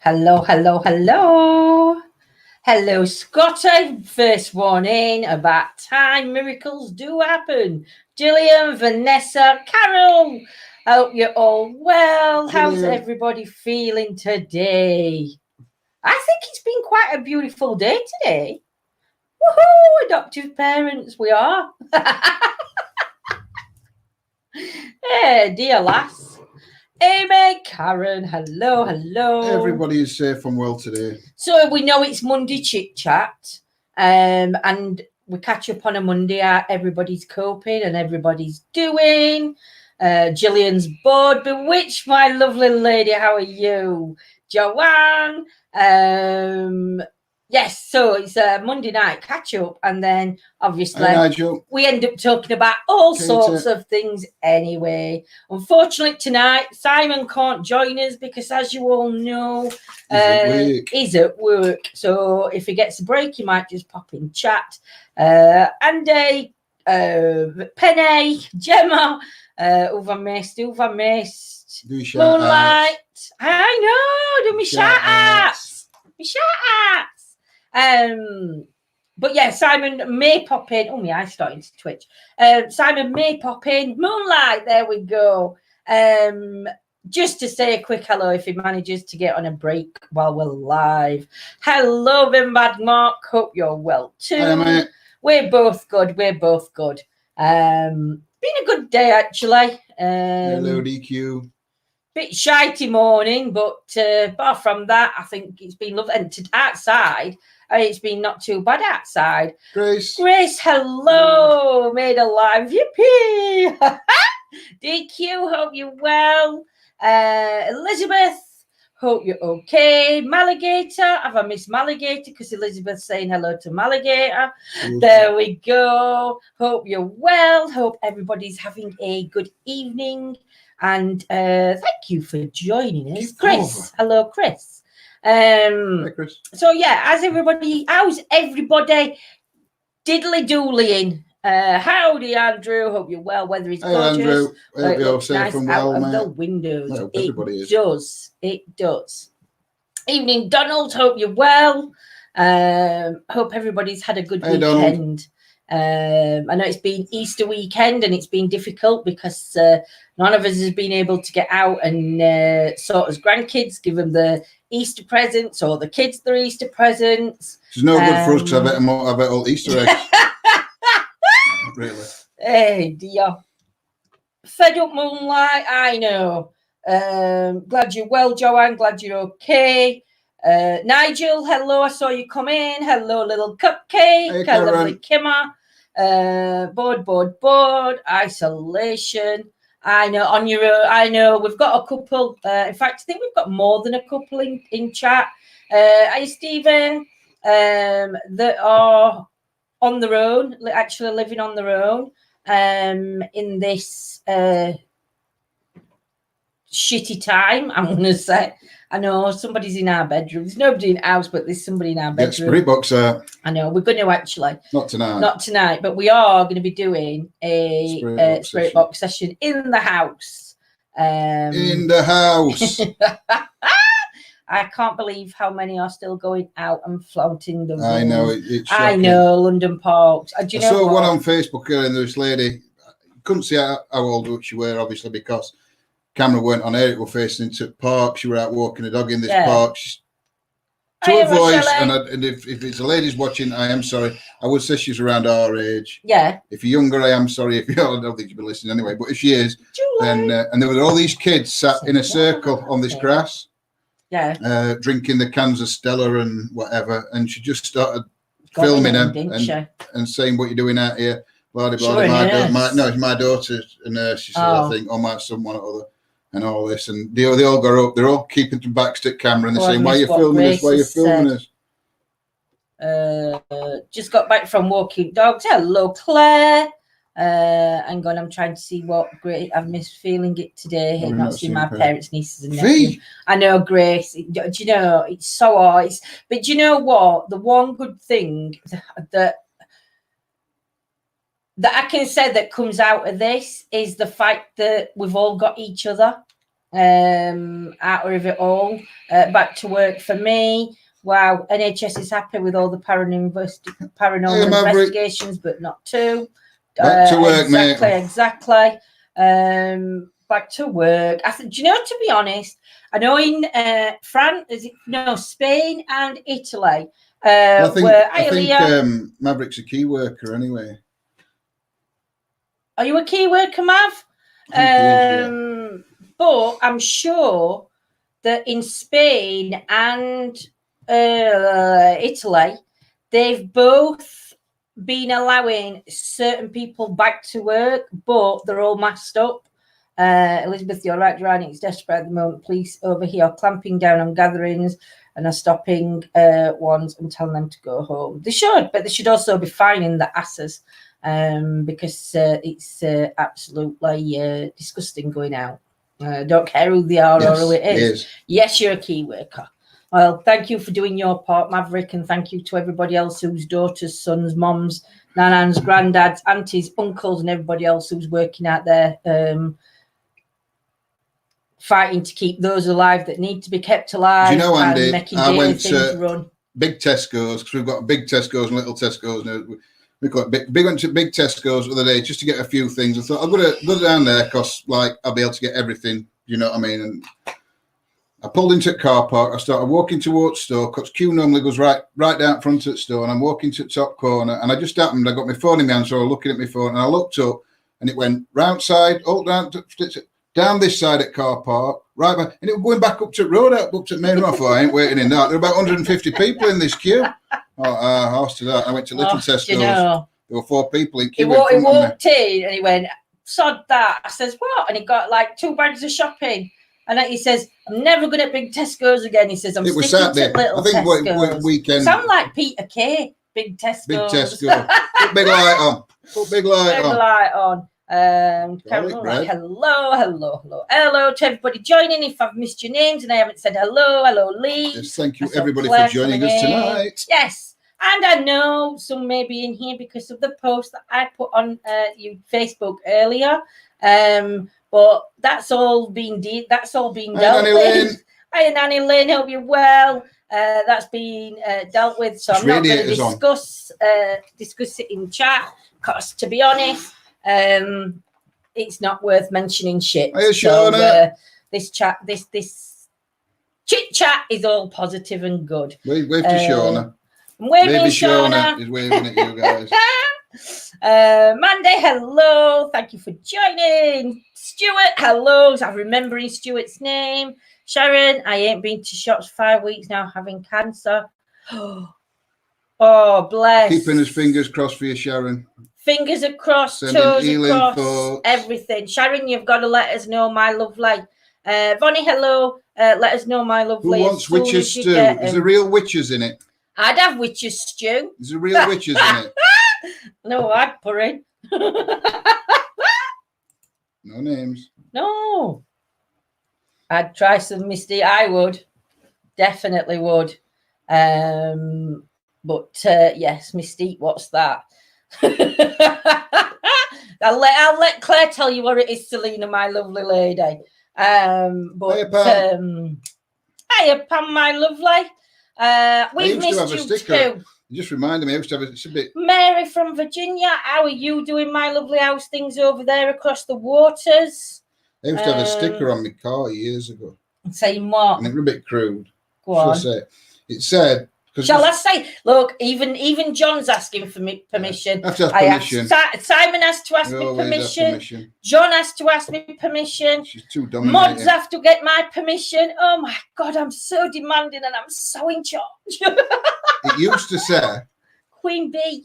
Hello, hello, hello. Hello, Scotty. First one in about time. Miracles do happen. Gillian, Vanessa, Carol. I hope you're all well. How's Gillian. everybody feeling today? I think it's been quite a beautiful day today. Woohoo! Adoptive parents, we are. Hey, dear lass. Amy, Karen, hello, hello. Everybody is safe and well today. So we know it's Monday chit chat, and we catch up on a Monday. How everybody's coping and everybody's doing. Gillian's bored, bewitched, my lovely lady. How are you, Joanne? Yes, so it's a Monday night catch up, and then obviously we end up talking about all sorts of things anyway. Unfortunately, tonight Simon can't join us because, as you all know, he's at work. So if he gets a break, he might just pop in chat. Andy, Penny, Gemma, who've I missed? Moonlight. I know. Do me shout outs. Me shout outs. But yeah, Simon may pop in. Oh, my eye's starting to twitch. Simon may pop in. Moonlight, there we go. Just to say a quick hello if he manages to get on a break while we're live. Hello, Vimbad Mark. Hope you're well too. Hi, mate. We're both good. Been a good day actually. Hello, DQ. Bit shitey morning, but apart from that, I think it's been lovely. And outside, it's been not too bad outside. Grace, hello. Made alive. Yippee. DQ, hope you're well. Elizabeth, hope you're okay. Maligator, have I missed Maligator? Because Elizabeth's saying hello to Maligator. Okay. There we go. Hope you're well. Hope everybody's having a good evening. And thank you for joining us. Chris. Hello, Chris. Hey, Chris. So yeah, how's everybody diddly-doolying? Howdy, Andrew. Hope you're well. Weather is gorgeous. Andrew. Hope you're safe nice and well, out mate. Of the windows. I hope everybody is. It does. Evening, Donald. Hope you're well. Hope everybody's had a good weekend. I know it's been Easter weekend and it's been difficult because none of us has been able to get out and sort as grandkids, give them the Easter presents or the kids their Easter presents. It's no good for us to have all Easter eggs. Really. Hey dear. Fed up Moonlight, I know. Glad you're well, Joanne. Glad you're okay. Nigel, hello, I saw you come in. Hello, little cupcake. Hey, lovely Kimmer. Bored. Isolation. I know, on your own. I know, we've got a couple. In fact, I think we've got more than a couple in chat. Hi, Stephen. That are on their own, actually living on their own in this shitty time, I'm going to say. I know somebody's in our bedroom. There's nobody in the house, but there's somebody in our bedroom. Get spirit box out. I know. We're going to actually. Not tonight, but we are going to be doing a spirit box session in the house. In the house. I can't believe how many are still going out and flaunting the room. I know. It's shocking. I know, London parks. I saw one on Facebook and this lady, couldn't see how old she were, obviously, because camera weren't on her. It were facing into the park. She were out walking a dog in this park. To her voice, and if it's a lady's watching, I am sorry. I would say she's around our age. Yeah. If you're younger, I am sorry. If you're, I don't think you'll be listening anyway. But if she is, then and there were all these kids sat in a circle on this grass. Yeah. Drinking the cans of Stella and whatever, and she just started filming them and saying, "What you're doing out here?" Blah blah blah. My daughter's a nurse, she said, I think, or my son, one or other, and all this, and they all go up. They're all keeping to backstick camera, and they're saying, "Why are you filming us? Why are you filming us?" Just got back from walking dogs. Hello, Claire. Hang on, I'm trying to see what Grace. I've missed feeling it today. I've not seen my parents, nieces, and nephews. I know, Grace. Do you know it's so hard? But do you know what? The one good thing that I can say that comes out of this is the fact that we've all got each other. out of it all. Back to work for me. Wow, NHS is happy with all the paranormal investigations, but not too. Back to work, exactly, mate. Exactly. Back to work. I think. Do you know? To be honest, I know in France, Spain and Italy. I think Maverick's a key worker anyway. Are you a key worker, Mav? But I'm sure that in Spain and Italy, they've both been allowing certain people back to work, but they're all masked up. Elizabeth, you're right, Joanne. It's desperate at the moment. Police over here are clamping down on gatherings and are stopping ones and telling them to go home. They should, but they should also be fining the asses because it's absolutely disgusting going out. Don't care who they are or who it is. Yes, you're a key worker. Well, thank you for doing your part, Maverick, and thank you to everybody else whose daughters, sons, moms, nanans, granddads, aunties, uncles, and everybody else who's working out there fighting to keep those alive that need to be kept alive. Do you know, Andy, and making daily things run. Big Tesco's, because we've got big Tesco's and little Tesco's now. We got went to big Tesco's the other day just to get a few things. I thought I'll go down there because I'll be able to get everything. You know what I mean? And I pulled into the car park. I started walking towards the store because queue normally goes right down front of the store. And I'm walking to the top corner, and I just happened. I got my phone in my hand, so I was looking at my phone, and I looked up, and it went round side, all down this side at car park, right back, and it was going back up to the road, up to the main road. I thought, I ain't waiting in that. There were about 150 people in this queue. Horse to that. I went to Little Tesco's. You know, there were 4 people in queue. He walked in and he went, sod that. I says, what? And he got 2 bags of shopping. And then he says, I'm never going to Big Tesco's again. He says, I'm sticking to Little Tesco's. Weekend. Sound like Peter Kay, Big Tesco's. Big Tesco. Put big light on. Put big light on. Hello to everybody joining. If I've missed your names and I haven't said hello, Lee. Yes, thank you everybody for joining us tonight. Yes, and I know some may be in here because of the post that I put on Facebook earlier. But that's all been dealt with. Hi, Nanny Lynn, hope you're well. That's been dealt with, so I'm not going to discuss it in chat because, to be honest, it's not worth mentioning shit. Are you sure? This chit chat is all positive and good. Wave to Shauna. I'm waving at Shauna. Is waving at you guys. Mandy, hello. Thank you for joining. Stuart, hello. I'm remembering Stuart's name. Sharon, I ain't been to shops 5 weeks now, having cancer. Oh, bless. Keeping his fingers crossed for you, Sharon. Fingers across, toes across, everything. Sharon, you've got to let us know, my lovely. Vonnie, hello. Let us know, my lovely. Who wants witches stew? Is there real witches in it? I'd have witches stew. Is there real witches in it? No, I'd put in. No names. No. I'd try some Misty. I would. Definitely would. But yes, Mystique, what's that? I'll let Claire tell you what it is, Selena, my lovely lady. Hiya, Pam, my lovely. We've missed you too. You just reminded me, I used to have it's a bit. Mary from Virginia, how are you doing, my lovely? How's things over there across the waters? I used to have a sticker on my car years ago. Saying what? And it was a bit crude. Go on. It said. Shall I say? Look, even John's asking for me permission. I have to ask permission. Simon has to ask me permission. John has to ask me permission. She's too dominating. Mods have to get my permission. Oh my God, I'm so demanding and I'm so in charge. It used to say Queen Bee.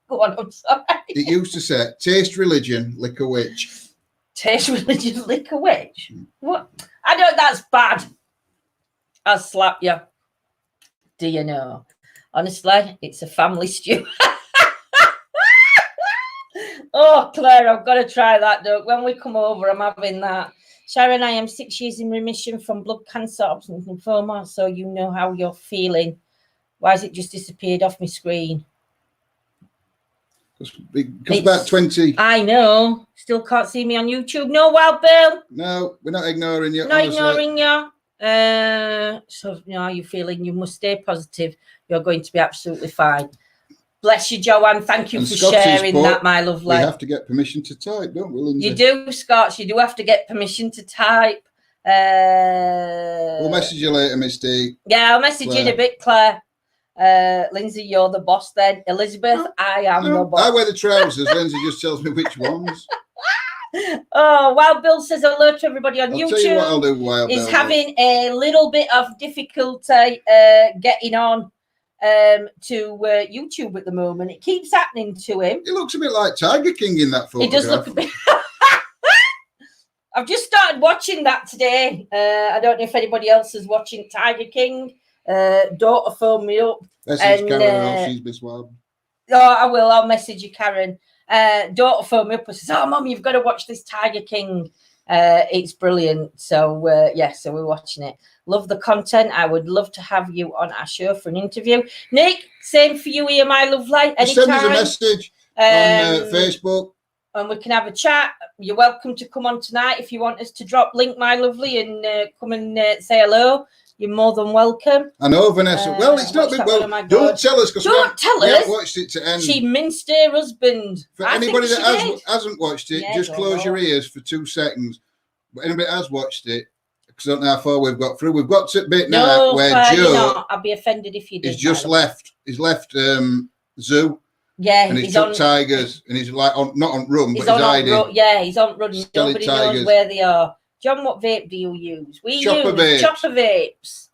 Go on, I'm sorry. It used to say taste religion, lick a witch. Taste religion, lick a witch. What? I know that's bad. I'll slap you. Do you know? Honestly, it's a family stew. Oh, Claire, I've got to try that, Doug. When we come over, I'm having that. Sharon, I am 6 years in remission from blood cancer, and lymphoma, so you know how you're feeling. Why has it just disappeared off my screen? Because about 20. I know. Still can't see me on YouTube. No, Wild Bill. No, we're not ignoring you. Not ignoring you. So, how are you feeling? You must stay positive. You're going to be absolutely fine. Bless you, Joanne. Thank you for sharing that, my lovely. We have to get permission to type, don't we, Lindsay? You do, Scott. You do have to get permission to type. We'll message you later, Misty. Yeah, I'll message you in a bit, Claire. Lindsay, you're the boss then. Elizabeth, I am the boss. I wear the trousers. Lindsay just tells me which ones. Oh, Wild Bill says hello to everybody on YouTube. Tell you what I'll do, Wild Bill. He's having a little bit of difficulty getting on to YouTube at the moment. It keeps happening to him. He looks a bit like Tiger King in that photograph. He does look a bit. I've just started watching that today. I don't know if anybody else is watching Tiger King. Daughter phoned me up. Message Karen, she's Miss Wild. Oh, I will. I'll message you, Karen. Daughter phoned me up and says, "Oh, Mum, you've got to watch this Tiger King. It's brilliant." So so we're watching it. Love the content. I would love to have you on our show for an interview. Nick, same for you here, my lovely. Anytime. Send us a message on Facebook. And we can have a chat. You're welcome to come on tonight if you want us to drop link, my lovely, and come and say hello. You're more than welcome. I know, Vanessa. Well, it's not been well. Don't tell us, because don't tell us. We haven't watched it to end. She minced her husband. For anybody that hasn't watched it, just close your ears for 2 seconds. But anybody that has watched it, because I don't know how far we've got through. We've got to a bit now where Joe. I'd be offended if you did. He's just left. He's left zoo. Yeah, and he's took tigers, and he's like not on run, but he's hiding. He's on run. Nobody knows where they are. John, what vape do you use? We Chopper use Chopper vapes.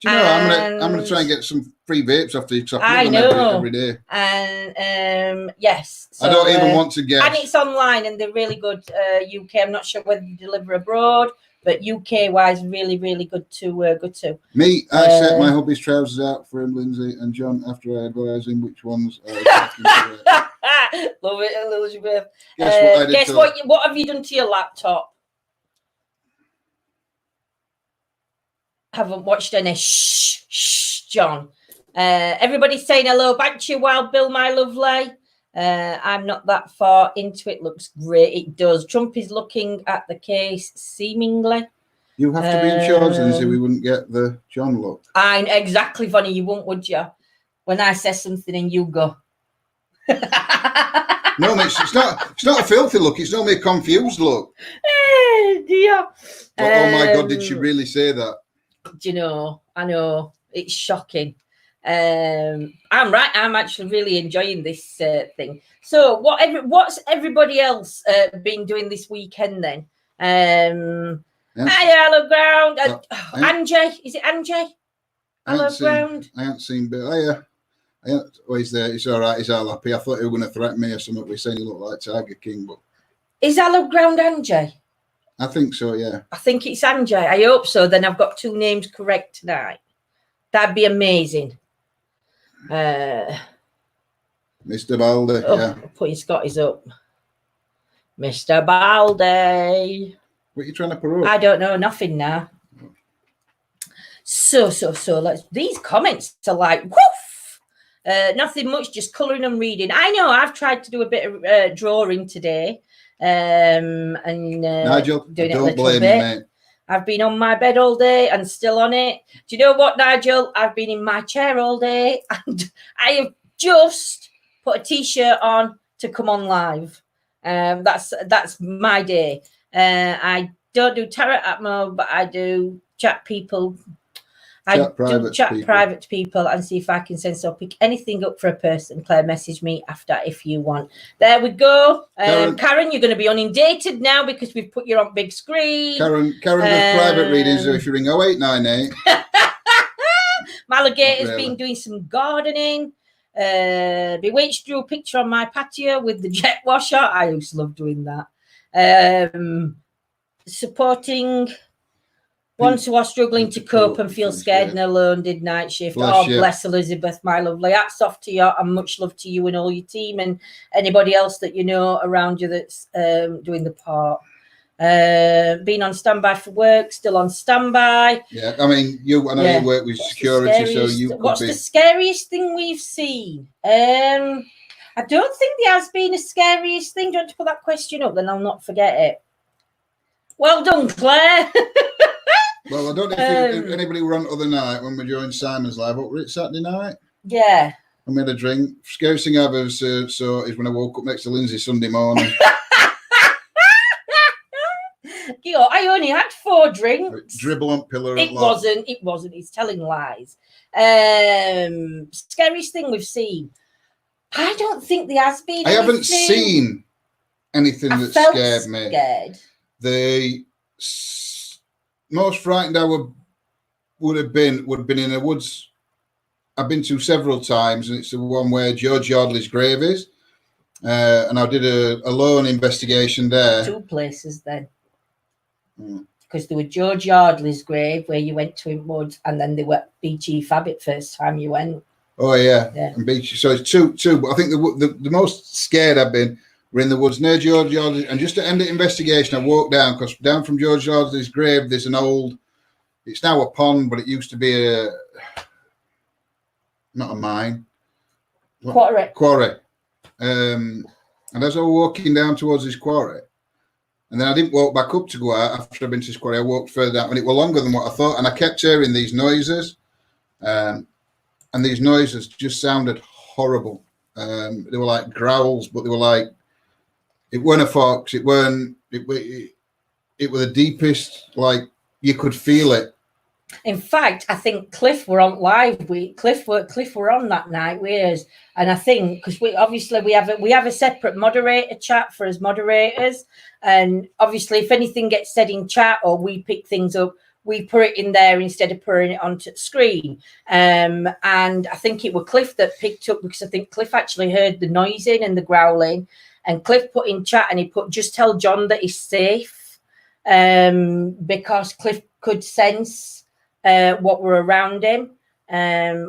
Do you know? I'm gonna try and get some free vapes off these. I know every day. And yes, so, I don't even want to guess. And it's online, and they're really good. UK. I'm not sure whether you deliver abroad, but UK wise, really, really good to Me, I set my hubby's trousers out for him, Lindsay and John, after I advised him which ones. Love it, Elizabeth. Guess what have you done to your laptop? Haven't watched any. Shh, John. Everybody's saying hello back to you, Wild Bill, my lovely. I'm not that far into it. Looks great. It does. Trump is looking at the case seemingly. You have to be in charge, Lindsay. We wouldn't get the John look. Exactly, funny. You wouldn't, would you? When I say something and you go. No, mate, it's not a filthy look. It's only a confused look. Hey, dear. But, oh my God, did she really say that? Do you know? I know. It's shocking. I'm right. I'm actually really enjoying this thing. So, what's everybody else been doing this weekend then? Hi, Hello Ground. Angie, is it Angie? Hello Ground. I haven't seen Bill. He's there. It's all right. He's all happy. I thought he was going to threaten me or something. We're saying he looked like Tiger King, but is Hello Ground Angie? I think so. Yeah. I think it's Angie. I hope so. Then I've got 2 names correct tonight. That'd be amazing. Mr. Baldy. Yeah. Putting Scotty's up. Mr. Baldy. What are you trying to put up? I don't know. Nothing now. So let's. These comments are like woof. Nothing much. Just colouring and reading. I know. I've tried to do a bit of drawing today. Nigel, doing don't blame me, mate. I've been on my bed all day and still on it. Do you know what, Nigel? I've been in my chair all day and I have just put a t-shirt on to come on live. That's my day. I don't do tarot at mode, but I do chat people. Chat private to people and see if I can send. So pick anything up for a person. Claire, message me after if you want. There we go. Karen, you're going to be inundated now because we've put you on big screen. Karen does private readings. So if you ring 0898. Malagator's been doing some gardening. Bewitched drew a picture on my patio with the jet washer. I used to love doing that. Supporting ones who are struggling to cope and feel scared and alone, did night shift. Bless Elizabeth, my lovely. Hats off to you and much love to you and all your team and anybody else that you know around you that's doing the part. Been on standby for work, still on standby. Yeah, I mean, you work with security, so you could What's the scariest thing we've seen? I don't think there has been a scariest thing. Do you want to put that question up? Then I'll not forget it. Well done, Claire. Well, I don't know if anybody were on the other night when we joined Simon's live. What were it, Saturday night? Yeah. I made a drink. Scariest thing I've ever saw is when I woke up next to Lindsay Sunday morning. I only had 4 drinks. Dribble on pillar. It wasn't. He's telling lies. Scariest thing we've seen. I don't think there has been. I haven't seen anything that scared me. The most frightened I would have been in the woods. I've been to several times, and it's the one where George Yardley's grave is. And I did a lone investigation there. 2 places then. Because there were George Yardley's grave where you went to in woods, and then there were Beachy Fabbit first time you went. Oh yeah. And Beachy. So it's two. But I think the most scared I've been were in the woods near George Yardley. And just to end the investigation, I walked down because down from George Yardley's grave, there's an old. It's now a pond, but it used to be not a mine. Quarry. And as I was walking down towards this quarry. And then I didn't walk back up to go out after I'd been to this quarry. I walked further down, and it was longer than what I thought. And I kept hearing these noises, and these noises just sounded horrible. They were like growls, but they were like, it weren't a fox. It was the deepest, like you could feel it. In fact, I think Cliff were on live. Cliff were on that night with us, and I think because we have a separate moderator chat for us moderators, and obviously if anything gets said in chat or we pick things up, we put it in there instead of putting it onto the screen. And I think it was Cliff that picked up because I think Cliff actually heard the noising and the growling, and Cliff put in chat and he put just tell John that he's safe, because Cliff could sense. What were around him,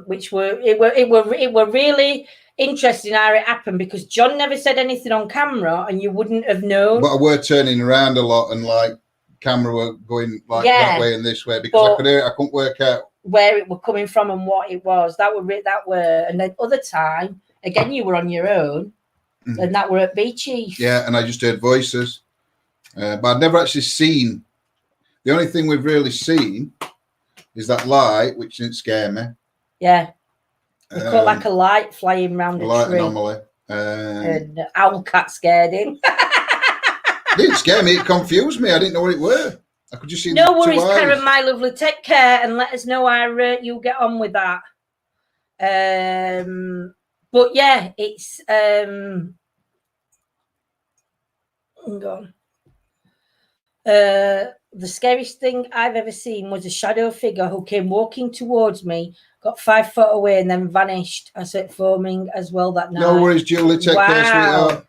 which were really interesting how it happened because John never said anything on camera and you wouldn't have known. But I were turning around a lot and like camera were going like that way and this way because I could hear it. I couldn't work out where it were coming from and what it was. And then other time again you were on your own, and that were at Beachy. Yeah, and I just heard voices, but I'd never actually seen. The only thing we've really seen. Is that light, which didn't scare me. Yeah. It looked like a light flying around a tree. Anomaly. And owl cat scared him. It didn't scare me. It confused me. I didn't know what it were. I could just see no worries, Karen, my lovely. Take care and let us know how you get on with that. But yeah, it's... hang on. The scariest thing I've ever seen was a shadow figure who came walking towards me, got 5 foot away, and then vanished. I saw it foaming as well that night. No worries, Julie. Take care, sweetheart.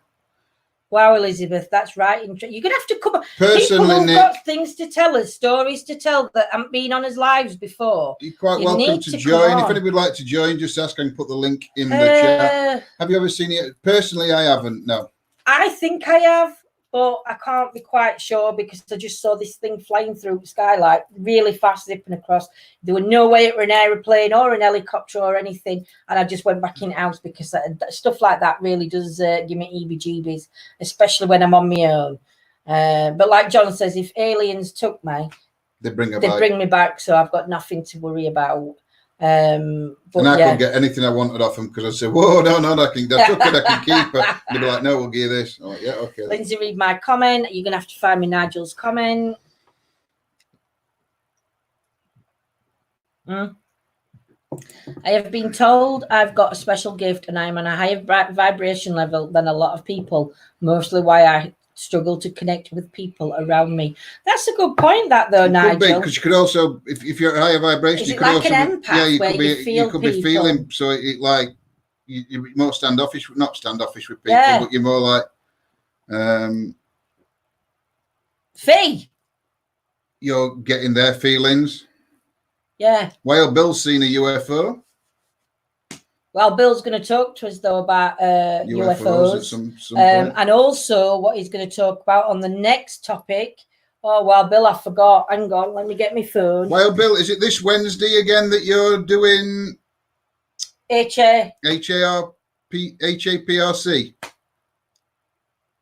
Wow, Elizabeth, that's right. You're going to have to come. Personally, people who've got things to tell us, stories to tell that haven't been on his lives before. You're quite welcome to join. If anybody would like to join, just ask. I can put the link in the chat. Have you ever seen it? Personally, I haven't, no. I think I have. But I can't be quite sure because I just saw this thing flying through the skylight really fast, zipping across. There were no way it were an aeroplane or an helicopter or anything. And I just went back in the house because stuff like that really does give me heebie-jeebies, especially when I'm on my own. But like John says, if aliens took me, they'd bring me back. So I've got nothing to worry about. And I couldn't get anything I wanted off them because I said, "Whoa, no, I can keep it." And they'd be like, "No, we'll give you this." I'm like, "Yeah, okay." Lindsay, read my comment. You're gonna have to find me Nigel's comment. I have been told I've got a special gift and I'm on a higher vibration level than a lot of people. Mostly why I struggle to connect with people around me. That's a good point, that though, Nigel. Because you could also, if you're at higher vibration, you could like also, an empath you could be feeling. So it like you're more standoffish, not standoffish with people, but you're more like, Fee. You're getting their feelings. Yeah. While Bill's seen a UFO. Well, Bill's going to talk to us, though, about UFOs. At some point. And also what he's going to talk about on the next topic. Oh, well, Bill, I forgot. Hang on, let me get my phone. Well, Bill, is it this Wednesday again that you're doing... HA. HAR HAPRC.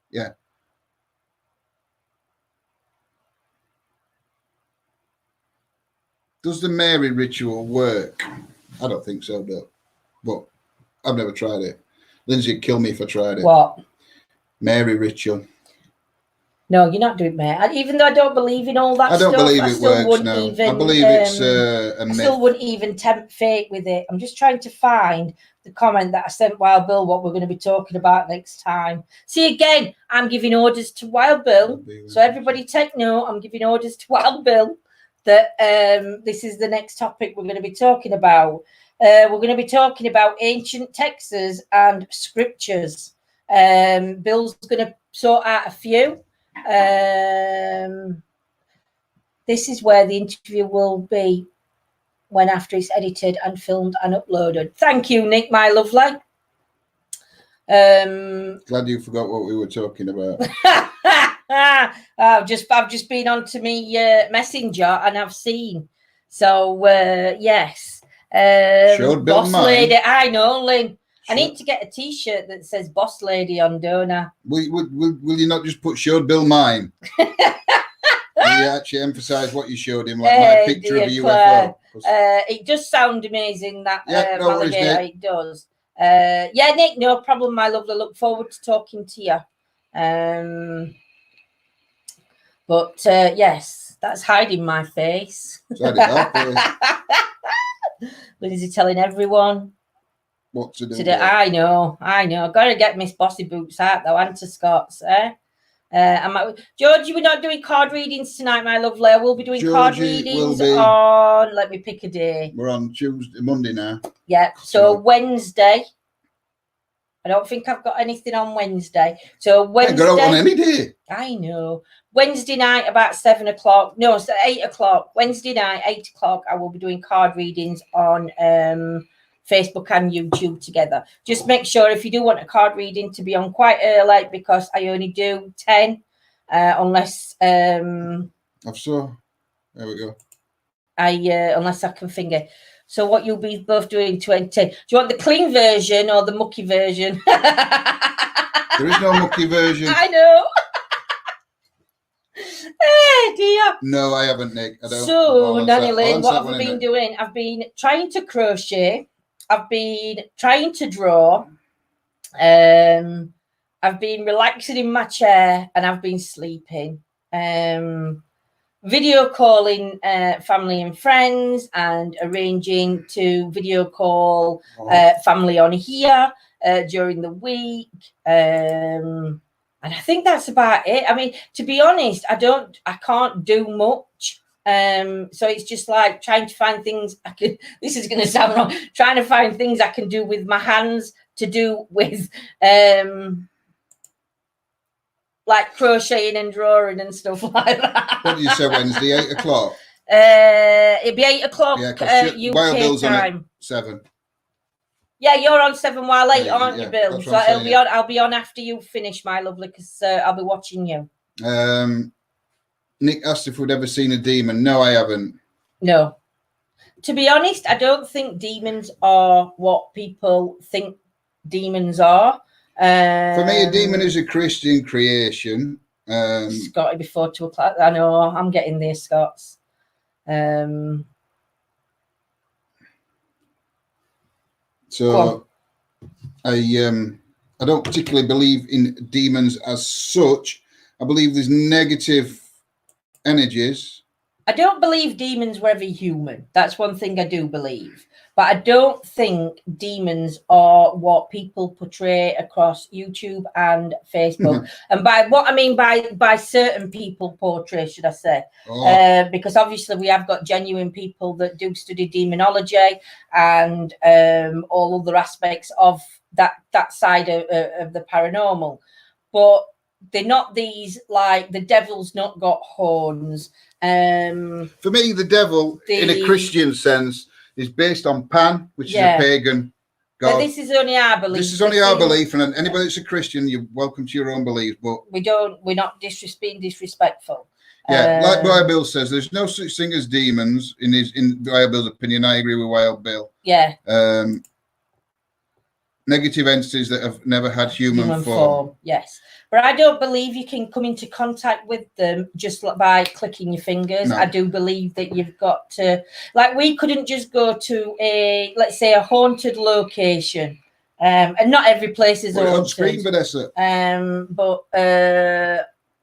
Yeah. Does the Mary ritual work? I don't think so, though. But I've never tried it. Lindsay would kill me if I tried it. What? Mary ritual. No, you're not doing Mary. Even though I don't believe in all that stuff, I don't believe it works now. I believe it's a myth. I still wouldn't even tempt fate with it. I'm just trying to find the comment that I sent Wild Bill, what we're going to be talking about next time. See, again, I'm giving orders to Wild Bill. So everybody take note. I'm giving orders to Wild Bill that this is the next topic we're going to be talking about. We're going to be talking about ancient texts and scriptures. Bill's going to sort out a few. This is where the interview will be when after it's edited and filmed and uploaded. Thank you, Nick, my lovely. Glad you forgot what we were talking about. I've just been onto me messenger and I've seen. So yes. Boss lady, I know, Lynn. I need to get a T-shirt that says "Boss Lady" on, don't I? Will you not just put "Showed Bill mine"? Will you actually emphasise what you showed him, like my picture of a UFO? It does sound amazing, that alligator. It does. Yeah, Nick, no problem, my lovely. Look forward to talking to you. But yes, that's hiding my face. Lindsay telling everyone. What to do? Today, I know. I've got to get Miss Bossy Boots out though, and to Scott's. Georgie, we're not doing card readings tonight, my lovely. We'll be doing card readings on. Let me pick a day. We're on Monday now. Yeah. So Wednesday. I don't think I've got anything on Wednesday. So Wednesday. I got out on any day. I know. Wednesday night about 7 o'clock. No, it's 8 o'clock. Wednesday night, 8 o'clock. I will be doing card readings on Facebook and YouTube together. Just make sure if you do want a card reading to be on quite early, because I only do 10 unless I'm sure. There we go. Unless I can finger. So what you'll be both doing 20. Do you want the clean version or the mucky version? There is no mucky version. I know. Hey dear. No, I haven't, Nick. I don't. So, Nanny Lynn, what have I been doing? I've been trying to crochet. I've been trying to draw. I've been relaxing in my chair and I've been sleeping. Video calling family and friends and arranging to video call family on here during the week. And I think that's about it. I mean, to be honest, I can't do much. So it's just like trying to find things I can, this is going to sound wrong, trying to find things I can do with my hands to do with, like crocheting and drawing and stuff like that. What did you say, Wednesday, 8 o'clock? It'd be 8 o'clock UK time. 7. Yeah, you're on 7 while 8, aren't you, Bill? So I'll be on after you finish, my lovely, because I'll be watching you. Nick asked if we'd ever seen a demon. No, I haven't. No. To be honest, I don't think demons are what people think demons are. For me, a demon is a Christian creation. Scotty, before 2 o'clock. I know, I'm getting there, Scots. So I don't particularly believe in demons as such. I believe there's negative energies. I don't believe demons were ever human. That's one thing I do believe. But I don't think demons are what people portray across YouTube and Facebook. And by what I mean by certain people portray, should I say? Because obviously we have got genuine people that do study demonology and all other aspects of that side of the paranormal. But they're not these, like, the devil's not got horns. For me, the devil, in a Christian sense, is based on Pan, which is a pagan god. But this is only our belief. This is only our belief, and anybody that's a Christian, you're welcome to your own belief. But we're not being disrespectful. Yeah, like Wild Bill says, there's no such thing as demons in Wild Bill's opinion. I agree with Wild Bill. Yeah. negative entities that have never had human form. Yes. But I don't believe you can come into contact with them just by clicking your fingers. No. I do believe that you've got to, like, we couldn't just go to a, let's say, a haunted location. And not every place is haunted. On screen, Vanessa.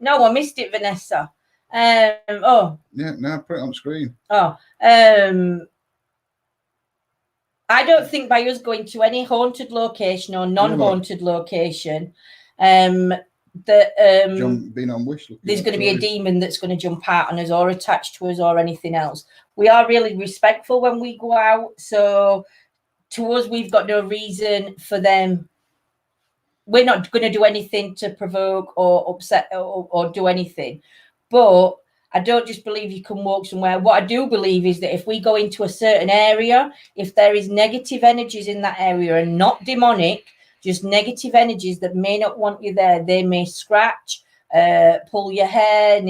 No, I missed it, Vanessa. Yeah, no, put it on screen. I don't think by us going to any haunted location or non-haunted location, being on wish, there's going to be a demon that's going to jump out on us or attached to us or anything else. We are really respectful when we go out, so to us, we've got no reason for them. We're not going to do anything to provoke or upset or do anything, but I don't just believe you can walk somewhere. What I do believe is that if we go into a certain area, if there is negative energies in that area and not demonic, just negative energies that may not want you there, they may scratch, pull your hair,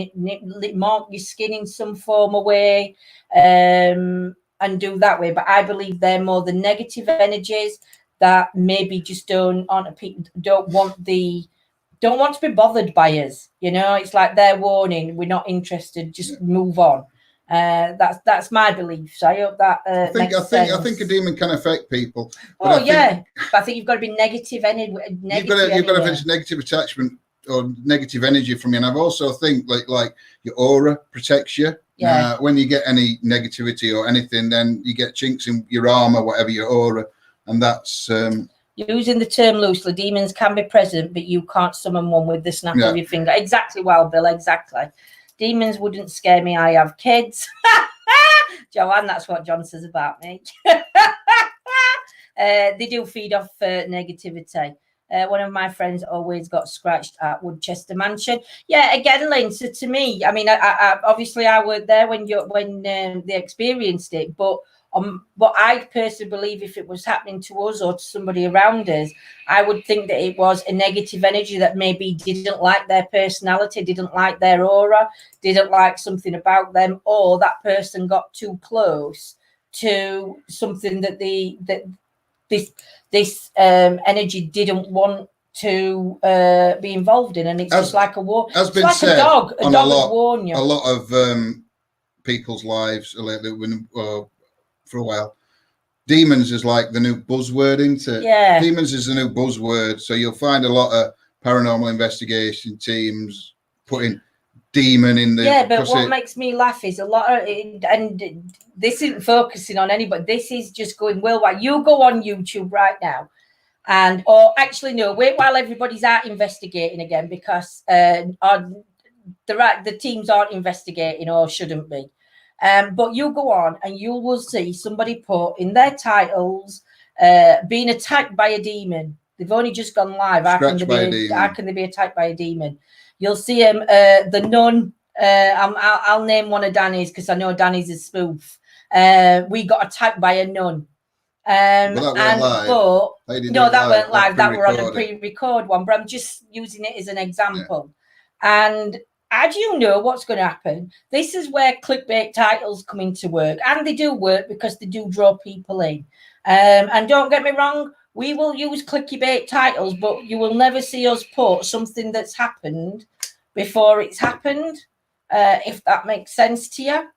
mark your skin in some form of way, and do that way. But I believe they're more the negative energies that maybe just don't want to be bothered by us. You know, it's like they're warning, we're not interested, just move on. That's my belief. So I hope that I think a demon can affect people. But but I think you've got to be negative energy. You've got to have this negative attachment or negative energy from you. And I've also think like your aura protects you. Yeah. When you get any negativity or anything, then you get chinks in your armor, whatever, your aura, and that's. Using the term loosely, demons can be present, but you can't summon one with the snap of your finger. Exactly, well, Bill, exactly. Demons wouldn't scare me. I have kids. Joanne, that's what John says about me. They do feed off negativity. One of my friends always got scratched at Woodchester Mansion. Yeah, again, Lynn, so to me, I mean, I obviously I was there when they experienced it, but I personally believe if it was happening to us or to somebody around us, I would think that it was a negative energy that maybe didn't like their personality, didn't like their aura, didn't like something about them, or that person got too close to something that this energy didn't want to be involved in, and it's just like a war. Has been like said a dog would warn you. A lot of people's lives lately, for a while, demons is like the new buzzword, isn't it? Yeah. Demons is the new buzzword. So you'll find a lot of paranormal investigation teams putting demon in the. Yeah, but what makes me laugh is a lot of, and this isn't focusing on anybody. This is just going worldwide. You go on YouTube right now, or actually no, wait while everybody's out investigating again, because the teams aren't investigating or shouldn't be. But you go on and you will see somebody put in their titles being attacked by a demon. They've only just gone live. How can they be attacked by a demon? You'll see him, the nun. I'll name one of Danny's because I know Danny's is spoof. We got attacked by a nun. That weren't live. That were on a pre-record one. But I'm just using it as an example. Yeah. And how do you know what's going to happen? This is where clickbait titles come into work, and they do work because they do draw people in. And don't get me wrong, we will use clickbait titles, but you will never see us put something that's happened before it's happened, if that makes sense to you.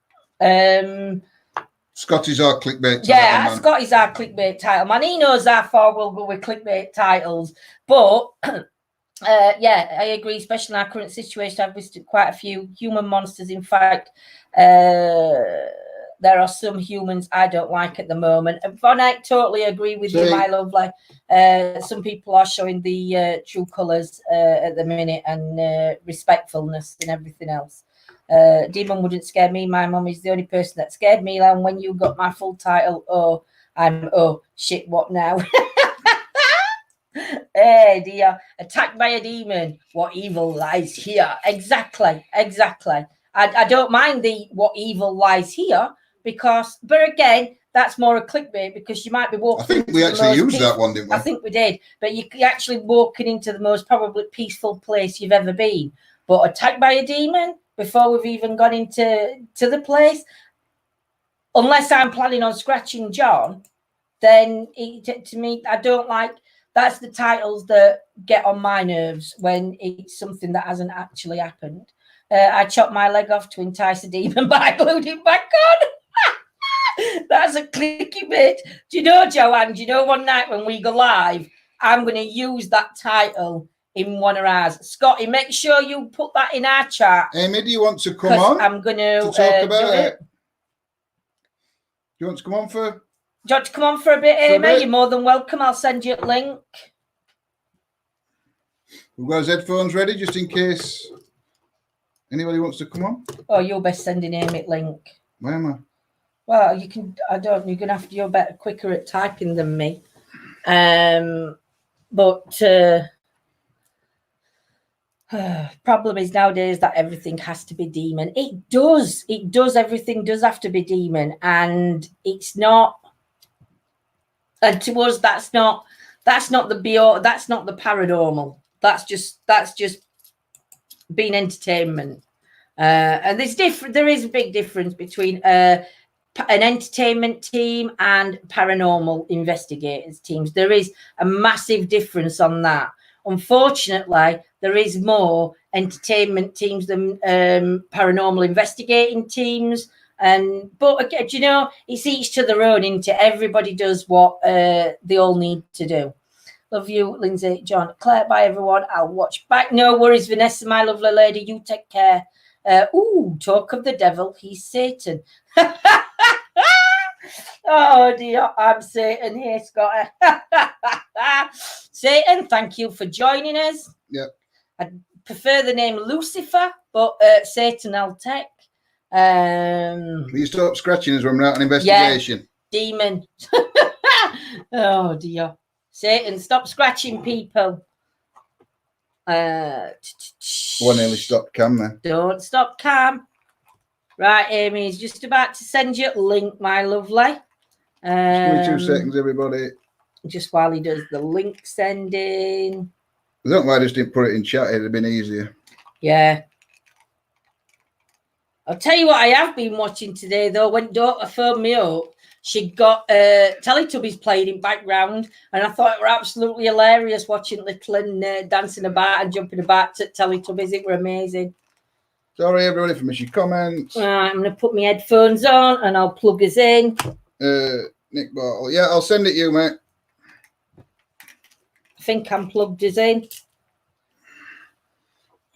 Scotty's our clickbait title. Yeah, Scotty's our clickbait title, man. He knows how far we'll go with clickbait titles. But I agree, especially in our current situation. I've visited quite a few human monsters. In fact, there are some humans I don't like at the moment. And Von, I totally agree with you, my lovely. Some people are showing the true colours at the minute, and respectfulness and everything else. Demon wouldn't scare me. My mum is the only person that scared me. And when you got my full title, shit, what now? Hey dear, attacked by a demon. What evil lies here? Exactly. I don't mind the what evil lies here, but again, that's more a clickbait, because you might be walking. I think we actually used that one, didn't we? I think we did, but you're actually walking into the most probably peaceful place you've ever been. But attacked by a demon before we've even gone into the place, unless I'm planning on scratching John, then to me, I don't like That's the titles that get on my nerves when it's something that hasn't actually happened. I chopped my leg off to entice a demon, but I glued it back on. That's a clicky bit. Do you know, Joanne? Do you know one night when we go live, I'm going to use that title in one of ours. Scotty, make sure you put that in our chat. Amy, do you want to come on? I'm going to talk about it. Do you want to come on for? Do you want to come on for a bit, Amy? You're more than welcome. I'll send you a link. We've got his headphones ready just in case anybody wants to come on. Oh, you're best sending Amy a link. Where am I? Well, you can. You're gonna have to. You're better, quicker at typing than me. But problem is nowadays that everything has to be demon. It does. Everything does have to be demon, and it's not. And to us, that's not the that's not the paranormal. That's just being entertainment. And there is a big difference between an entertainment team and paranormal investigators teams. There is a massive difference on that. Unfortunately, there is more entertainment teams than paranormal investigating teams. But again, you know, it's each to their own, isn't it? Everybody does what they all need to do. Love you, Lindsay, John, Claire, bye everyone. I'll watch back. No worries, Vanessa, my lovely lady. You take care. Talk of the devil. He's Satan. Oh dear, I'm Satan here, Scotty. Satan, thank you for joining us. Yep. I prefer the name Lucifer, but Satan I'll take. Will you stop scratching us when we're out on investigation? Yeah, demon. Oh dear. Satan, stop scratching people. One nearly stopped Cam there. Don't stop Cam. Right, Amy's just about to send you a link, my lovely. Just give me 2 seconds, everybody. Just while he does the link sending. I don't know why I just didn't put it in chat. It'd have been easier. Yeah. I'll tell you what I have been watching today, though. When daughter phoned me up, she got Teletubbies playing in background, and I thought it were absolutely hilarious watching Little and dancing about and jumping about to Teletubbies. It were amazing. Sorry, everybody, for missing comments. I'm going to put my headphones on, and I'll plug us in. Nick Bartle. Yeah, I'll send it you, mate. I think I'm plugged us in.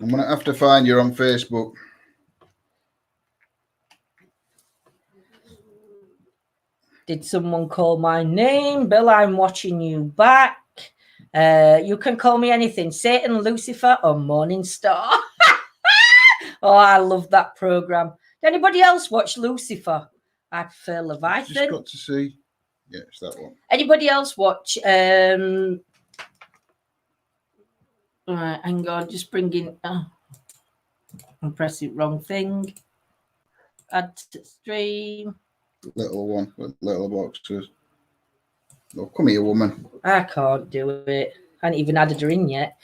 I'm going to have to find you on Facebook. Did someone call my name? Bill, I'm watching you back. You can call me anything. Satan, Lucifer, or Morning Star. Oh, I love that program. Did anybody else watch Lucifer? I prefer Leviathan. Just got to see. Yeah, it's that one. Anybody else watch? All right, hang on. Just bringing. I'm pressing wrong thing. Add to stream. Little one with little boxes. Oh, come here, woman. I can't do it. I haven't even added her in yet.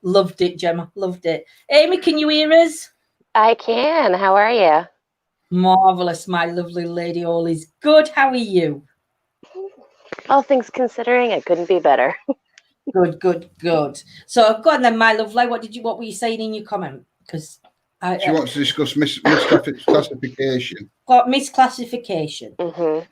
Loved it, Gemma. Loved it. Amy, can you hear us? I can. How are you? Marvelous, my lovely lady. All is good. How are you? All things considering, it couldn't be better. Good. So go on then, my lovely. What were you saying in your comment? Because she wants to discuss misclassification. Misclassification. Mm-hmm.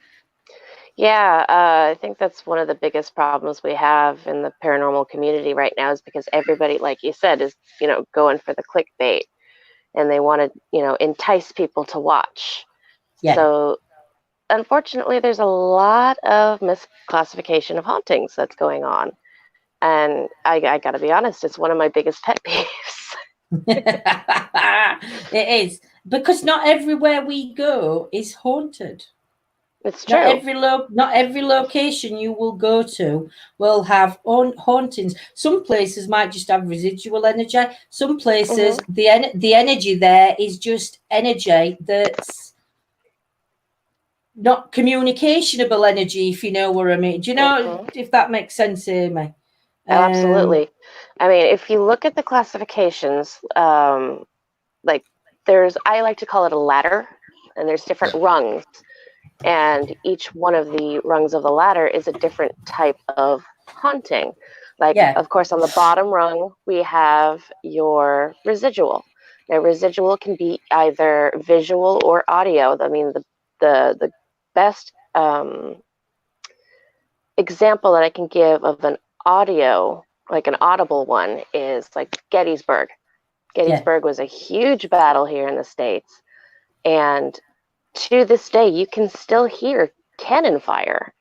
Yeah, I think that's one of the biggest problems we have in the paranormal community right now is because everybody, like you said, is, going for the clickbait and they want to, entice people to watch. Yeah. So unfortunately, there's a lot of misclassification of hauntings that's going on. And I got to be honest, it's one of my biggest pet peeves. It is, because not everywhere we go is haunted. It's true. Not every location you will go to will have hauntings. Some places might just have residual energy. Some places, the energy there is just energy that's not communicationable energy, if you know what I mean. Do you know if that makes sense, Amy? Absolutely. I mean, if you look at the classifications, I like to call it a ladder, and there's different rungs. And each one of the rungs of the ladder is a different type of haunting. Like, Yeah. of course, on the bottom rung, we have your residual. Now, residual can be either visual or audio. I mean, the best example that I can give of an audio, like an audible one, is like Gettysburg. Gettysburg was a huge battle here in the States. And to this day, you can still hear cannon fire.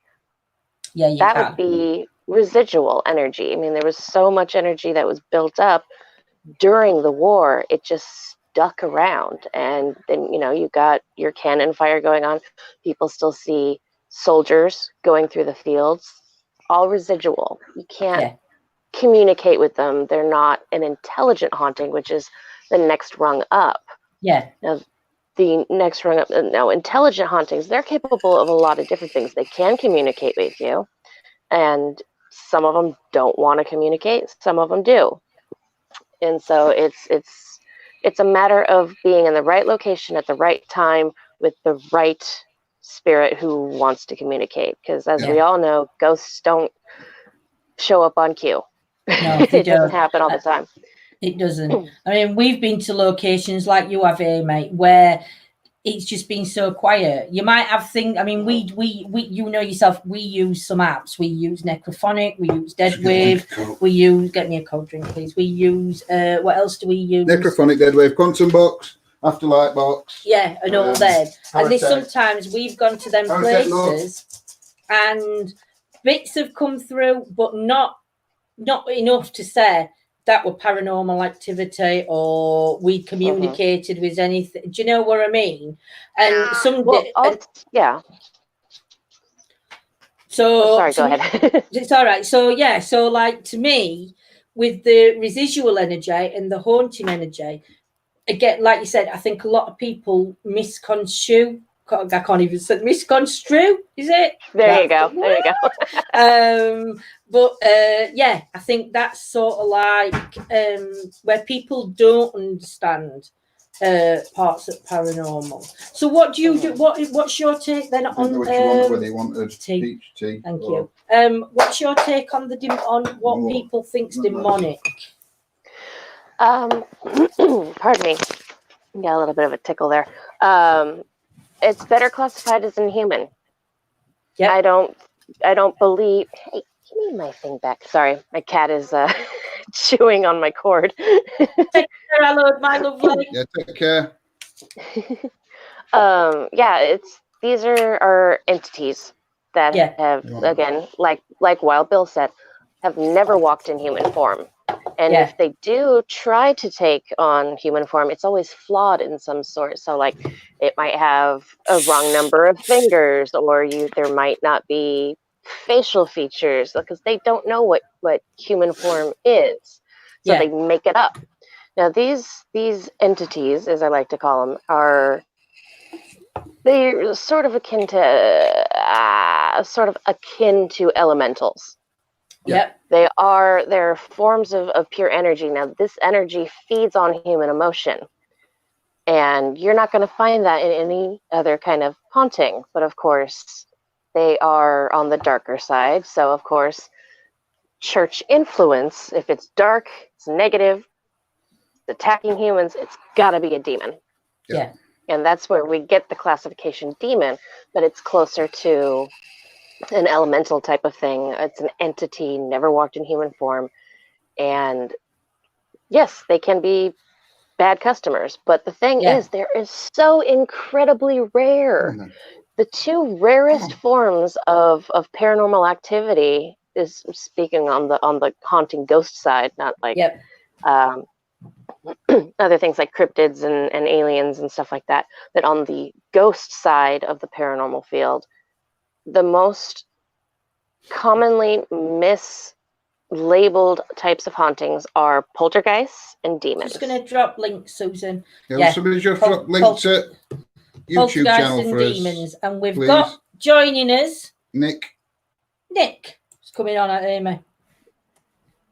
Yeah, you that can. would be residual energy. I mean, there was so much energy that was built up during the war. It just stuck around. And then, you got your cannon fire going on. People still see soldiers going through the fields, all residual. You can't communicate with them. They're not an intelligent haunting, which is the next rung up. Yeah. Now, the next rung up, now, intelligent hauntings, they're capable of a lot of different things. They can communicate with you, and some of them don't want to communicate. Some of them do. And so it's a matter of being in the right location at the right time with the right spirit who wants to communicate. Because as we all know, ghosts don't show up on cue. No, it doesn't happen all the time. It doesn't. I mean, we've been to locations like you have here, mate, where it's just been so quiet. You might have things. I mean, we you know yourself. We use some apps. We use Necrophonic. We use Deadwave. We use. Get me a cold drink, please. We use. What else do we use? Necrophonic, Deadwave, Quantum Box, Afterlife Box. Yeah, and all them. And sometimes we've gone to them places, and bits have come through, but not enough to say that were paranormal activity or we communicated with anything. Do you know what I mean? And yeah. So sorry, go ahead. It's all right. So like to me, with the residual energy and the haunting energy, again, like you said, I think a lot of people misconstrue. I can't even say misconstrue. Is it? There you go. There you go. But I think that's sort of like where people don't understand parts of paranormal. So what do you do? What's your take then on whether you wanted tea? Tea. Thank you. What's your take on what people think's demonic? Pardon me. Got a little bit of a tickle there. It's better classified as inhuman. Yeah. I don't believe. Hey, give me my thing back. Sorry, my cat is chewing on my cord. Take care, Alod, my lovely. Yeah, take care. These are entities that have, again, like Wild Bill said, have never walked in human form. And if they do try to take on human form, it's always flawed in some sort. So, like, it might have a wrong number of fingers, or there might not be facial features because they don't know what human form is. So they make it up. Now, these entities, as I like to call them, they're sort of akin to elementals. Yep. They're forms of pure energy. Now, this energy feeds on human emotion. And you're not going to find that in any other kind of haunting. But of course, they are on the darker side. So, of course, church influence, if it's dark, it's negative, it's attacking humans, it's got to be a demon. Yeah. And that's where we get the classification demon, but it's closer to an elemental type of thing. It's an entity, never walked in human form. And yes, they can be bad customers. But the thing is, there is so incredibly rare. Mm-hmm. The two rarest forms of paranormal activity is, speaking on the haunting ghost side, not like other things like cryptids and aliens and stuff like that. That on the ghost side of the paranormal field, the most commonly mislabeled types of hauntings are poltergeists and demons. Just going to drop links, Susan. Somebody just drop links to YouTube channel for us. Demons. And we've got joining us Nick. It's coming on at Amy.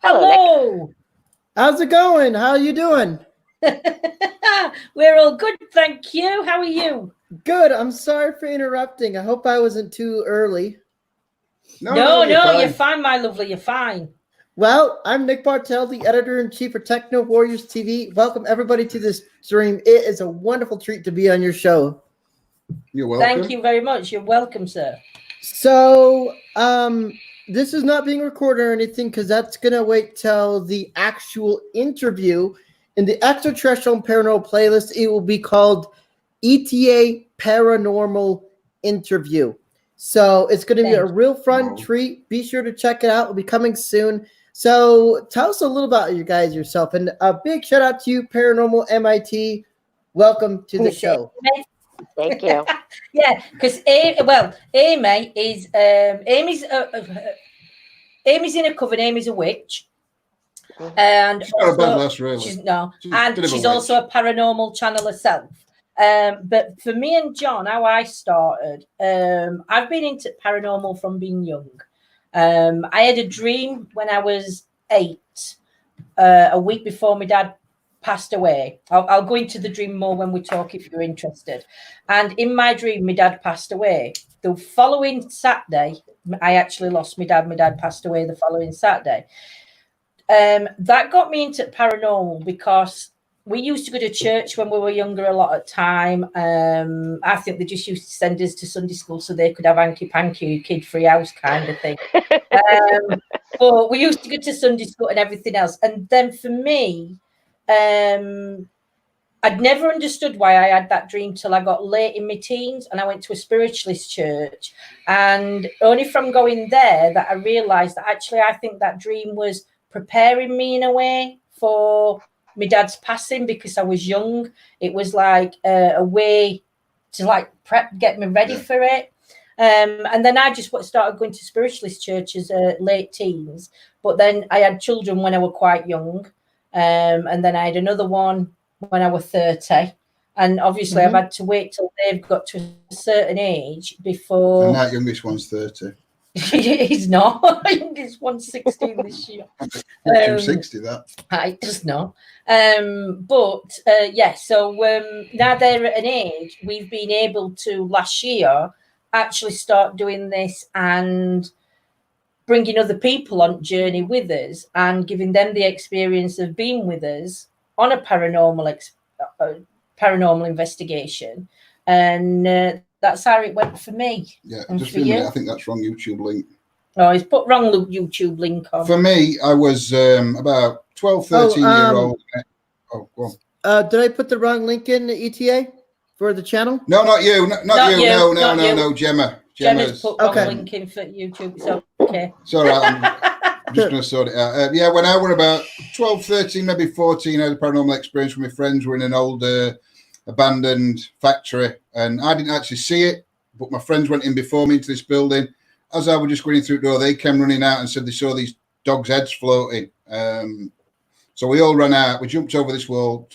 Hello. Nick. How's it going? How are you doing? We're all good, thank you. How are you? Good. I'm sorry for interrupting. I hope I wasn't too early. No, you're fine, my lovely. You're fine. Well, I'm Nick Bartell, the editor-in-chief for Techno Warriors TV. Welcome, everybody, to this stream. It is a wonderful treat to be on your show. You're welcome. Thank you very much. You're welcome, sir. So, this is not being recorded or anything because that's going to wait till the actual interview. In the Extraterrestrial and Paranormal playlist, it will be called ETA Paranormal Interview. So it's going to be a real fun treat. Be sure to check it out. It'll be coming soon. So tell us a little about you guys yourself. And a big shout out to you, Paranormal MIT. Welcome to the show. Thank you. Yeah, because Amy is Amy's in a coven. Amy's a witch, and she's not a bad lass, really. She's also a paranormal channel herself. But for me and John, how I started, I've been into paranormal from being young. I had a dream when I was 8, a week before my dad passed away. I'll go into the dream more when we talk if you're interested. And in my dream, my dad passed away. The following Saturday, I actually lost my dad. My dad passed away the following Saturday. That got me into paranormal because we used to go to church when we were younger a lot of time. I think they just used to send us to Sunday school so they could have hanky-panky, kid-free house kind of thing. But we used to go to Sunday school and everything else. And then for me, I'd never understood why I had that dream till I got late in my teens and I went to a spiritualist church. And only from going there that I realised that actually I think that dream was preparing me in a way for my dad's passing because I was young. It was like a way to like get me ready for it. And then I just started going to spiritualist churches late teens. But then I had children when I was quite young. And then I had another one when I was 30. And obviously I've had to wait till they've got to a certain age before. And that youngest one's 30. He's not. Youngest one's 16 this year. 60 that. I just know. So now they're at an age, we've been able to last year actually start doing this and bringing other people on journey with us and giving them the experience of being with us on a paranormal investigation. And that's how it went for me. Yeah, just a minute. I think that's wrong YouTube link. Oh, he's put wrong YouTube link on. For me, I was about 12, 13-year-old. Oh, go on. Did I put the wrong link in the ETA for the channel? No, not you. Not you. No, Gemma. Gemma's put wrong link in for YouTube. So, okay. It's all right. I'm just going to sort it out. When I were about 12, 13, maybe 14, I had a paranormal experience with my friends. We're in an old abandoned factory, and I didn't actually see it, but my friends went in before me into this building. As I was just going through the door, they came running out and said they saw these dogs' heads floating. So we all ran out. We jumped over this wall.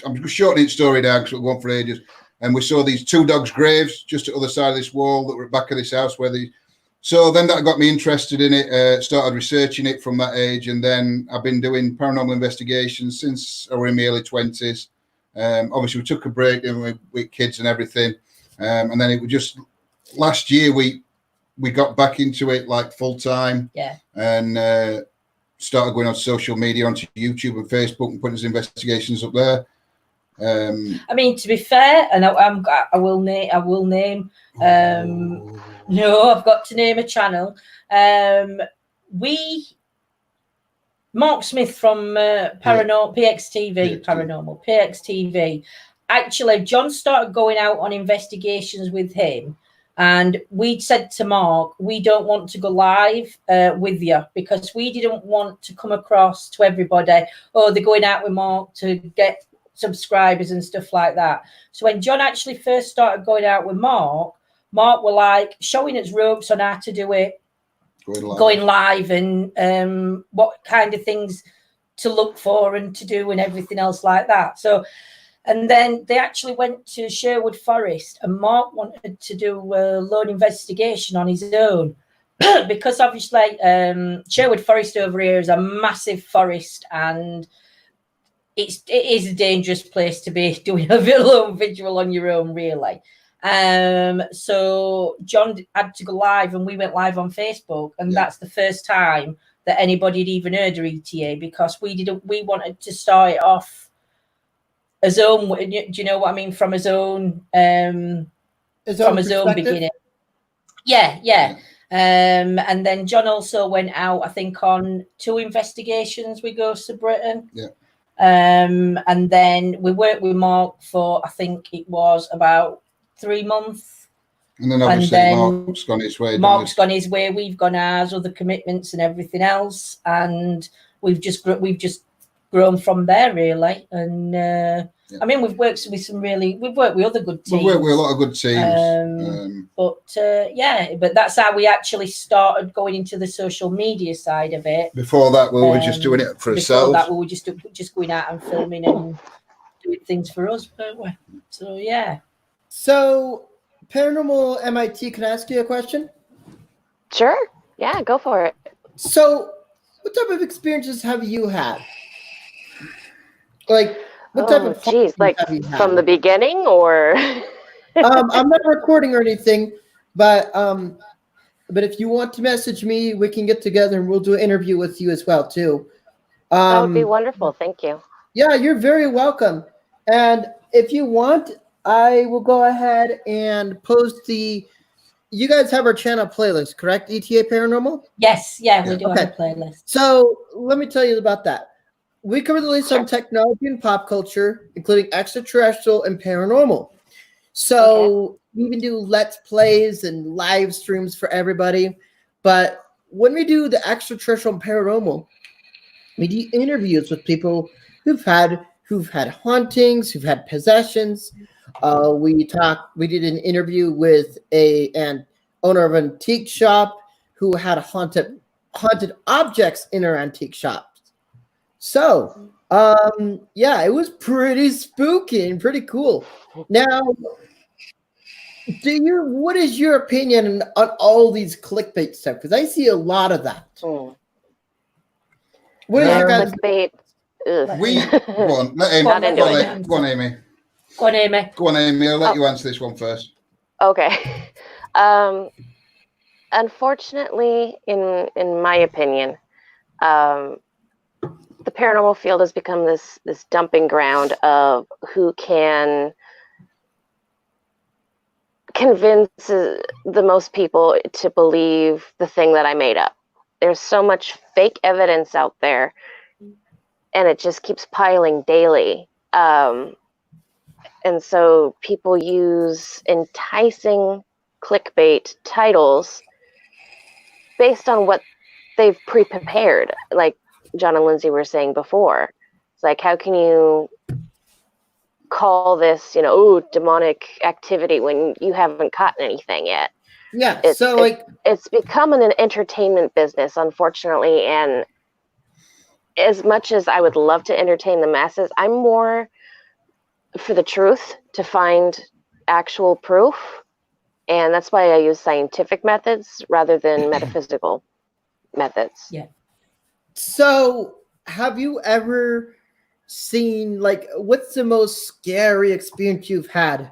I'm just shortening the story down because we'll go on for ages. And we saw these 2 dogs' graves just at the other side of this wall that were at the back of this house. So then that got me interested in it, started researching it from that age. And then I've been doing paranormal investigations since I was in my early 20s. Obviously, we took a break with kids and everything. And then it was just last year we got back into it like full time. Yeah. And started going on social media, onto YouTube and Facebook and putting his investigations up there. I mean, to be fair, and I will name. No, I've got to name a channel. Mark Smith from PXTV, Paranormal, PXTV. Actually, John started going out on investigations with him. And we said to Mark, we don't want to go live with you because we didn't want to come across to everybody, oh, they're going out with Mark to get subscribers and stuff like that. So when John actually first started going out with Mark were like showing us ropes on how to do it, going live and what kind of things to look for and to do and everything else like that. So, and then they actually went to Sherwood Forest and Mark wanted to do a lone investigation on his own because obviously Sherwood Forest over here is a massive forest and it is a dangerous place to be doing a lone visual on your own, really. So John had to go live, and we went live on Facebook, and that's the first time that anybody had even heard of ETA, because we wanted to start it off his own. Do you know what I mean? From his own, from his own beginning. Yeah. And then John also went out, I think, on 2 investigations with Ghosts of Britain. Yeah. And then we worked with Mark for, I think it was about 3 months. And then obviously Mark's gone his way. Mark's gone his way. We've gone ours, other commitments and everything else, and we've just grown from there, really. And I mean, we've worked with other good teams. We've worked with a lot of good teams. But that's how we actually started going into the social media side of it. Before that, we were just doing it for ourselves. Before that, we were just going out and filming and doing things for us, weren't we? So, yeah. So, Paranormal MIT, can I ask you a question? Sure. Yeah, go for it. So, what type of experiences have you had? Like, what type of like have you had? From the beginning, or? I'm not recording or anything, but if you want to message me, we can get together and we'll do an interview with you as well too. That would be wonderful. Thank you. Yeah, you're very welcome. And if you want, I will go ahead and post the. You guys have our channel playlist, correct? ETA Paranormal? Yes, we do have a playlist. So let me tell you about that. We cover the latest on technology and pop culture, including extraterrestrial and paranormal. So we even do Let's Plays and live streams for everybody. But when we do the extraterrestrial and paranormal, we do interviews with people who've had hauntings, who've had possessions. We did an interview with an owner of an antique shop who had haunted objects in her antique shop. So, it was pretty spooky and pretty cool. Now, what is your opinion on all these clickbait stuff? Because I see a lot of that. What is your guys' clickbait? Go on, let Amy. Go on, Amy. Go on, Amy. I'll let you answer this one first. Okay. Unfortunately, in my opinion, the paranormal field has become this dumping ground of who can convince the most people to believe the thing that I made up. There's so much fake evidence out there, and it just keeps piling daily. And so people use enticing clickbait titles based on what they've pre-prepared, like John and Lindsay were saying before. It's like, how can you call this, demonic activity when you haven't caught anything yet? Yeah, it's become an entertainment business, unfortunately. And as much as I would love to entertain the masses, I'm more for the truth, to find actual proof. And that's why I use scientific methods rather than metaphysical methods. Yeah. So, have you ever seen, what's the most scary experience you've had?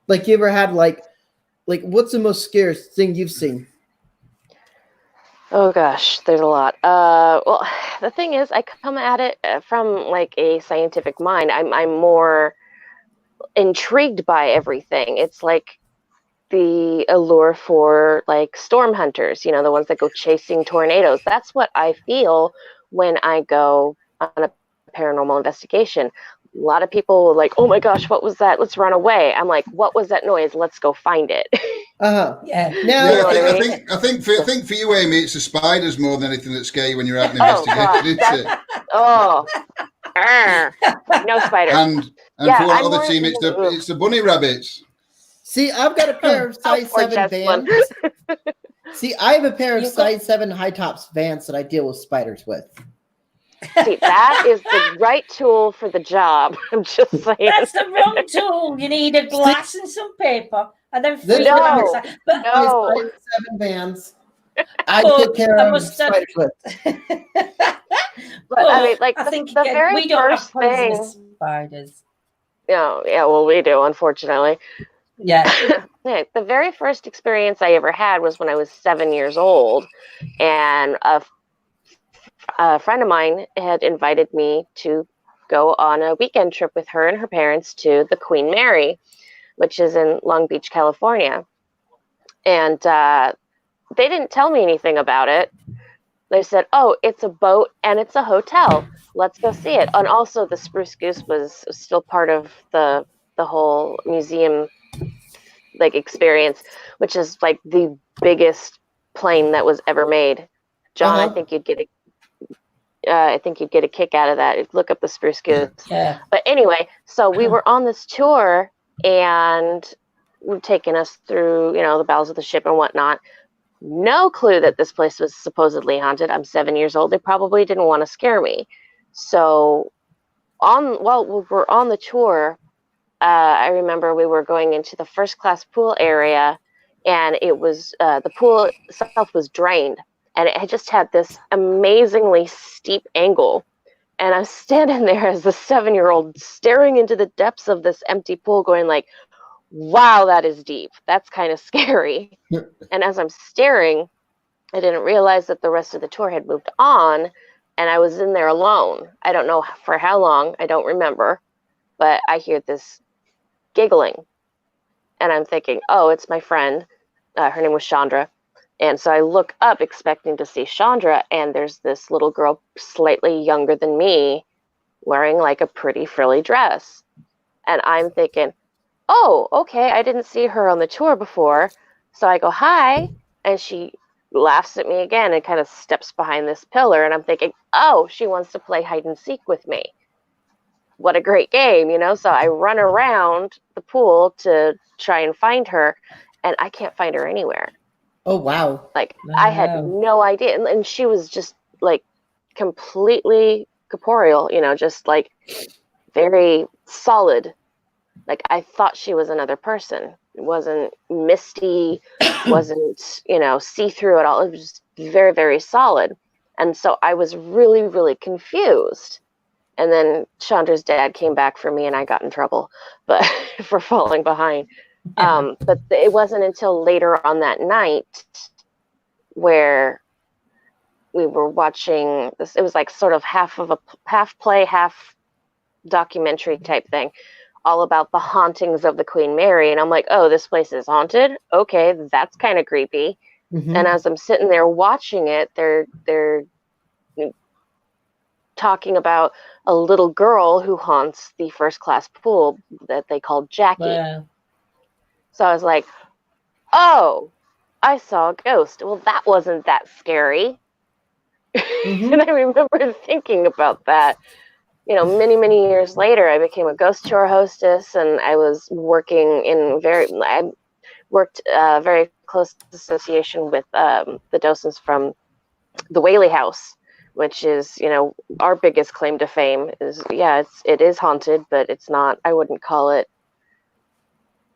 You ever had, what's the most scariest thing you've seen? Oh, gosh, there's a lot. Well, the thing is, I come at it from, a scientific mind. I'm more intrigued by everything. It's like the allure for storm hunters, the ones that go chasing tornadoes. That's what I feel when I go on a paranormal investigation. A lot of people are like, oh my gosh, what was that? Let's run away. I'm like, what was that noise? Let's go find it. Yeah. Now, I think for you, Amy, it's the spiders more than anything that scare you when you're out and investigating, isn't it? Oh, no spiders. And for one other team, it's the bunny rabbits. See, I've got a pair of size 7 Vans. See, I have a pair of size 7 high tops Vans that I deal with spiders with. See, that is the right tool for the job. I'm just saying. That's the wrong tool. You need a glass and some paper, and then No. size 7 Vans. I take care of spiders with. But I mean, I think the very we don't first thing. Spiders. Yeah, well, we do, unfortunately. Yeah. The very first experience I ever had was when I was 7 years old, and a friend of mine had invited me to go on a weekend trip with her and her parents to the Queen Mary, which is in Long Beach, California. And they didn't tell me anything about it. They said, "Oh, it's a boat and it's a hotel. Let's go see it." And also, the Spruce Goose was still part of the whole museum like experience, which is like the biggest plane that was ever made. John, I think you'd get a kick out of that. Look up the Spruce Goose. Yeah. But anyway, so we were on this tour and we're taking us through, the bowels of the ship and whatnot. No clue that this place was supposedly haunted. I'm 7 years old. They probably didn't want to scare me. So while we were on the tour, I remember we were going into the first class pool area, and it was the pool itself was drained, and it had just had this amazingly steep angle. And I was standing there as a 7-year-old staring into the depths of this empty pool going like, wow, that is deep. That's kind of scary. And as I'm staring, I didn't realize that the rest of the tour had moved on, and I was in there alone. I don't know for how long. I don't remember. But I hear this giggling. And I'm thinking, oh, it's my friend. Her name was Chandra. And so I look up expecting to see Chandra, and there's this little girl slightly younger than me wearing like a pretty frilly dress. And I'm thinking, oh, okay, I didn't see her on the tour before. So I go, hi, and she laughs at me again and kind of steps behind this pillar. And I'm thinking, oh, she wants to play hide and seek with me. What a great game, So I run around the pool to try and find her, and I can't find her anywhere. Oh, wow. Like, I had no idea. And she was just, like, completely corporeal, just, like, very solid. Like, I thought she was another person. It wasn't misty, wasn't, see-through at all. It was just very, very solid. And so I was really, really confused. And then Chandra's dad came back for me, and I got in trouble, but for falling behind. But it wasn't until later on that night where we were watching this. It was like sort of half play, half documentary type thing, all about the hauntings of the Queen Mary. And I'm like, oh, this place is haunted. Okay, that's kind of creepy. Mm-hmm. And as I'm sitting there watching it, they're talking about a little girl who haunts the first class pool that they called Jackie. Wow. So I was like, oh, I saw a ghost. Well, that wasn't that scary. Mm-hmm. And I remember thinking about that. Many, many years later, I became a ghost tour hostess, and I was working I worked very close association with the docents from the Whaley House, which is, our biggest claim to fame is, it is haunted, but it's not, I wouldn't call it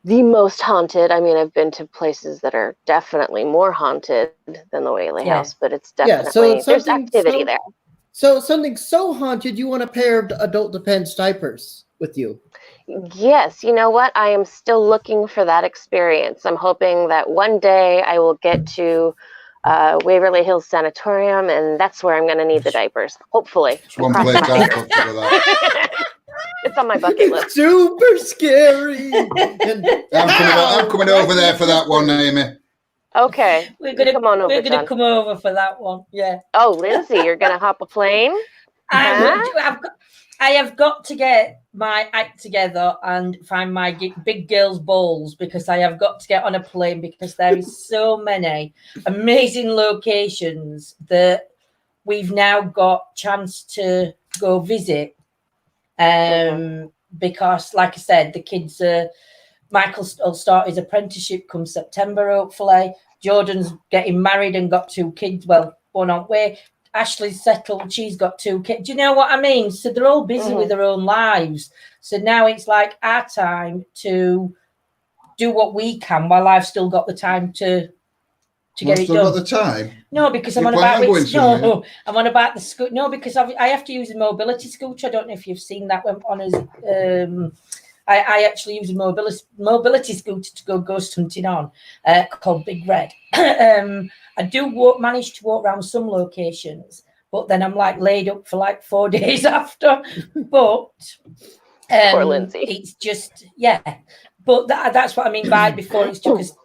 the most haunted. I mean, I've been to places that are definitely more haunted than the Whaley House, but it's definitely, there's activity there. So something so haunted, you want a pair of adult Depends diapers with you? Yes. You know what? I am still looking for that experience. I'm hoping that one day I will get to Waverly Hills Sanatorium, and that's where I'm going to need the diapers. Hopefully. It's one place I've got to that. It's on my bucket list. Super scary. I'm coming over there for that one, Amy. Okay. We're gonna come on over. We're gonna come over for that one. Yeah. Oh, Lindsay, you're gonna hop a plane? I have got to get my act together and find my big girls' balls, because I have got to get on a plane, because there is so many amazing locations that we've now got chance to go visit. Because, like I said, the kids Michael will start his apprenticeship come September, hopefully. Jordan's getting married and got 2 kids. Well, one on way. Ashley's settled. She's got 2 kids. Do you know what I mean? So they're all busy with their own lives. So now it's like our time to do what we can while I've still got the time to get it done. Still got the time? No, because I'm on about I'm on about the school. No, because I have to use a mobility scooter. I don't know if you've seen that one on his. I actually use a mobility scooter to go ghost hunting on, called Big Red. I do manage to walk around some locations, but then I'm like laid up for like 4 days after. But Poor Lindsay. it's just, yeah. But that's what I mean by before it's just because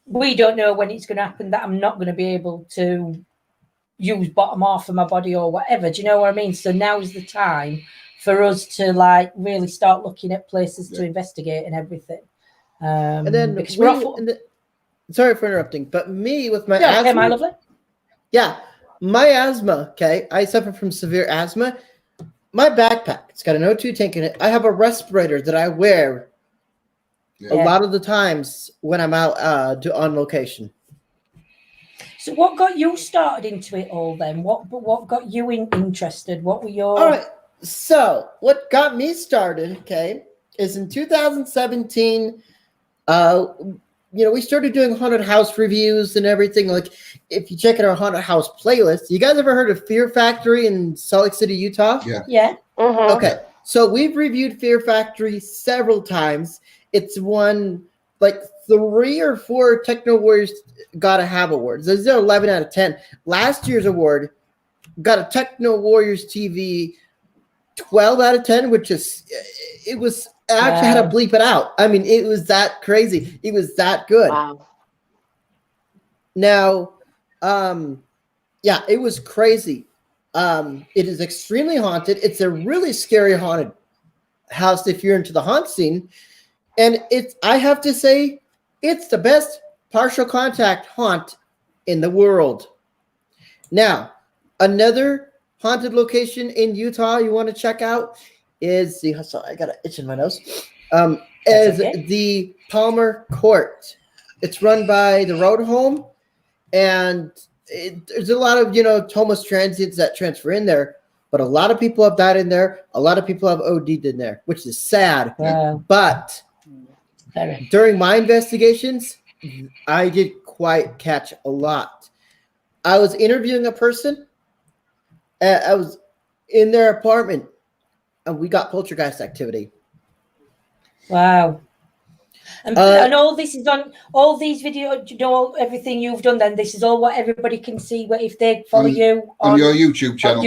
we don't know when it's going to happen, that I'm not going to be able to use bottom half of my body or whatever. Do you know what I mean? So now is the time for us to like really start looking at places to investigate and everything. And then sorry for interrupting, but me with my asthma. Okay, my lovely. Yeah, my asthma. Okay, I suffer from severe asthma. My backpack, it's got an O2 tank in it. I have a respirator that I wear a lot of the times when I'm out on location. So what got you started into it all then? What got you interested? What were your... All right, so what got me started, okay, is in 2017, we started doing haunted house reviews and everything. Like, if you check out our haunted house playlist, you guys ever heard of Fear Factory in Salt Lake City, Utah? Yeah. Mm-hmm. Okay, so we've reviewed Fear Factory several times. It's won like 3 or 4 Techno Warriors Gotta Have awards. This is 11 out of 10. Last year's award got a Techno Warriors TV 12 out of 10, which is, it was, I actually had to bleep it out. I mean, it was that crazy. It was that good. Wow. Now, it was crazy. It is extremely haunted. It's a really scary haunted house if you're into the haunt scene. And I have to say, it's the best partial contact haunt in the world. Now, another haunted location in Utah you want to check out is I got an itch in my nose. Is the Palmer Court. It's run by the Road Home, and there's a lot of homeless transients that transfer in there, but a lot of people have died in there. A lot of people have OD'd in there, which is sad. But during my investigations, I did quite catch a lot. I was interviewing a person. I was in their apartment, and we got poltergeist activity. Wow. And all this is on all these videos, everything you've done, then this is all what everybody can see if they follow you on your YouTube channel. Or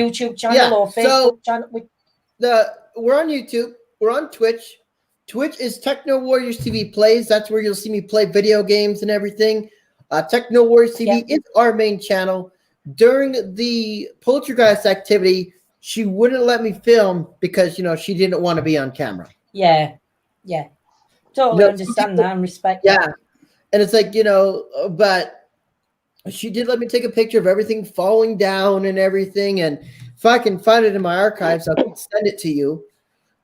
Facebook channel. We're on YouTube. We're on Twitch. Twitch is Techno Warriors TV Plays. That's where you'll see me play video games and everything. Techno Warriors TV is our main channel. During the poltergeist activity, she wouldn't let me film because, she didn't want to be on camera. Yeah. Totally understand that and respect that. Yeah. And it's like, but she did let me take a picture of everything falling down and everything. And if I can find it in my archives, I'll send it to you.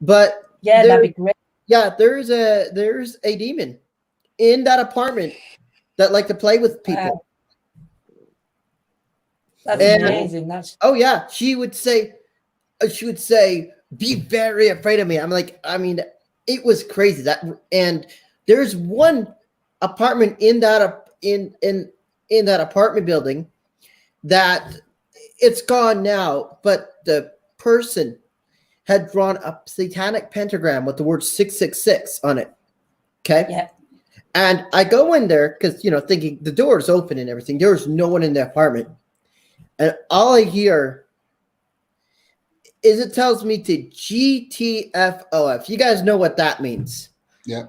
But that'd be great. Yeah, there's a demon in that apartment that like to play with people. That's amazing. She would say, be very afraid of me. I'm like, it was crazy and there's one apartment in that apartment building that it's gone now, but the person had drawn a satanic pentagram with the word 666 on it. Okay. Yeah. And I go in there because, thinking the door is open and everything. There was no one in the apartment. And all I hear is it tells me to GTFOF. You guys know what that means. Yeah.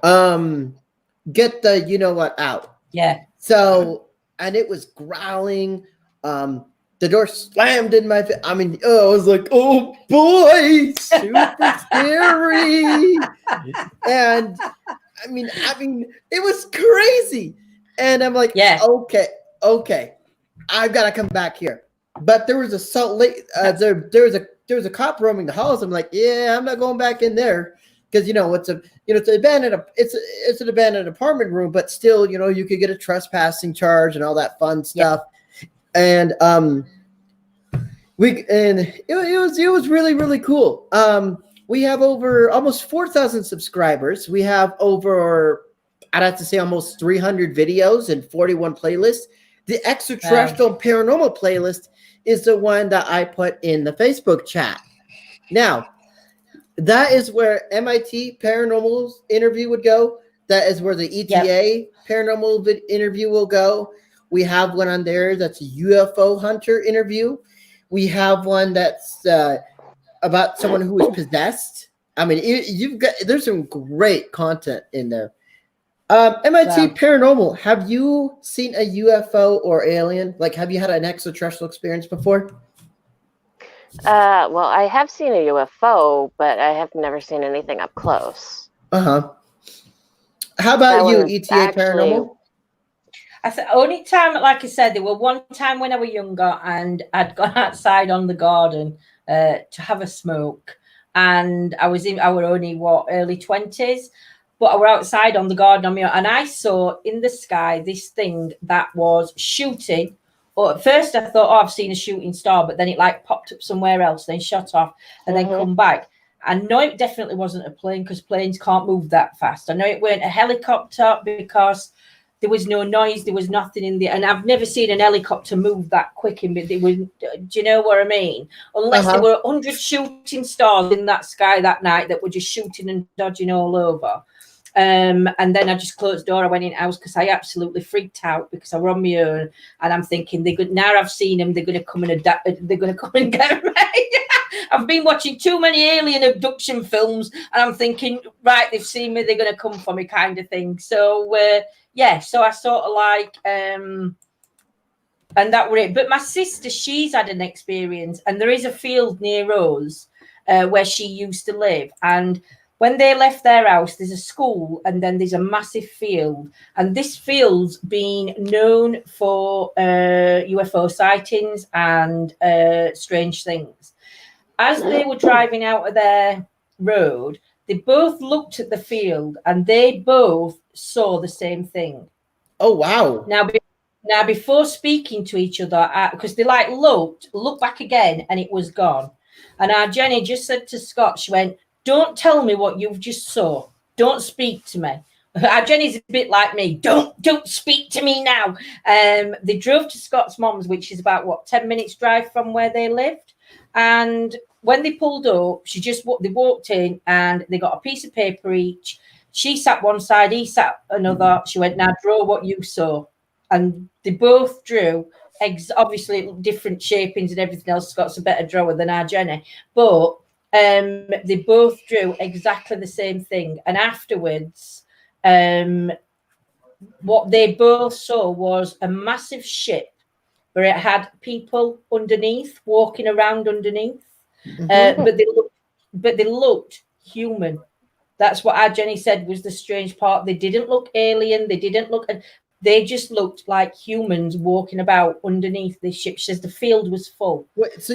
Get the out. Yeah. So, and it was growling. The door slammed in my face. I was like, oh boy, super scary. And it was crazy. And I'm like, okay, I've got to come back here. But there was a Salt Lake, there was a cop roaming the halls. I'm like, I'm not going back in there because it's an abandoned apartment room, but still, you could get a trespassing charge and all that fun stuff. And it was really, really cool. We have over almost 4,000 subscribers. We have over, I'd have to say, almost 300 videos and 41 playlists. The extraterrestrial paranormal playlist is the one that I put in the Facebook chat. Now, that is where MIT Paranormal interview would go. That is where the ETA Paranormal interview will go. We have one on there that's a UFO hunter interview. We have one that's about someone who is possessed. I mean, there's some great content in there. MIT Paranormal, have you seen a UFO or alien? Like, have you had an extraterrestrial experience before? Well, I have seen a UFO, but I have never seen anything up close. Uh-huh. How about you, ETA Paranormal? I said only time, like I said, there were one time when I was younger and I'd gone outside on the garden to have a smoke, and I were only early 20s, but I were outside on the garden on my own, and I saw in the sky this thing that was shooting. Well, at first I thought, I've seen a shooting star, but then it like popped up somewhere else, then shot off, and then come back. I know it definitely wasn't a plane because planes can't move that fast. I know it weren't a helicopter because there was no noise, there was nothing in there, and I've never seen an helicopter move that quick. Do you know what I mean? Unless there were 100 shooting stars in that sky that night that were just shooting and dodging all over. And then I just closed the door. I went in the house because I absolutely freaked out because I were on my own, and I'm thinking now I've seen them, they're going to come and they're going to come and get me. I've been watching too many alien abduction films, and I'm thinking, right, they've seen me, they're going to come for me, kind of thing. So so I sort of like and that were it. But my sister, she's had an experience, and there is a field near us where she used to live, and when they left their house, there's a school and then there's a massive field. And this field's been known for UFO sightings and strange things. As they were driving out of their road, they both looked at the field and they both saw the same thing. Oh, wow. Now before speaking to each other, because they like looked back again and it was gone. And our Jenny just said to Scott, she went, "Don't tell me what you've just saw. Don't speak to me." Our Jenny's a bit like me. Don't speak to me now. They drove to Scott's mom's, which is about 10 minutes drive from where they lived. And when they pulled up, they walked in and they got a piece of paper each. She sat one side, he sat another. She went, "Now draw what you saw." And they both drew obviously different shapings and everything else. Scott's a better drawer than our Jenny, but they both drew exactly the same thing. And afterwards, what they both saw was a massive ship where it had people underneath, walking around underneath. But they looked human. That's what our Jenny said was the strange part. They didn't look alien. They just looked like humans walking about underneath this ship. She says the field was full. Wait, so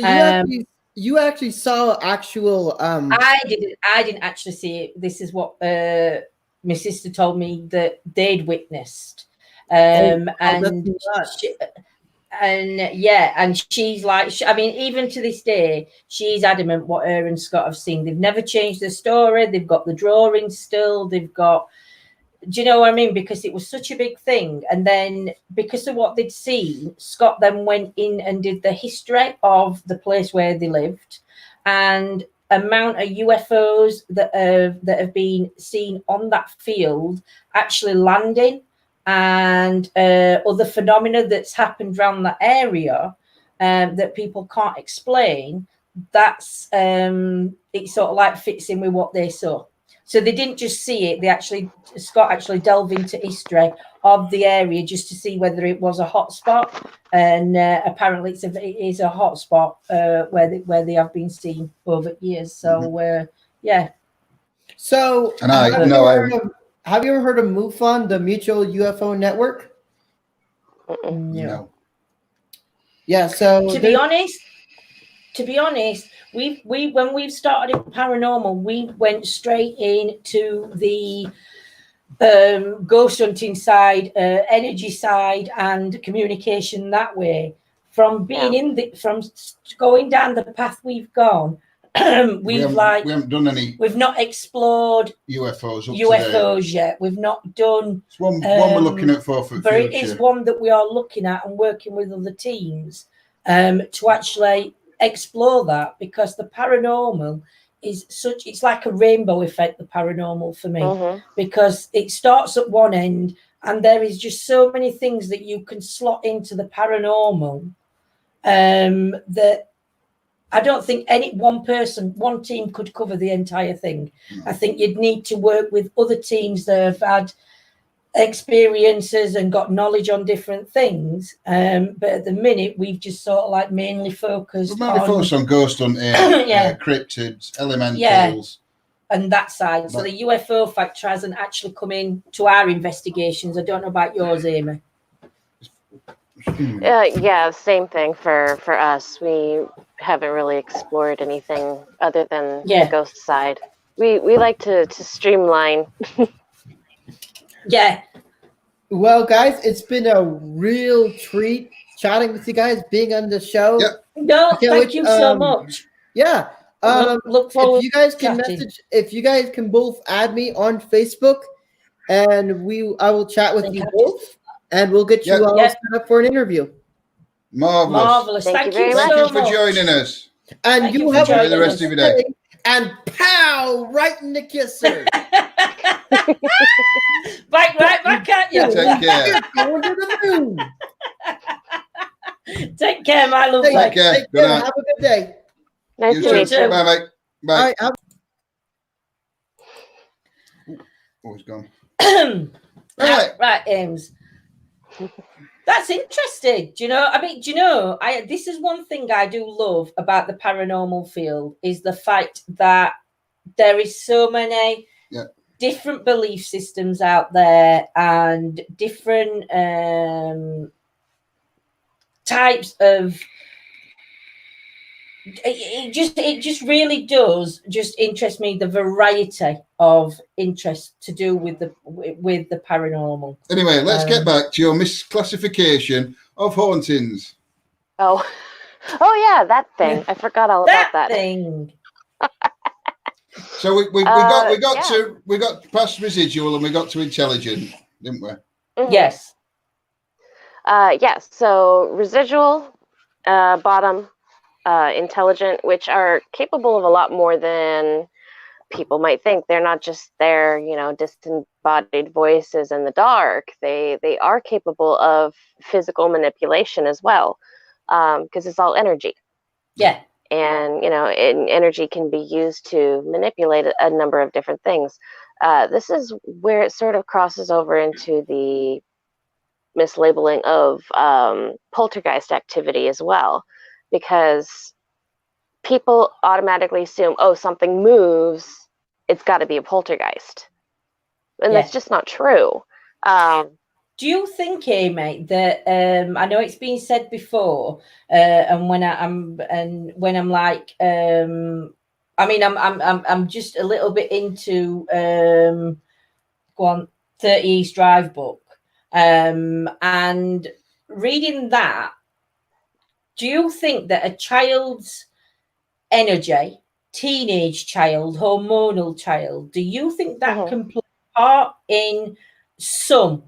you actually saw actual I didn't actually see it. This is what my sister told me that they'd witnessed. And she's like, I mean, even to this day, she's adamant what her and Scott have seen. They've never changed the story. They've got the drawings still. They've got, do you know what I mean? Because it was such a big thing. And then because of what they'd seen, Scott then went in and did the history of the place where they lived and amount of UFOs that have been seen on that field actually landing and other phenomena that's happened around that area that people can't explain. That's it sort of like fits in with what they saw. So they didn't just see it. Scott actually delved into history of the area just to see whether it was a hotspot. And apparently it is a hotspot where they have been seen over years. So, yeah. So have you ever heard of MUFON, the Mutual UFO Network? No. Yeah, so to be honest, we when we've started paranormal, we went straight into the ghost hunting side, energy side, and communication that way. From being from going down the path we've gone, we haven't done any. We've not explored UFOs yet. We've not done. It's one we're looking at for but it is one that we are looking at and working with other teams to actually explore that, because the paranormal is such, it's like a rainbow effect, the paranormal for me, Mm-hmm. because it starts at one end and there is just so many things that you can slot into the paranormal, that I don't think any one team could cover the entire thing. I think you'd need to work with other teams that have had experiences and got knowledge on different things. But at the minute, we've just sort of like mainly focused on ghost hunting, cryptids, elementals, and that side. So the UFO factor hasn't actually come in to our investigations. I don't know about yours, Amy. Yeah, same thing for us. We haven't really explored anything other than the ghost side. We like to streamline. Yeah. Well, guys, it's been a real treat chatting with you guys, being on the show. Yep. No, thank you so much. Yeah. Look forward. If you guys can if you guys can both add me on Facebook, and I will chat with you both, and we'll get you all set up for an interview. Marvelous. Thank you so much for joining us. And you have enjoy the rest of your day. And pow, right in the kisser. right back at you. Take care. Going to the moon. Take care, my love. Take care. Take care. Have a good day. Nice to meet you. Bye, mate. Bye. All right, Oh, he's gone. Right, Ames. That's interesting. Do you know? This is one thing I do love about the paranormal field, is the fact that there is so many different belief systems out there and different types of. It just really does just interest me, the variety of interest to do with the paranormal. Anyway, let's get back to your misclassification of hauntings. Oh yeah, that thing. I forgot all about that thing. So we got past residual and we got to intelligent, didn't we? Mm-hmm. Yes. Yes. So residual, bottom. Intelligent, which are capable of a lot more than people might think. They're not just their, disembodied voices in the dark. They are capable of physical manipulation as well, because it's all energy. Yeah. And, energy can be used to manipulate a number of different things. This is where it sort of crosses over into the mislabeling of poltergeist activity as well. Because people automatically assume, something moves, it's got to be a poltergeist. And that's just not true. Do you think, Amy, that I know it's been said before, and when I'm like, I'm just a little bit into 30 East Drive book, and reading that. Do you think that a child's energy, teenage child, hormonal child, do you think that can play a part in some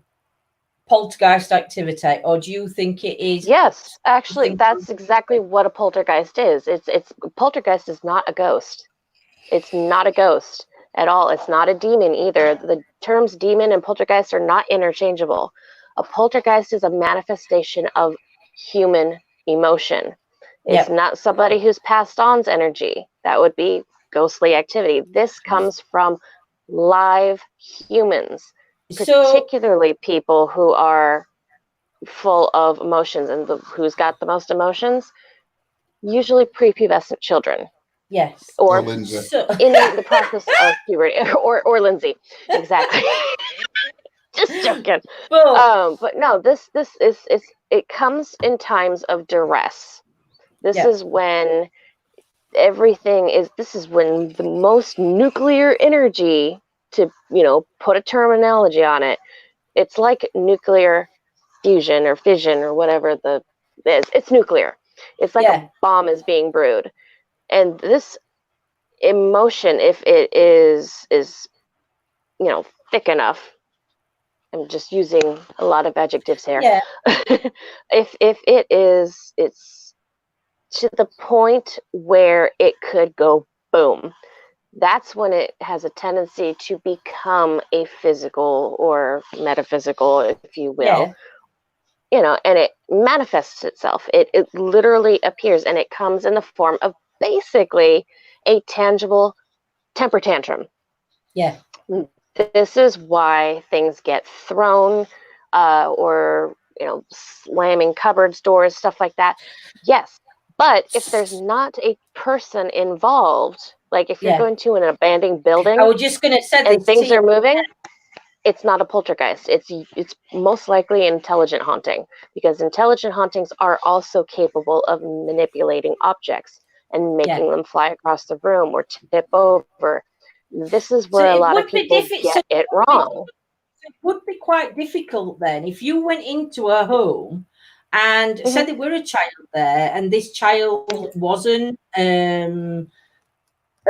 poltergeist activity, or do you think it is? Yes, actually, that's exactly what a poltergeist is. It's poltergeist is not a ghost. It's not a ghost at all. It's not a demon either. The terms demon and poltergeist are not interchangeable. A poltergeist is a manifestation of human emotion. It's not somebody who's passed on's energy. That would be ghostly activity. This comes from live humans, particularly people who are full of emotions. And who's got the most emotions? Usually prepubescent children. Yes. Or in the process of puberty. Or Lindsay. Exactly. Just joking. But no, this is it comes in times of duress. This is when this is when the most nuclear energy, to put a terminology on it, it's like nuclear fusion or fission or whatever it's nuclear. It's like a bomb is being brewed. And this emotion, if it is thick enough, I'm just using a lot of adjectives here. Yeah. if it's to the point where it could go boom, that's when it has a tendency to become a physical or metaphysical, if you will, and it manifests itself. It literally appears, and it comes in the form of basically a tangible temper tantrum. Yeah. This is why things get thrown, or slamming cupboards, doors, stuff like that. Yes, but if there's not a person involved, like if you're going to an abandoned building, I was just going to say, and things are moving, it's not a poltergeist. It's most likely intelligent haunting, because intelligent hauntings are also capable of manipulating objects and making them fly across the room or tip over. This is where a lot of people get it wrong. It would be quite difficult then if you went into a home and said there were a child there, and this child wasn't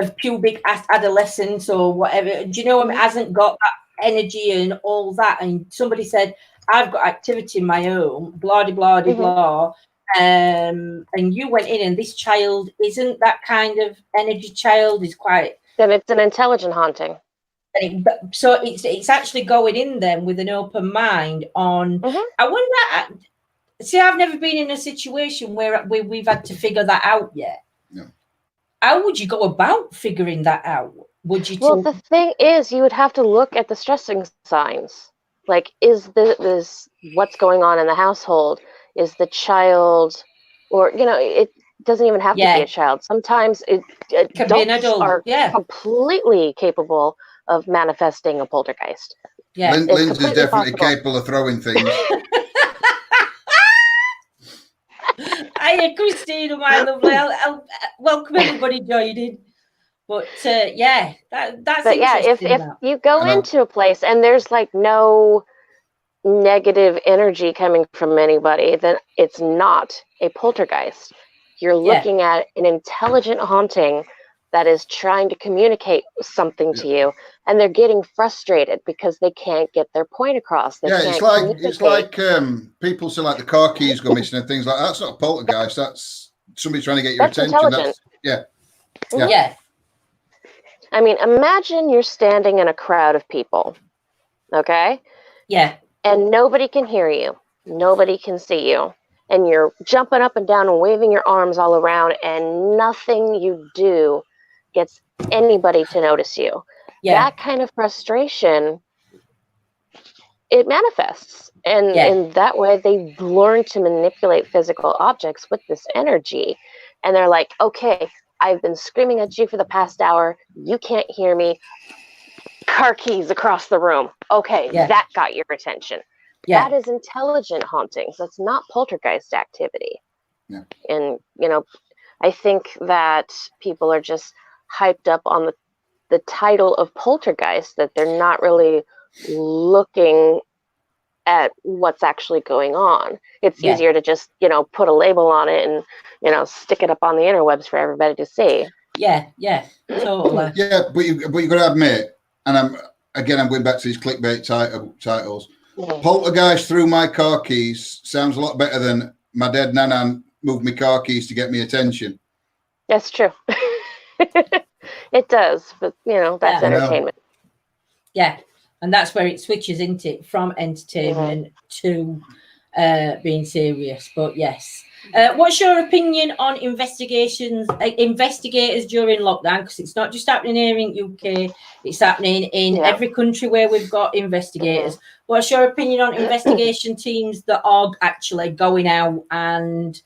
of pubic adolescence or whatever. Do you know? Hasn't got that energy and all that. And somebody said, "I've got activity in my home," blah blah blah blah. And you went in, and this child isn't that kind of energy child. Is quite. Then it's an intelligent haunting. So it's actually going in then with an open mind on. I wonder. See, I've never been in a situation where we've had to figure that out yet. No. How would you go about figuring that out? Would you? Well, the thing is, you would have to look at the stressing signs. Like, is this what's going on in the household? Is the child, or it doesn't even have to be a child. Sometimes adults are completely capable of manifesting a poltergeist. Yeah, Lindsay's definitely capable of throwing things. Hiya, Christina, my lovely. I'll welcome everybody joining. But that's interesting. If you go into a place and there's like no negative energy coming from anybody, then it's not a poltergeist. You're looking at an intelligent haunting that is trying to communicate something to you, and they're getting frustrated because they can't get their point across. It's like people say like the car keys go missing and things like that. That's not a poltergeist. That's somebody trying to get your attention. Yeah. I mean, imagine you're standing in a crowd of people, okay? Yeah. And nobody can hear you. Nobody can see you. And you're jumping up and down and waving your arms all around, and nothing you do gets anybody to notice you. Yeah. That kind of frustration, it manifests. And in that way, they learn to manipulate physical objects with this energy. And they're like, okay, I've been screaming at you for the past hour. You can't hear me. Car keys across the room. Okay, that got your attention. Yeah. That is intelligent hauntings. That's not poltergeist activity. Yeah. And, I think that people are just hyped up on the title of poltergeist, that they're not really looking at what's actually going on. It's easier to just, put a label on it and, stick it up on the interwebs for everybody to see. Yeah, totally. Yeah, but you got to admit, and I'm going back to these clickbait titles. Poltergeist threw my car keys sounds a lot better than my dead nana moved my car keys to get me attention. That's true. It does, but that's entertainment. Yeah, and that's where it switches, isn't it, from entertainment to being serious. But yes, what's your opinion on investigators during lockdown? Because it's not just happening here in UK; it's happening in every country where we've got investigators. What's your opinion on investigation teams that are actually going out and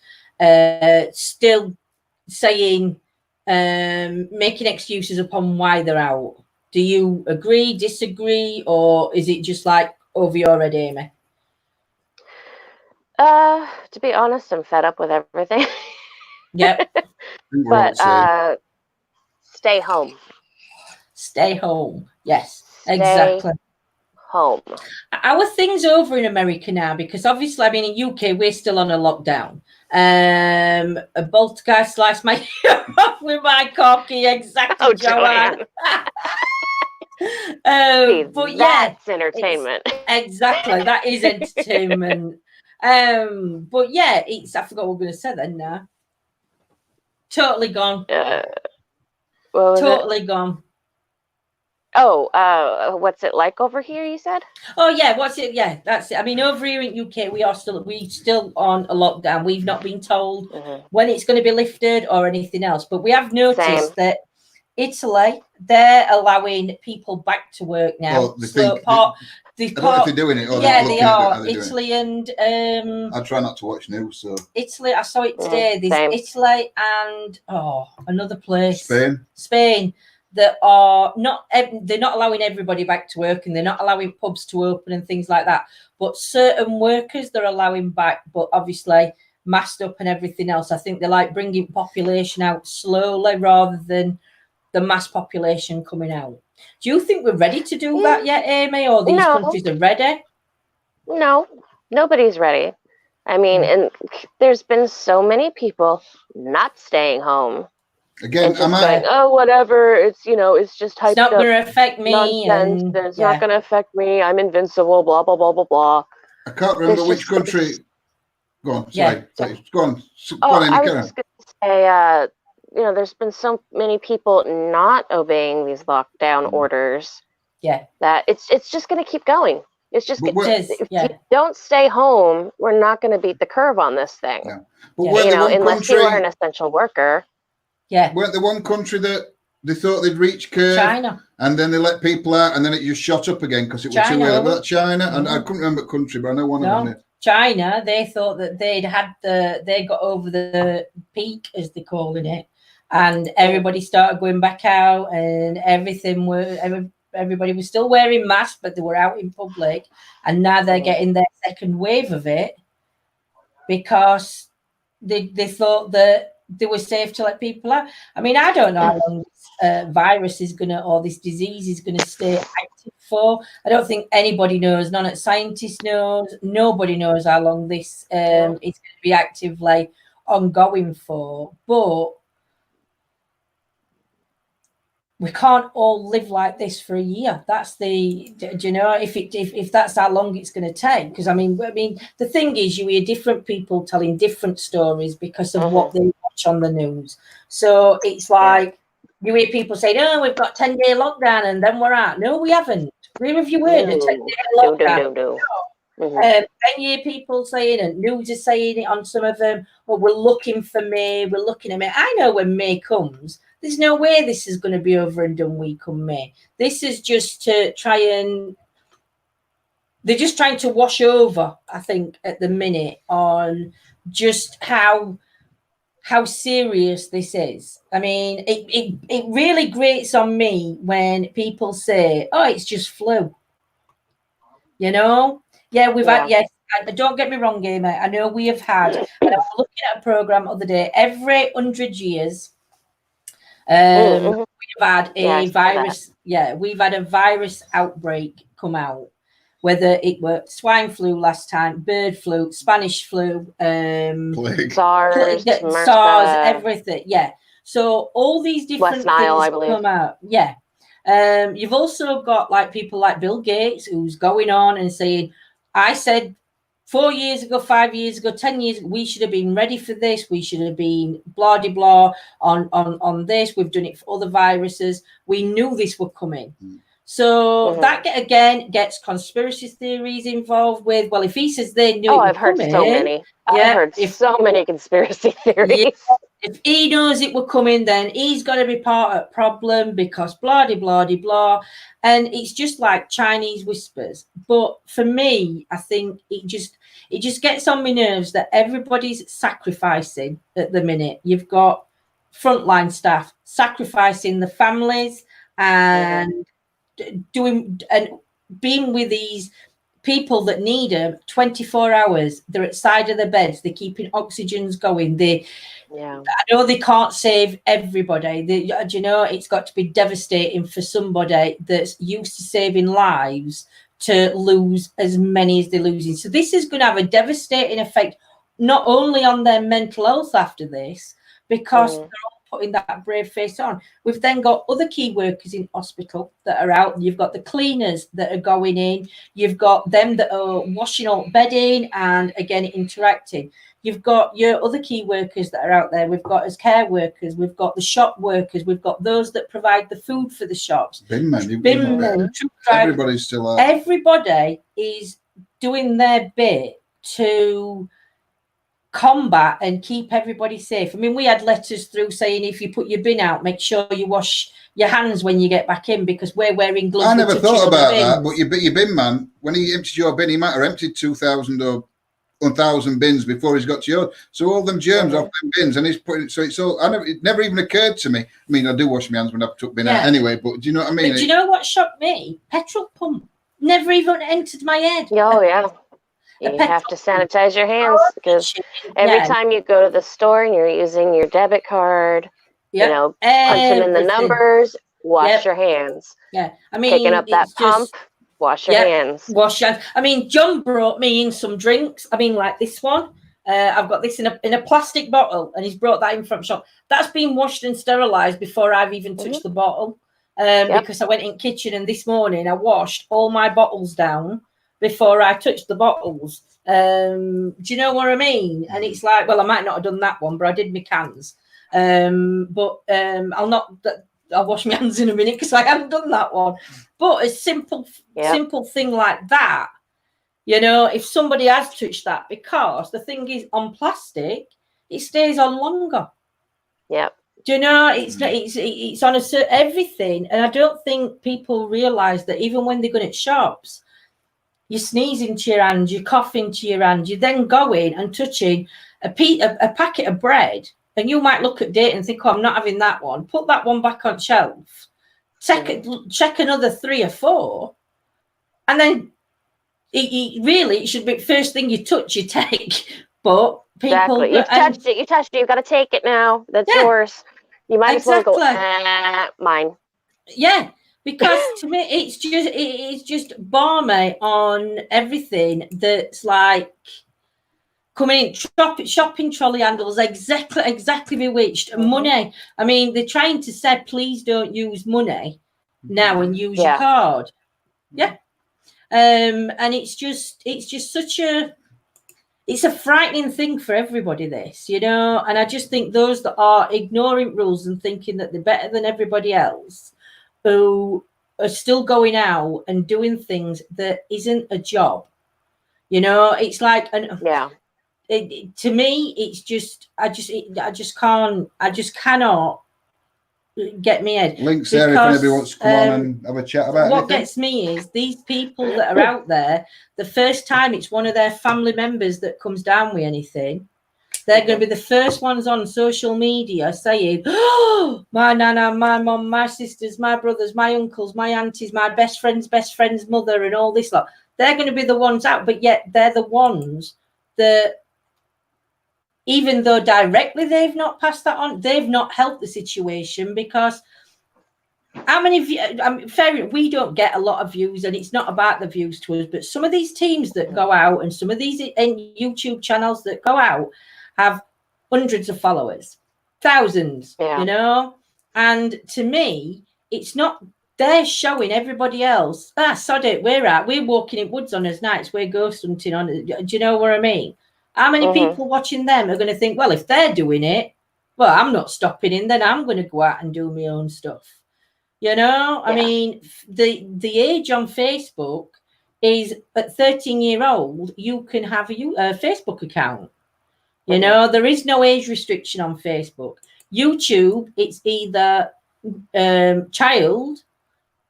still saying, making excuses upon why they're out? Do you agree, disagree, or is it just like over your head, Amy? To be honest, I'm fed up with everything. Yep. But stay home. Stay home. Yes, exactly. Home. Our thing's over in America now, because obviously, in UK, we're still on a lockdown. A bolt guy sliced my ear off with my corky. Exactly, Joanne. But that's entertainment. Exactly, that is entertainment. But I forgot what we're going to say then now. Totally gone. Totally gone. What's it like over here, you said? Oh yeah, what's it? Yeah, that's it. I mean, over here in UK, we still on a lockdown. We've not been told when it's going to be lifted or anything else, but we have noticed that Italy, they're allowing people back to work now. I don't know if they're doing it. Or yeah, they are. Italy and I try not to watch news. So Italy, I saw it today. There's Italy and another place, Spain, that are not. They're not allowing everybody back to work, and they're not allowing pubs to open and things like that. But certain workers they're allowing back, but obviously masked up and everything else. I think they're like bringing population out slowly rather than the mass population coming out. Do you think we're ready to do that yet, Amy, or these countries are ready? No, nobody's ready. I mean, and there's been so many people not staying home. Again, and just going, oh, whatever. It's it's just hyped it's not going to affect me. Nonsense. And it's not going to affect me. I'm invincible. Blah blah blah blah blah. I can't remember which country. Go on. Sorry. Go on. I was just going to say, there's been so many people not obeying these lockdown orders. Yeah. That it's just going to keep going. It's just if you don't stay home, we're not going to beat the curve on this thing. Yeah. But unless you are an essential worker. Yeah. Weren't there one country that they thought they'd reach curve? China. And then they let people out, and then it just shot up again because it was too early. Was that China? And I couldn't remember the country, but I know one of them. China, they thought that they got over the peak, as they're calling it, and everybody started going back out, and everybody was still wearing masks, but they were out in public, and now they're getting their second wave of it because they thought that they were safe to let people out. I mean, I don't know how long this virus is going to, or this disease is going to stay active for. I don't think anybody knows. None of the scientists knows. Nobody knows how long this is going to be actively ongoing for. But we can't all live like this for a year. That's do you know, if that's how long it's going to take? Because I mean, the thing is, you hear different people telling different stories because of what they watch on the news. So it's like you hear people say, "Oh, we've got 10-day lockdown, and then we're out." No, we haven't. Where have you heard a 10-day lockdown? No. Then you hear people saying, and news is saying it on some of them. Well, we're looking for May. We're looking at May. I know when May comes. There's no way this is going to be over and done week on May. This is just to they're just trying to wash over, I think, at the minute on just how serious this is. I mean, it really grates on me when people say, oh, it's just flu. You know? Yeah, we've had, yes, don't get me wrong, Amy. I know we have had, and I was looking at a program the other day, every 100 years, we've had a virus. Yeah, we've had a virus outbreak come out. Whether it were swine flu last time, bird flu, Spanish flu, SARS, everything. Yeah. So all these different West Nile, things I believe. come out. Yeah. You've also got like people like Bill Gates who's going on and saying, I said 4 years ago, 5 years ago, 10 years ago, we should have been ready for this. We should have been blah, de blah on this. We've done it for other viruses. We knew this would come in. So that again gets conspiracy theories involved with. Well, if he says they knew, I've heard so many. I've heard so many conspiracy theories. Yeah, if he knows it will come in, then he's got to be part of the problem because blah de blah de blah, and it's just like Chinese whispers. But for me, I think it just gets on my nerves that everybody's sacrificing at the minute. You've got frontline staff sacrificing the families and doing and being with these people that need them 24 hours. They're at side of the beds. They're keeping oxygens going. I know they can't save everybody. You know, it's got to be devastating for somebody that's used to saving lives to lose as many as they're losing. So this is going to have a devastating effect, not only on their mental health after this, because they're all putting that brave face on. We've then got other key workers in hospital that are out. You've got the cleaners that are going in. You've got them that are washing up bedding and again interacting. You've got your other key workers that are out there. We've got as care workers. We've got the shop workers. We've got those that provide the food for the shops. Bin men. Truck drivers. Everybody's still out. Everybody is doing their bit to combat and keep everybody safe. I mean, we had letters through saying if you put your bin out, make sure you wash your hands when you get back in because we're wearing gloves. I never thought about that, but your bin man, when he empties your bin, he might have emptied 2,000 or 1,000 bins before he's got to yours. So all them germs off them bins, and he's putting. So it's all. It never even occurred to me. I mean, I do wash my hands when I've took bin out anyway. But do you know what I mean? But do you know what shocked me? Petrol pump never even entered my head. Oh yeah. You have to sanitize your hands because every time you go to the store and you're using your debit card, you know, punching in the numbers, wash your hands. Yeah, I mean, picking up that pump, wash your hands. Wash your hands. I mean, John brought me in some drinks. I mean, like this one. I've got this in a plastic bottle, and he's brought that in from shop. That's been washed and sterilised before I've even touched the bottle. Because I went in kitchen and this morning I washed all my bottles down before I touched the bottles. Do you know what I mean? And it's like, well, I might not have done that one, but I did my cans. But I'll wash my hands in a minute because I haven't done that one. But a simple thing like that, you know, if somebody has touched that, because the thing is on plastic, it stays on longer. Yep. Do you know, it's on everything. And I don't think people realise that even when they're going at shops, you sneeze into your hand, you cough into your hand, you then go in and touching a packet of bread, and you might look at date and think, oh, I'm not having that one. Put that one back on shelf. Check another 3 or 4. And then it should be first thing you touch, you take. But people... Exactly. You touched it. You've got to take it now. That's yours. You might as well go, mine. Yeah. Because to me, it's just balmy on everything that's like coming in, shopping trolley handles, exactly bewitched. Money. I mean, they're trying to say, please don't use money now and use your card. Yeah. And it's just such it's a frightening thing for everybody, this, you know, and I just think those that are ignoring rules and thinking that they're better than everybody else, who are still going out and doing things that isn't a job. You know, it's like, to me, it's just, I just cannot get me head. Links there if anybody wants to come on and have a chat about what gets me is these people that are out there, the first time it's one of their family members that comes down with anything, they're going to be the first ones on social media saying, oh, my nana, my mum, my sisters, my brothers, my uncles, my aunties, my best friend's mother, and all this lot. They're going to be the ones out, but yet they're the ones that, even though directly they've not passed that on, they've not helped the situation, because how many views? I mean, we don't get a lot of views, and it's not about the views to us, but some of these teams that go out and some of these YouTube channels that go out have hundreds of followers, thousands, you know? And to me, it's not, they're showing everybody else, sod it, we're walking in woods on us nights, we're ghost hunting on it. Do you know what I mean? How many people watching them are going to think, well, if they're doing it, well, I'm not stopping in, then I'm going to go out and do my own stuff. You know, I mean, the age on Facebook is at 13-year-old, you can have a Facebook account. You know, there is no age restriction on Facebook. YouTube, it's either child,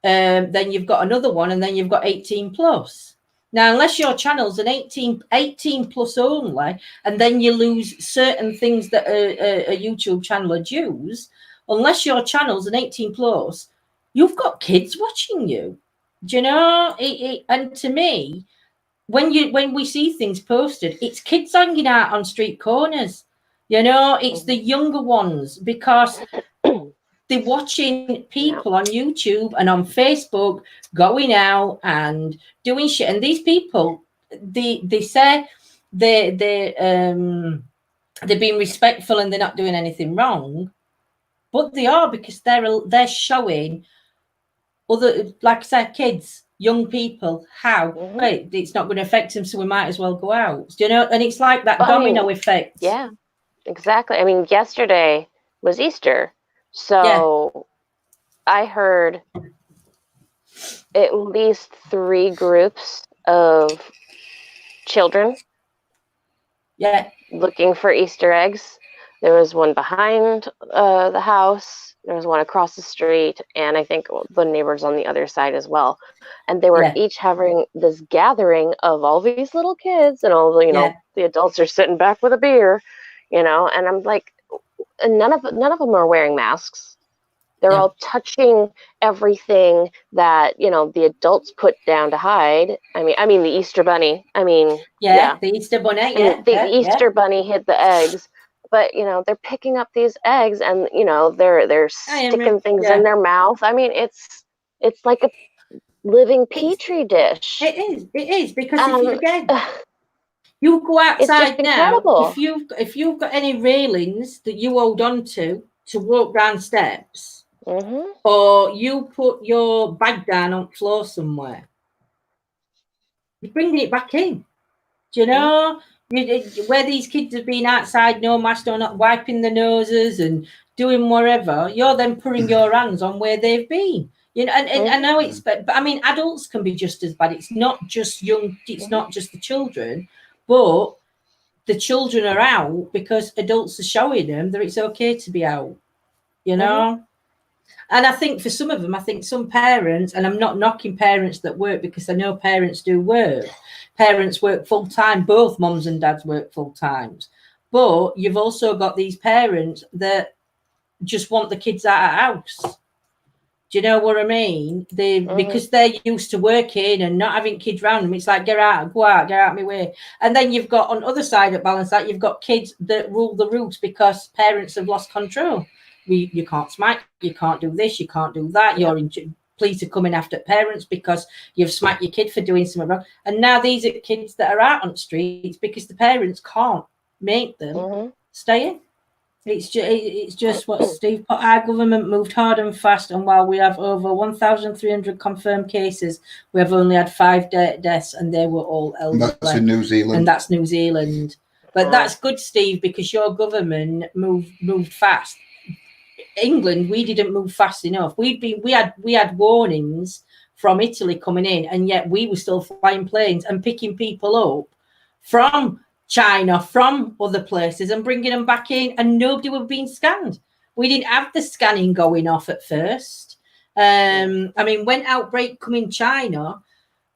then you've got another one, and then you've got 18 plus. Now, unless your channel's an 18 plus only, and then you lose certain things that a YouTube channel would use, unless your channel's an 18 plus, you've got kids watching you. Do you know? And to me, when we see things posted, it's kids hanging out on street corners. You know, it's the younger ones, because they're watching people on YouTube and on Facebook going out and doing shit. And these people, they say they're being respectful and they're not doing anything wrong. but they are, because they're showing other, like I said, kids, young people, how wait, it's not going to affect them, so we might as well go out. Do you know? And it's like that domino effect. Yeah, exactly. I mean, yesterday was Easter, so I heard at least 3 groups of children looking for Easter eggs. There was one behind the house, there was one across the street, and I think the neighbors on the other side as well. And they were each having this gathering of all these little kids, and all the, you know, the adults are sitting back with a beer, you know, and I'm like, and none of them are wearing masks. They're all touching everything that, you know, the adults put down to hide. I mean the Easter bunny. I mean, the Easter bunny. The Easter bunny hid the eggs, but you know, they're picking up these eggs, and you know, they're sticking things in their mouth. I mean, it's like a living petri dish. It is because you go outside now. If you've got any railings that you hold on to walk down steps. Or you put your bag down on the floor somewhere, you're bringing it back in. Do you know? Where these kids have been outside, no mask, or not wiping their noses and doing whatever, you're then putting your hands on where they've been. You know, and I know it's, but I mean, adults can be just as bad. It's not just it's not just the children, but the children are out because adults are showing them that it's okay to be out. You know? And I think for some of them, I think some parents, and I'm not knocking parents that work, because I know parents do work. Parents work full time. Both mums and dads work full times. But you've also got these parents that just want the kids out of the house. Do you know what I mean? Because they're used to working and not having kids around them. It's like, get out, go out, get out of my way. And then you've got, on the other side of balance, that you've got kids that rule the roost because parents have lost control. You can't smack, you can't do this, you can't do that. You're police are coming after parents because you've smacked your kid for doing something wrong. And now these are kids that are out on the streets because the parents can't make them stay in. It's just what Steve put. Our government moved hard and fast, and while we have over 1,300 confirmed cases, we have only had 5 deaths, and they were all elderly. That's in New Zealand. And that's New Zealand. But that's good, Steve, because your government moved fast. England, we didn't move fast enough. We had warnings from Italy coming in, and yet we were still flying planes and picking people up from China, from other places, and bringing them back in, and nobody was being scanned. We didn't have the scanning going off at first. I mean, when outbreak come in China,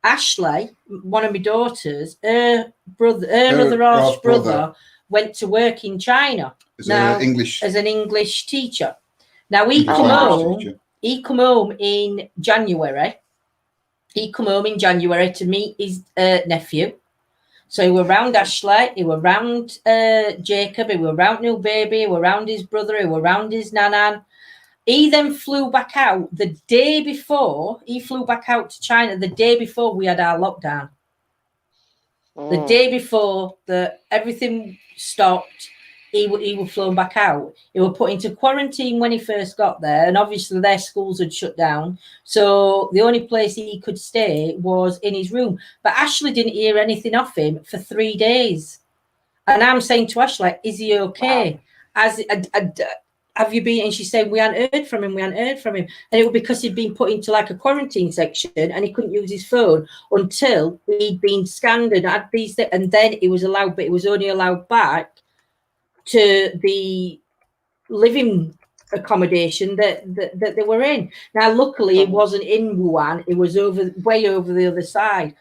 Ashley, one of my daughters, her brother went to work in China as an English teacher. Now he come home in January. He come home in January to meet his nephew. So he were around Ashley, he were around Jacob, he were around new baby, he were around his brother, he were around his nanan. He then flew back out the day before. He flew back out to China the day before we had our lockdown. The day before everything stopped, he was flown back out. He was put into quarantine when he first got there, and obviously their schools had shut down. So the only place he could stay was in his room. But Ashley didn't hear anything off him for 3 days. And I'm saying to Ashley, is he okay? Have you been? And she said, we hadn't heard from him. And it was because he'd been put into like a quarantine section and he couldn't use his phone until he'd been scanned and had these, and then he was allowed, but he was only allowed back to the living accommodation that they were in. Now, luckily, it wasn't in Wuhan. It was way over the other side.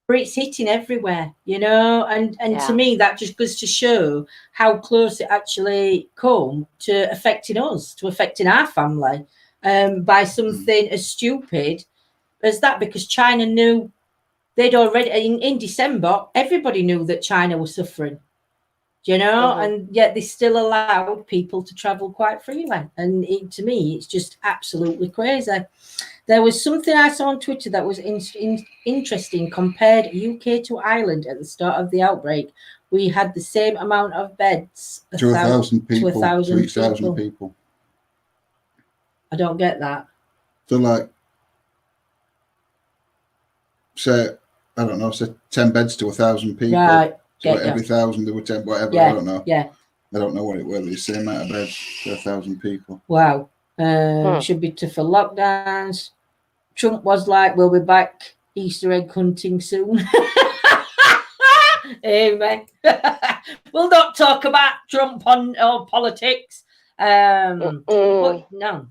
But it's hitting everywhere, you know, and to me, that just goes to show how close it actually come to affecting us, to affecting our family, by something as stupid as that, because China knew they'd already, in December, everybody knew that China was suffering. You know, and yet they still allowed people to travel quite freely. And to me, it's just absolutely crazy. There was something I saw on Twitter that was interesting. Compared UK to Ireland at the start of the outbreak, we had the same amount of beds. 2,000 people, 3,000 people. I don't get that. So like, say, I don't know, say 10 beds to 1,000 people. Right. So every 1,000 there were 10, whatever, Yeah. I don't know. Yeah. I don't know what it was, the same amount of beds to 1,000 people. Wow. Should be tougher lockdowns. Trump was like, we'll be back Easter egg hunting soon. Amen. We'll not talk about Trump or politics. But no.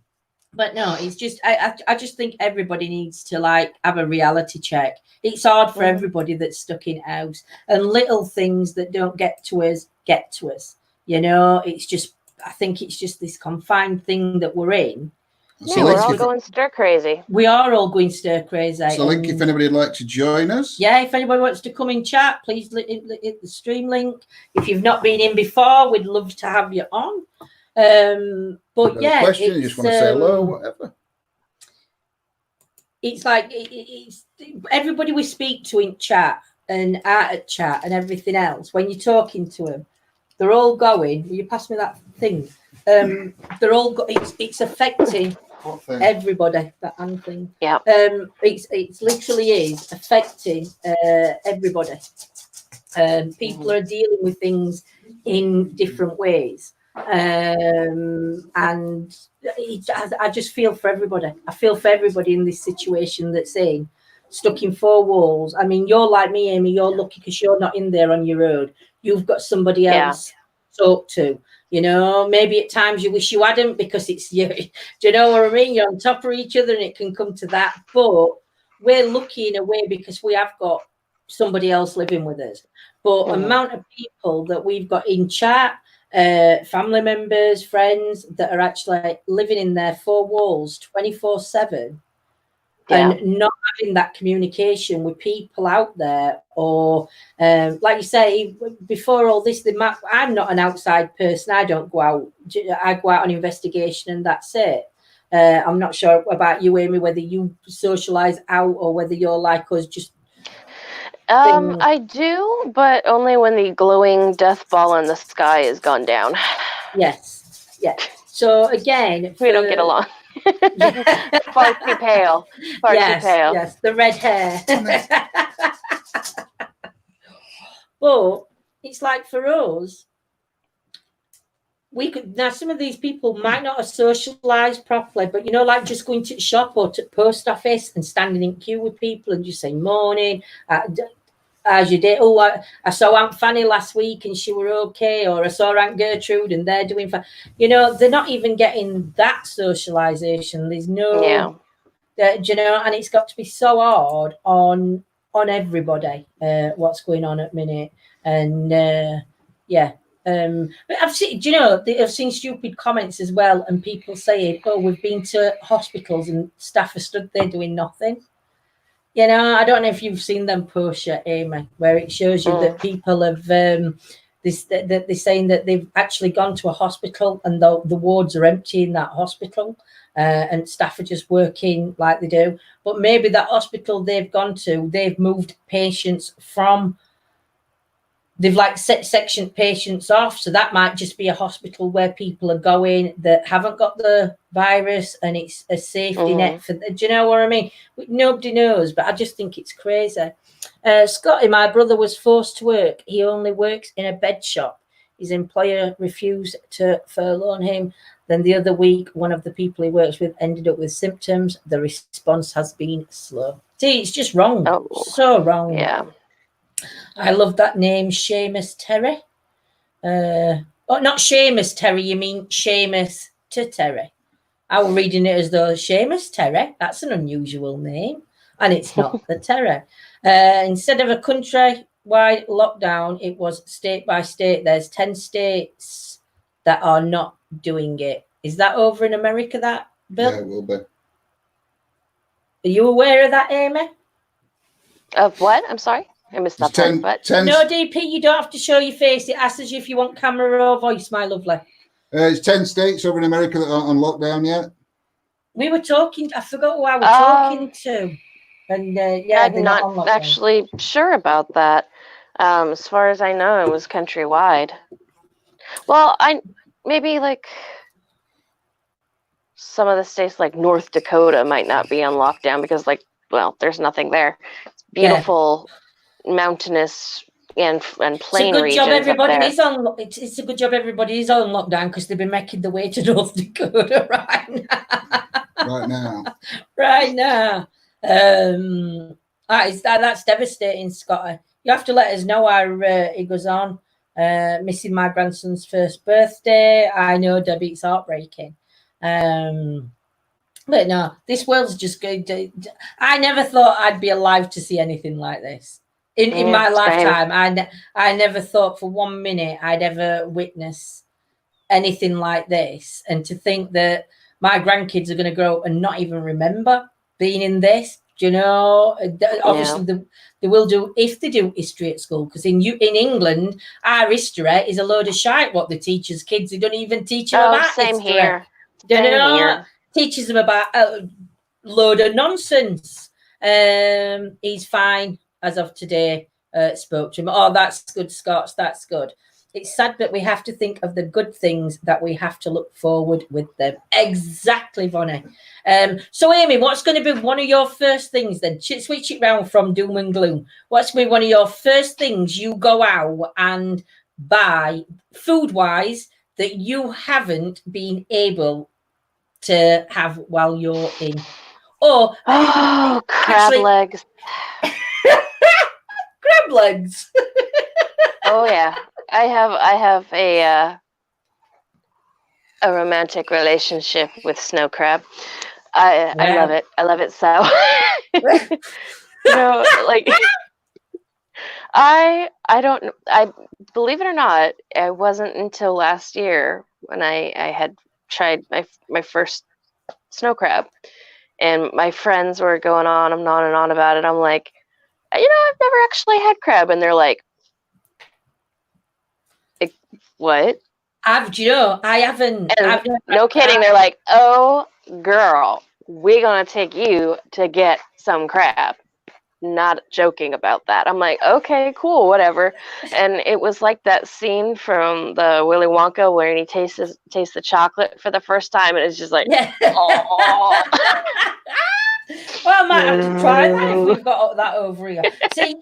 But no, it's just I just think everybody needs to like have a reality check. It's hard for everybody that's stuck in house, and little things that don't get to us. You know, it's just I think it's just this confined thing that we're in. Yeah, we're all going stir crazy. We are all going stir crazy. So, link if anybody would like to join us. Yeah, if anybody wants to come in chat, please hit the stream link. If you've not been in before, we'd love to have you on. But yeah, question, you just want to say hello, whatever. It's like it's everybody we speak to in chat and out at chat and everything else. When you're talking to them, they're all going. Will you pass me that thing? They're all it's affecting everybody. That hand thing. Yeah. It's literally is affecting everybody. People are dealing with things in different ways. And I just feel for everybody. I feel for everybody in this situation that's stuck in four walls. I mean, you're like me, Amy. You're lucky because you're not in there on your own. You've got somebody else to talk to. You know, maybe at times you wish you hadn't because it's you. Do you know what I mean? You're on top of each other, and it can come to that. But we're lucky in a way because we have got somebody else living with us. But amount of people that we've got in chat. Family members, friends that are actually living in their four walls 24/7 and not having that communication with people out there, or like you say, before all this, I'm not an outside person. I don't go out. I go out on investigation and that's it. I'm not sure about you, Amy, whether you socialize out or whether you're like us, just I do, but only when the glowing death ball in the sky has gone down. Yes. Yeah. So again, we don't get along. Far too pale. Far too pale. Yes, the red hair. But it's like for us, we could now. Some of these people might not have socialized properly, but you know, like just going to the shop or to the post office and standing in queue with people and just saying morning. As you did. Oh, I saw Aunt Fanny last week and she were okay, or I saw Aunt Gertrude and they're doing fine. You know, they're not even getting that socialization. There's no, you know, and it's got to be so hard on everybody. What's going on at minute, and but I've seen, do you know, I've seen stupid comments as well, and people saying, "Oh, we've been to hospitals and staff are stood there doing nothing." You know, I don't know if you've seen them posts yet, Amy, where it shows you that people have they're saying that they've actually gone to a hospital and the wards are empty in that hospital, and staff are just working like they do. But maybe that hospital they've gone to, they've moved patients from. They've like sectioned patients off, so that might just be a hospital where people are going that haven't got the virus, and it's a safety net for. Do you know what I mean? Nobody knows, but I just think it's crazy. Scotty, my brother was forced to work. He only works in a bed shop. His employer refused to furlough him. Then the other week, one of the people he works with ended up with symptoms. The response has been slow. See, it's just wrong. So wrong. Yeah. I love that name, Seamus Terry. Not Seamus Terry, you mean Seamus to Terry. I was reading it as though Seamus Terry, that's an unusual name, and it's not the Terry. Instead of a country-wide lockdown, it was state by state. There's 10 states that are not doing it. Is that over in America, that, Bill? Yeah, it will be. Are you aware of that, Amy? Of what? I'm sorry? I missed that part. No, DP, you don't have to show your face. It asks you if you want camera or voice, my lovely. It's 10 states over in America that aren't on lockdown yet. We were talking, I forgot who I was talking to. And I'm not actually sure about that. As far as I know, it was countrywide. Well, maybe like some of the states like North Dakota might not be on lockdown because, like, well, there's nothing there. It's beautiful, mountainous and plain regions everybody up there. is on. It's a good job everybody is on lockdown because they've been making the way to North Dakota right now. Right now. That's devastating, Scotty. You have to let us know how it goes on. Missing my grandson's first birthday. I know, Debbie, it's heartbreaking. But no, this world's just going to. I never thought I'd be alive to see anything like this in my lifetime. I never thought for 1 minute I'd ever witness anything like this, and to think that my grandkids are going to grow up and not even remember being in this. You know, obviously they will do if they do history at school, because in England our history is a load of shite. What the teachers' kids, they don't even teach them about same history. Here. You know, teaches them about a load of nonsense. He's fine as of today. Spoke to him. Oh, that's good, Scots. That's good. It's sad that we have to think of the good things that we have to look forward with them. Exactly, Vonnie. So, Amy, what's going to be one of your first things then? Switch it round from doom and gloom. What's going to be one of your first things you go out and buy, food-wise, that you haven't been able to have while you're in? Or crab legs. Crab legs. Oh yeah, I have a romantic relationship with snow crab. I love it. I love it so. Like I believe it or not, it wasn't until last year when I had tried my first snow crab, and my friends were going on and on about it. I'm like, I've never actually had crab, and they're like, what? I haven't. No kidding. They're like, oh, girl, we're going to take you to get some crab. Not joking about that. I'm like, okay, cool, whatever. And it was like that scene from the Willy Wonka where he tastes the chocolate for the first time, and it's just like, oh. Well, I might have to try that if we've got that over here. See,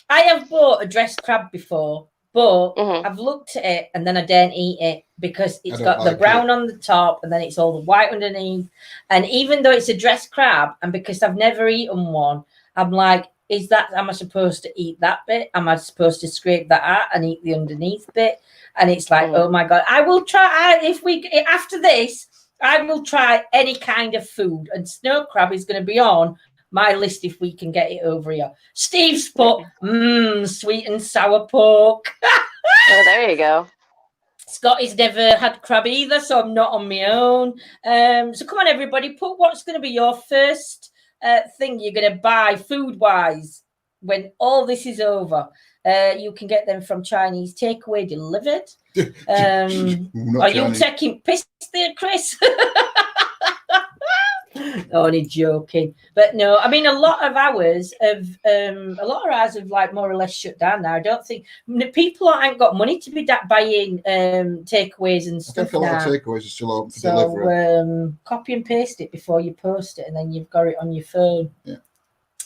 I have bought a dressed crab before, but I've looked at it and then I don't eat it because it's got the brown on the top and then it's all the white underneath. And even though it's a dressed crab, and because I've never eaten one, I'm like, am I supposed to eat that bit? Am I supposed to scrape that out and eat the underneath bit? And it's like, oh my God, I will try. After this, I will try any kind of food, and snow crab is going to be on my list if we can get it over here. Steve's put sweet and sour pork. Oh, there you go. Scotty's never had crab either, so I'm not on my own. So come on, everybody, put what's going to be your first thing you're going to buy food-wise when all this is over. You can get them from Chinese takeaway delivered. Are you taking piss there, Chris? Only joking, but no. I mean, a lot of ours have like more or less shut down now. I don't think people ain't got money to be buying takeaways and stuff. I think a lot of takeaways are still open for delivery. Copy and paste it before you post it, and then you've got it on your phone. Yeah.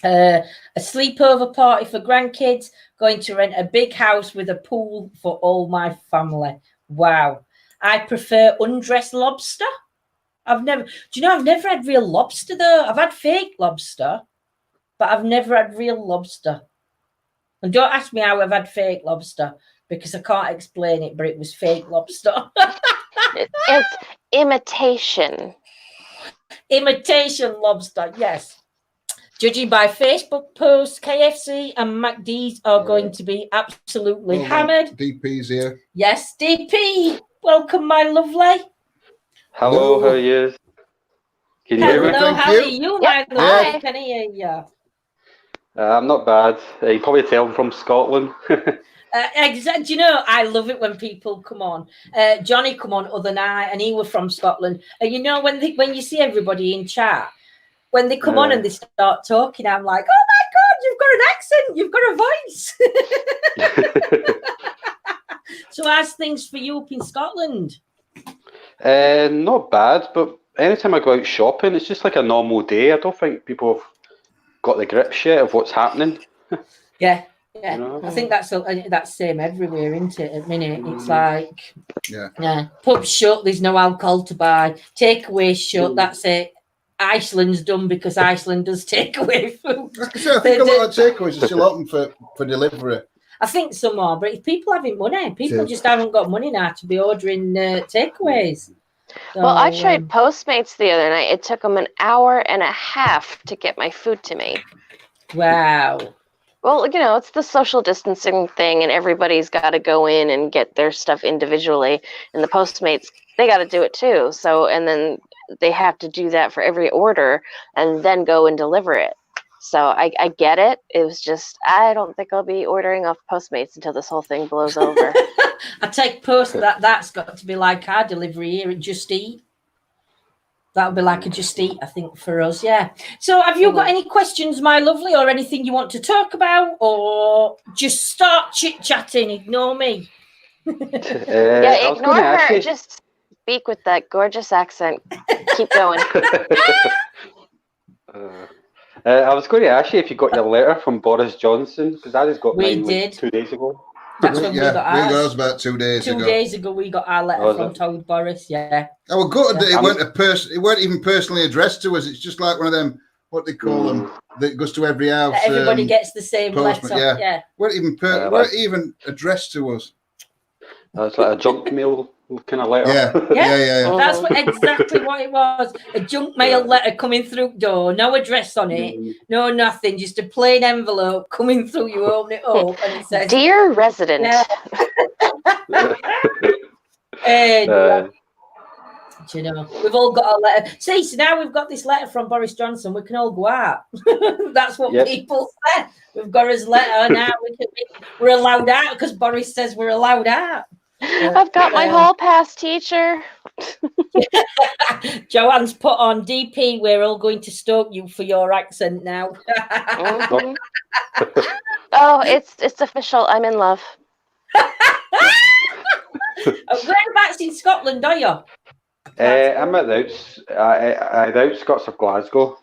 A sleepover party for grandkids. Going to rent a big house with a pool for all my family. Wow. I prefer undressed lobster. I've never had real lobster though. I've had fake lobster, but I've never had real lobster. And don't ask me how I've had fake lobster because I can't explain it, but it was fake lobster. It's imitation. Imitation lobster, yes. Judging by Facebook posts, KFC and McD's are going to be absolutely hammered. DP's here. Yes, DP. Welcome, my lovely. Hello, how are you? Can you hear me? Hello, how are you, my lovely? I can hear you. I'm not bad. You probably tell I'm from Scotland. Exactly. You know, I love it when people come on. Johnny come on other night, and he was from Scotland. And you know, when you see everybody in chat, when they come on and they start talking, I'm like, oh my God, you've got an accent, you've got a voice. So how's things for you up in Scotland? Not bad, but anytime I go out shopping, it's just like a normal day. I don't think people have got the grips yet of what's happening. Yeah. You know? I think that's same everywhere, isn't it? At the minute, it's like pubs shut. There's no alcohol to buy. Takeaway shut. That's it. Iceland's done because Iceland does takeaway food. Like I say, I think a lot of takeaways are still open for delivery. I think some are, but if people having money, people just haven't got money now to be ordering takeaways. So, well, I tried Postmates the other night. It took them an hour and a half to get my food to me. Wow. Well, it's the social distancing thing, and everybody's got to go in and get their stuff individually. And the Postmates, they got to do it too. So, and then they have to do that for every order and then go and deliver it. So I get it. It was just, I don't think I'll be ordering off Postmates until this whole thing blows over. I take that's got to be like our delivery here at Just Eat. That'll be like a Just Eat, I think, for us, yeah. So have you got any questions, my lovely, or anything you want to talk about, or just start chit-chatting, ignore me? Yeah, ignore her. Just speak with that gorgeous accent. Keep going. I was going to ask you if you got your letter from Boris Johnson, because I just got mine like 2 days ago. That's when we got ours. We got ours about 2 days ago. 2 days ago, we got our letter from Toad Boris, yeah. I was gutted that it weren't even personally addressed to us. It's just like one of them, what they call them, that goes to every house. Everybody gets the same postman, letter, yeah. Weren't even addressed to us. It's like a junk mail kind of letter. Yeah. That's exactly what it was. A junk mail letter coming through door, no address on it, no nothing, just a plain envelope coming through. You open it up and it says, "Dear resident." You know, we've all got a letter. See, so now we've got this letter from Boris Johnson. We can all go out. That's what people say. We've got his letter now. We're allowed out because Boris says we're allowed out. I've got my hall pass, teacher. Joanne's put on DP. We're all going to stalk you for your accent now. Oh, it's official. I'm in love. Whereabouts in Scotland are you? I'm at the outskirts of Glasgow.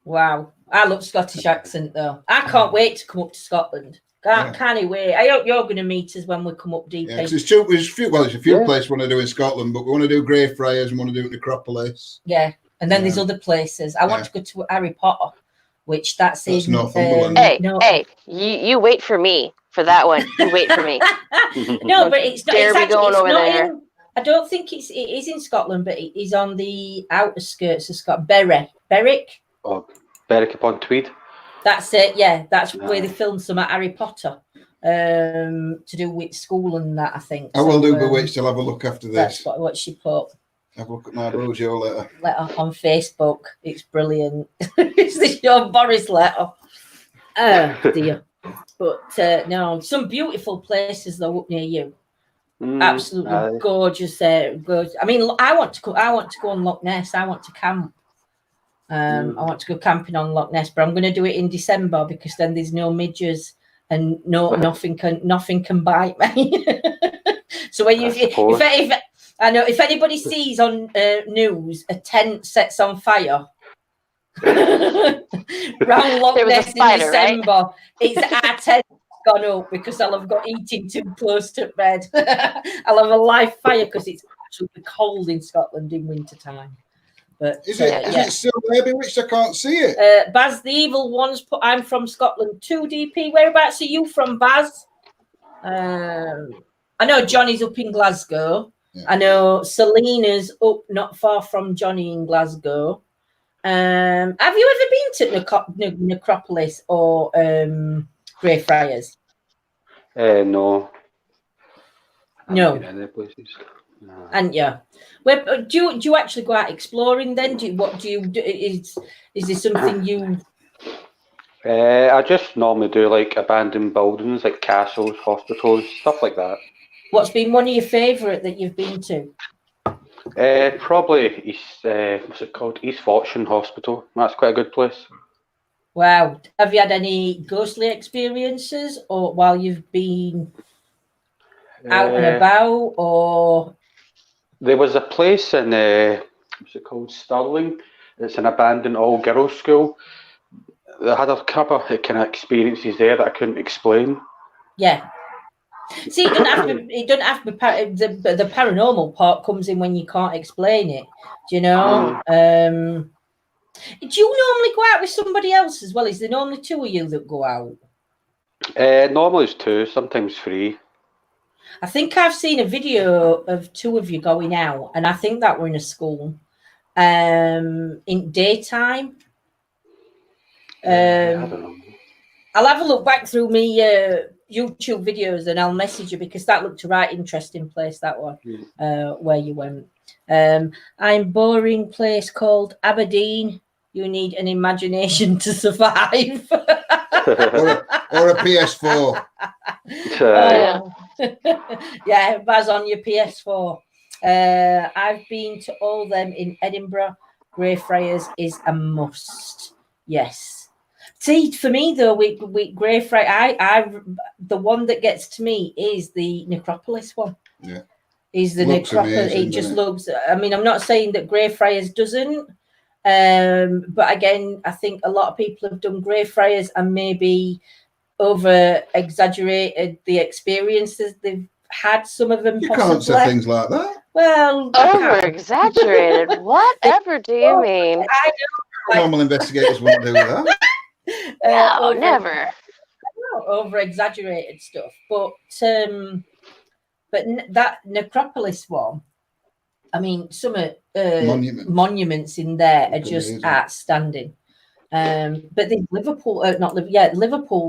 Wow, I love Scottish accent though. I can't wait to come up to Scotland. Can't wait. I hope you're going to meet us when we come up deep. Yeah, there's a few places we want to do in Scotland, but we want to do Greyfriars and want to do Necropolis. Yeah, and then there's other places. I want to go to Harry Potter, which that's in Northumberland. Hey, you wait for me for that one. You wait for me. No, but it's not. It's going over there. I don't think it is in Scotland, but it is on the outer skirts of Scotland. Berwick. Oh, Berwick upon Tweed. That's it. Yeah, that's where they filmed some at Harry Potter, to do with school and that. I think. I will do Bewitched. I'll have a look after this. That's what she put. Have a look at my Bojo letter. Letter on Facebook. It's brilliant. It's the your Boris letter. Oh dear. But no, some beautiful places though up near you. Absolutely gorgeous. Gorgeous. I mean, I want to go on Loch Ness. I want to camp. I want to go camping on Loch Ness, but I'm going to do it in December because then there's no midges and nothing can bite me. So when if I know if anybody sees on news a tent sets on fire round Loch Ness in December, right? It's our tent gone up because I'll have got eating too close to bed. I'll have a live fire because it's absolutely cold in Scotland in winter time. But is it still there, Bewitched? I can't see it. Baz the Evil One's put, I'm from Scotland 2DP. Whereabouts are you from, Baz? I know Johnny's up in Glasgow. Yeah. I know Selena's up not far from Johnny in Glasgow. Have you ever been to Necropolis or Greyfriars? No. No. Any places. No. And yeah, do you actually go out exploring then? Is there something you? I just normally do like abandoned buildings, like castles, hospitals, stuff like that. What's been one of your favourite that you've been to? Probably what's it called? East Fortune Hospital. That's quite a good place. Wow. Have you had any ghostly experiences or while you've been out and about or? There was a place in what's it called, Stirling. It's an abandoned all-girls school. They had a couple of kind of experiences there that I couldn't explain. Yeah. See, it doesn't have to. It doesn't have to be. The paranormal part comes in when you can't explain it. Do you know? Do you normally go out with somebody else as well? Is there normally two of you that go out? Normally it's 2, sometimes 3. I think I've seen a video of 2 of you going out, and I think that were in a school, in daytime. I don't know. I'll have a look back through me YouTube videos, and I'll message you because that looked a right interesting place. That one, where you went. I'm boring place called Aberdeen. You need an imagination to survive. or a PS4. Yeah, Baz on your PS4. I've been to all them in Edinburgh. Greyfriars is a must. Yes. See, for me though, with Greyfriars, I the one that gets to me is the Necropolis one. Yeah. Is the Necropolis? It just looks. I mean, I'm not saying that Greyfriars doesn't. But again, I think a lot of people have done Greyfriars and maybe over exaggerated the experiences they've had. Some of them you possibly. Can't say things like that. Well, over exaggerated. Whatever do you mean? I know. Normal investigators wouldn't do that. No, never. Over exaggerated stuff, but that Necropolis one. I mean, some monuments in there are just outstanding. But the Liverpool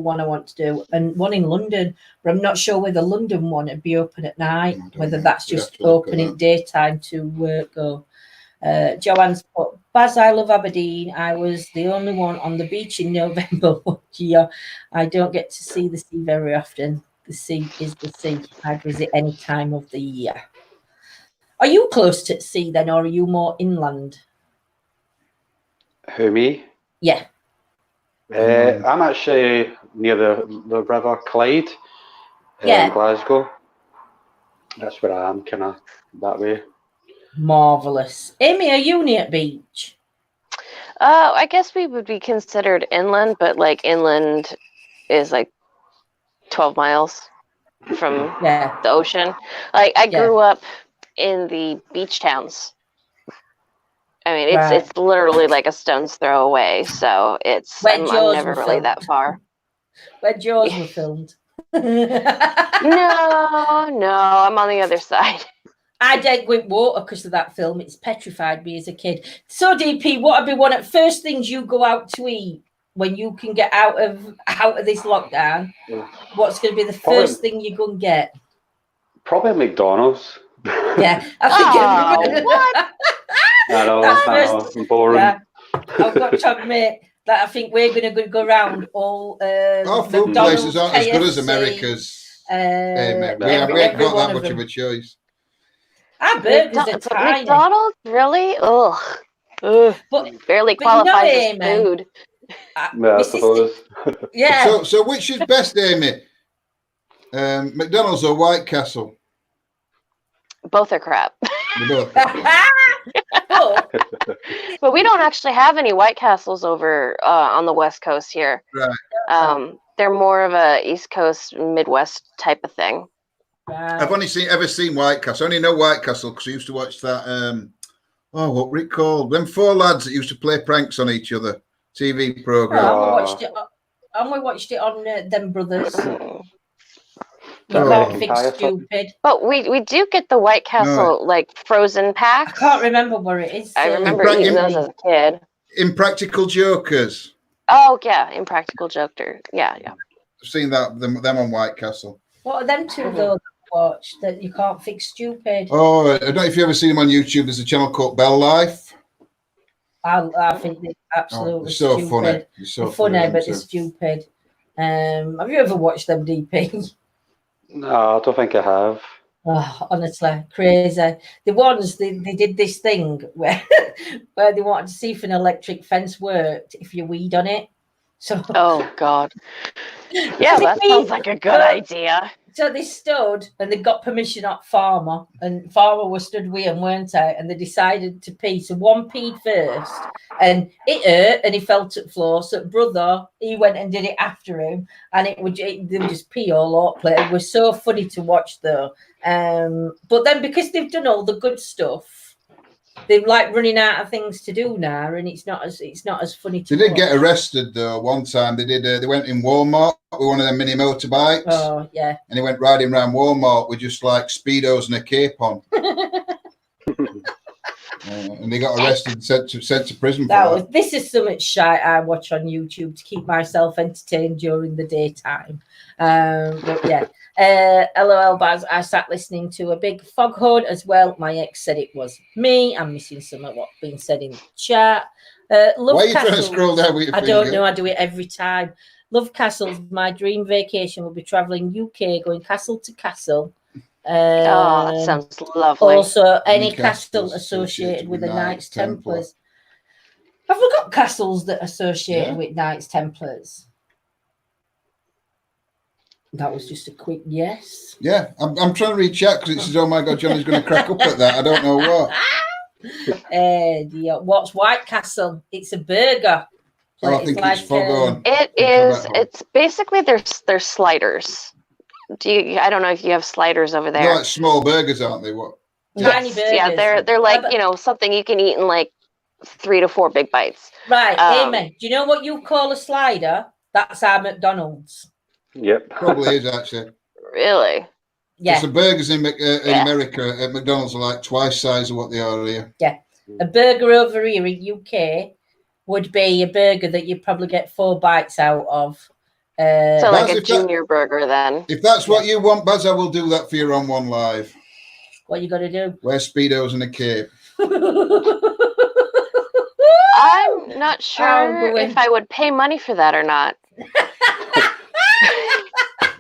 one I want to do, and one in London, but I'm not sure whether the London one would be open at night, whether that's just open in daytime to go. Joanne's put, Baz, I love Aberdeen. I was the only one on the beach in November one year. I don't get to see the sea very often. The sea is the sea. I visit any time of the year. Are you close to sea then, or are you more inland? Who, me? Yeah. I'm actually near the River Clyde in Glasgow. That's where I am, kind of that way. Marvellous. Amy, are you near beach? I guess we would be considered inland, but like inland is like 12 miles from the ocean. Like I grew up in the beach towns. I mean, it's literally like a stone's throw away. So I'm never really that far. Where Jaws were filmed. No, I'm on the other side. I didn't go in water because of that film. It's petrified me as a kid. So, DP, what would be one of the first things you go out to eat when you can get out of this lockdown? What's going to be the first thing you go and get? Probably McDonald's. Yeah, I think what? I know, I'm boring. Yeah. I've got to admit that I think we're going to go around all our food places aren't as good as America's. We haven't got that much of a choice. Our burgers are tiny. McDonald's, really? Ugh. But barely qualifies as food. I suppose. Yeah. So which is best, Amy? McDonald's or White Castle? Both are crap. Both. But we don't actually have any White Castles over on the West Coast here. Right. They're more of a East Coast, Midwest type of thing. I've only ever seen White Castle. I only know White Castle because I used to watch that. What were it called? Them 4 lads that used to play pranks on each other. TV program. We watched it on Them Brothers. Stupid. But we do get the White Castle like frozen packs. I can't remember where it is. I remember eating those as a kid. Impractical Jokers. Oh yeah, Impractical Joker. Yeah. I've seen them on White Castle. What are them two though that watch that you can't fix stupid? Oh, I don't know if you ever seen them on YouTube. There's a channel called Bell Life. I think they're absolutely so stupid. funny. It's so funny, but they're stupid. Have you ever watched them, DP? No, I don't think I have. Oh, honestly, crazy. The ones they did this thing where they wanted to see if an electric fence worked if you weed on it. So oh God. Yeah, that sounds like a good idea. So they stood and they got permission off Farmer, and Farmer was stood with him, weren't they? And they decided to pee. So one peed first, and it hurt, and he fell to the floor. So brother, he went and did it after him, and they would just pee all up. It was so funny to watch, though. But then because they've done all the good stuff, they're like running out of things to do now, and it's not as funny to They did watch. get arrested though one time. They did. They went in Walmart with one of them mini motorbikes. Oh yeah. And he went riding around Walmart with just like speedos and a cape on. And they got arrested and sent to prison. This is so much shite I watch on YouTube to keep myself entertained during the daytime. But yeah. LOL Baz, I sat listening to a big foghorn as well. My ex said it was me. I'm missing some of what's been said in the chat. Love Why are you Castles. trying to scroll down with your I finger? don't know. I do it every time. Love Castles. My dream vacation will be traveling UK, going castle to castle. That sounds lovely. Also, any castle associated with the Knights Templars. Have we got castles that are associated with Knights Templars? That was just a quick yes. Yeah, I'm trying to read chat because it says, "Oh my God, Johnny's going to crack up at that." I don't know what. What's White Castle? It's a burger. I think it's foghorn. It is. It's basically they're sliders. I don't know if you have sliders over there. They're like small burgers, aren't they? What? Tiny burgers. Yeah, they're like something you can eat in like 3 to 4 big bites. Right, Amy. Do you know what you call a slider? That's our McDonald's. Yep. Probably is actually. Really? Yeah. The burgers in America at McDonald's are like twice the size of what they are here. Yeah. A burger over here in UK would be a burger that you'd probably get 4 bites out of. So like a junior burger then. If that's what you want, Baz, I will do that for you on One Live. What you got to do? Wear Speedos and a cape. I'm not sure if I would pay money for that or not.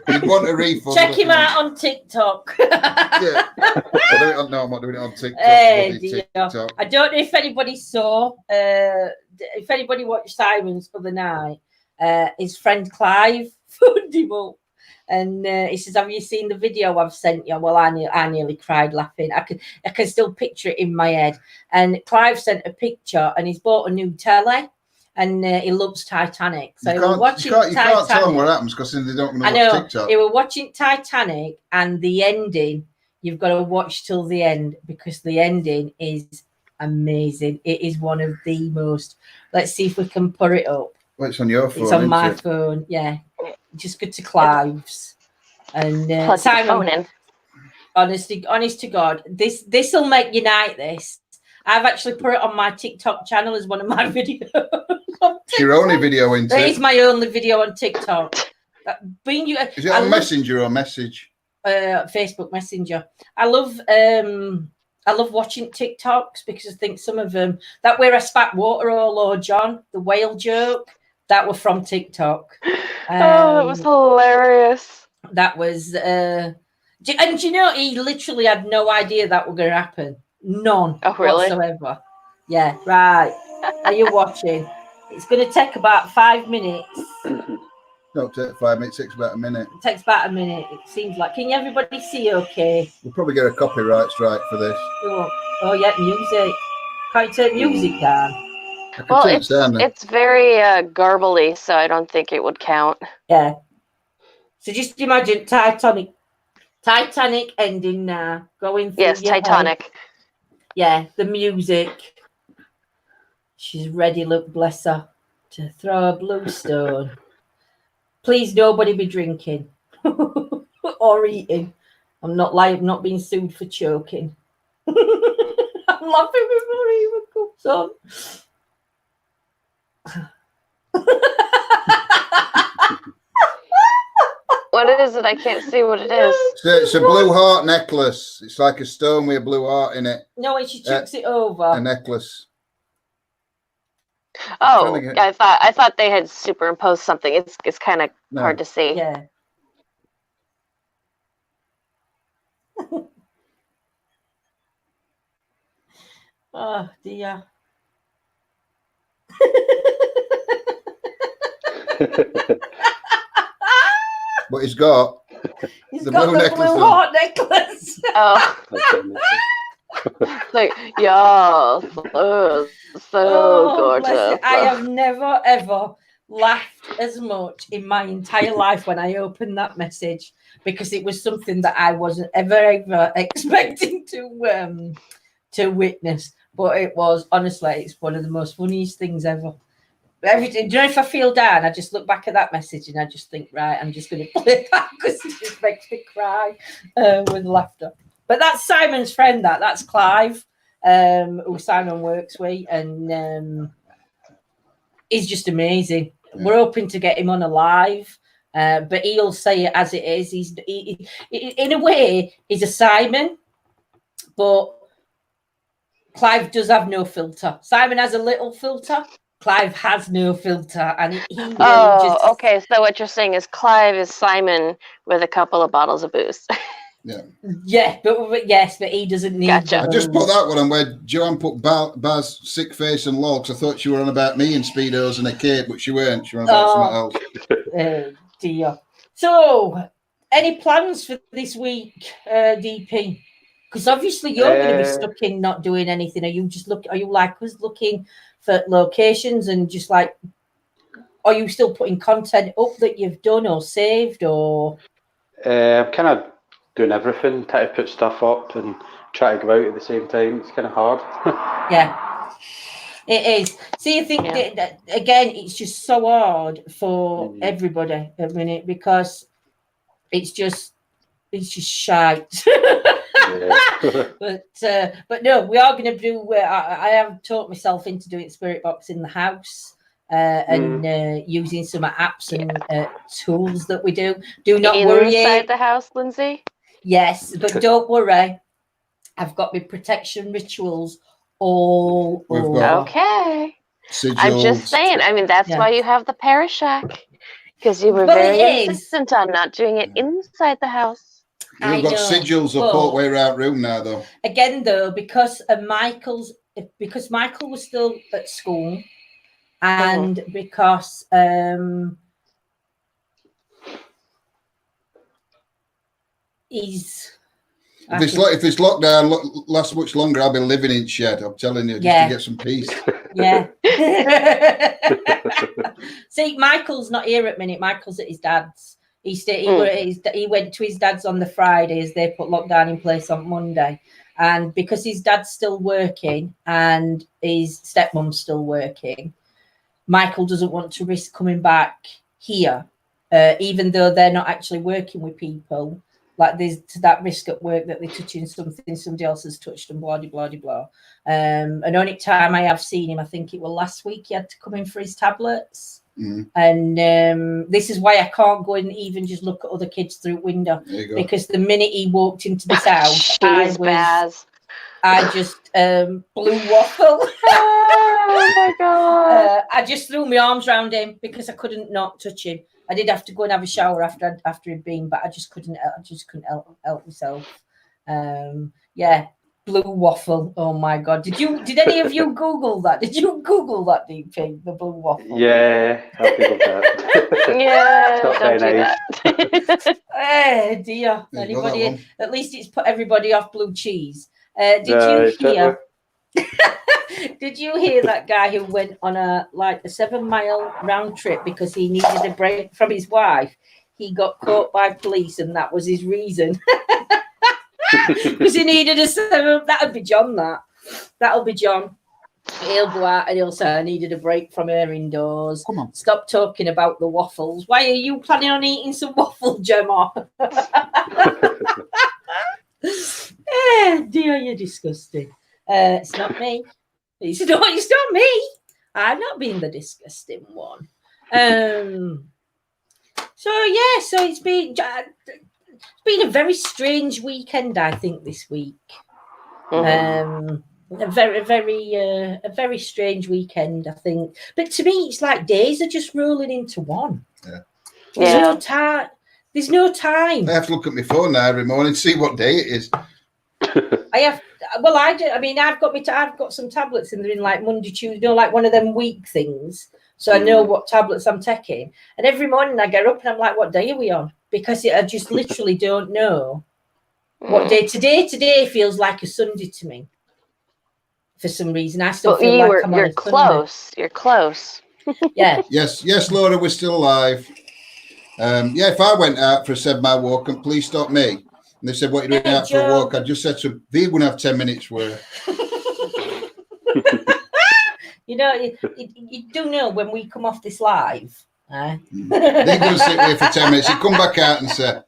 You'd want a refund. Check him out on TikTok. Yeah. No, I'm not doing it on TikTok. TikTok. I don't know if anybody saw, if anybody watched Sirens the other night, his friend Clive phoned him up and he says, "Have you seen the video I've sent you?" Well, I nearly cried laughing. I can still picture it in my head. And Clive sent a picture and he's bought a new telly. And he loves Titanic. So you can't tell them what happens because then they don't know watch TikTok. They were watching Titanic and the ending, you've got to watch till the end because the ending is amazing. It is one of the most. Let's see if we can put it up. Well, it's on your phone. It's on my phone, yeah. Just go to Clive's. And Simon, honest to God, this will make your night, this. I've actually put it on my TikTok channel as one of my videos. Your only video in TikTok? That is my only video on TikTok. Is it on Messenger or Message? Facebook Messenger. I love watching TikToks because I think some of them, that where I spat water all over John, the whale joke, that were from TikTok. That was hilarious. That was, and you know, he literally had no idea that was going to happen. None. Oh, really? Whatsoever. Yeah, right. Are you watching? It's going to take about 5 minutes. Don't take 5 minutes, it takes about a minute. It takes about a minute, it seems like. Can everybody see okay? We'll probably get a copyright strike for this. Oh yeah, music. Can't you take music down? Well, it's very garbly, so I don't think it would count. Yeah. So just imagine Titanic ending now. Going through yes, Titanic. Head. Yeah, the music. She's ready, look, bless her, to throw a blue stone. Please, nobody be drinking or eating. I'm not being sued for choking. I'm laughing before it even comes on. What is it? I can't see what it is. It's a blue heart necklace. It's like a stone with a blue heart in it. No, when she chucks it over. A necklace. Oh, I thought they had superimposed something. It's kind of hard to see. Yeah. Oh dear. But he's got He's The got blue the necklace blue on. heart necklace. Oh, like, yeah, so Bless you. gorgeous. I have never ever laughed as much in my entire life when I opened that message, because it was something that I wasn't ever expecting to witness. But it was, honestly, it's one of the most funniest things ever. Everything. Do you know, if I feel down, I just look back at that message and I just think, right, I'm just going to play that because it just makes me cry with laughter. But that's Simon's friend. That's Clive, who Simon works with, and he's just amazing. Yeah. We're hoping to get him on a live, but he'll say it as it is. He, in a way, he's a Simon, but Clive does have no filter. Simon has a little filter. Clive has no filter, and he will just... okay. So what you're saying is Clive is Simon with a couple of bottles of booze. Yeah, but he doesn't need. Gotcha. I just put that one on where Joanne put Baz, sick face and logs. I thought she were on about me in Speedos and a cape, but she weren't. She were on about something else. Dear. So, any plans for this week, DP? Because obviously you're going to be stuck in not doing anything. Are you like us, looking for locations and just like, are you still putting content up that you've done or saved, or? I'm kind of doing everything, trying to put stuff up and try to go out at the same time. It's kind of hard. Yeah, it is. See, I think that again, it's just so hard for everybody at the minute, because it's just shite. But no, we are going to do. I have taught myself into doing spirit box in the house, and using some apps and tools that we do. Do not worry. Inside the house, Lindsay. Yes, but don't worry. I've got my protection rituals all over. Okay. Sigils. I'm just saying. I mean, that's why you have the Parashack, because you were very insistent on not doing it inside the house. We've got sigils up all the way around room now, though. Again, though, because Michael was still at school, and because he's. If this lockdown lasts much longer, I'll be living in shed. I'm telling you, just to get some peace. Yeah. See, Michael's not here at minute. Michael's at his dad's. He went to his dad's on the Friday as they put lockdown in place on Monday. And because his dad's still working and his stepmom's still working, Michael doesn't want to risk coming back here, even though they're not actually working with people. Like, there's that risk at work that they're touching something somebody else has touched, and blah, blah, blah, blah. And only time I have seen him, I think it was last week, he had to come in for his tablets. And this is why I can't go and even just look at other kids through the window, because the minute he walked into this house, I just blew waffle. Oh my god! I just threw my arms around him because I couldn't not touch him. I did have to go and have a shower after he'd been, but I just couldn't help myself. Blue waffle. Oh my god! Did any of you Google that? Did you Google that, DP? The blue waffle. Yeah, I Googled that. Yeah, don't do that. Oh dear. Anybody? At least it's put everybody off blue cheese. Did you hear? Did you hear that guy who went on a 7-mile round trip because he needed a break from his wife? He got caught by police, and that was his reason. Because he needed a 7. That'll be John. That'll be John. He'll go out and he'll say, I needed a break from her indoors. Come on. Stop talking about the waffles. Why are you planning on eating some waffle, Gemma? Dear, you're disgusting. It's not me. It's not me. I'm not being the disgusting one. So it's been a very strange weekend, I think, this week. A very strange weekend, I think. But to me, it's like days are just rolling into one. Yeah. There's no time. There's no time. I have to look at my phone now every morning to see what day it is. I do. I mean, I've got some tablets, and they're in like Monday, Tuesday, like one of them week things. So I know what tablets I'm taking. And every morning I get up and I'm like, what day are we on? because I just literally don't know what day. Today feels like a Sunday to me. For some reason, I still feel like I'm on a close. Sunday. You're close. Yeah. Yes, Laura, we're still alive. Yeah, if I went out for a 7 mile walk and police stopped me and they said, "What are you doing out for a walk?" I just said to they're going to have 10 minutes worth. You know, you do know when we come off this live. They're going to sit here for 10 minutes. You come back out and say,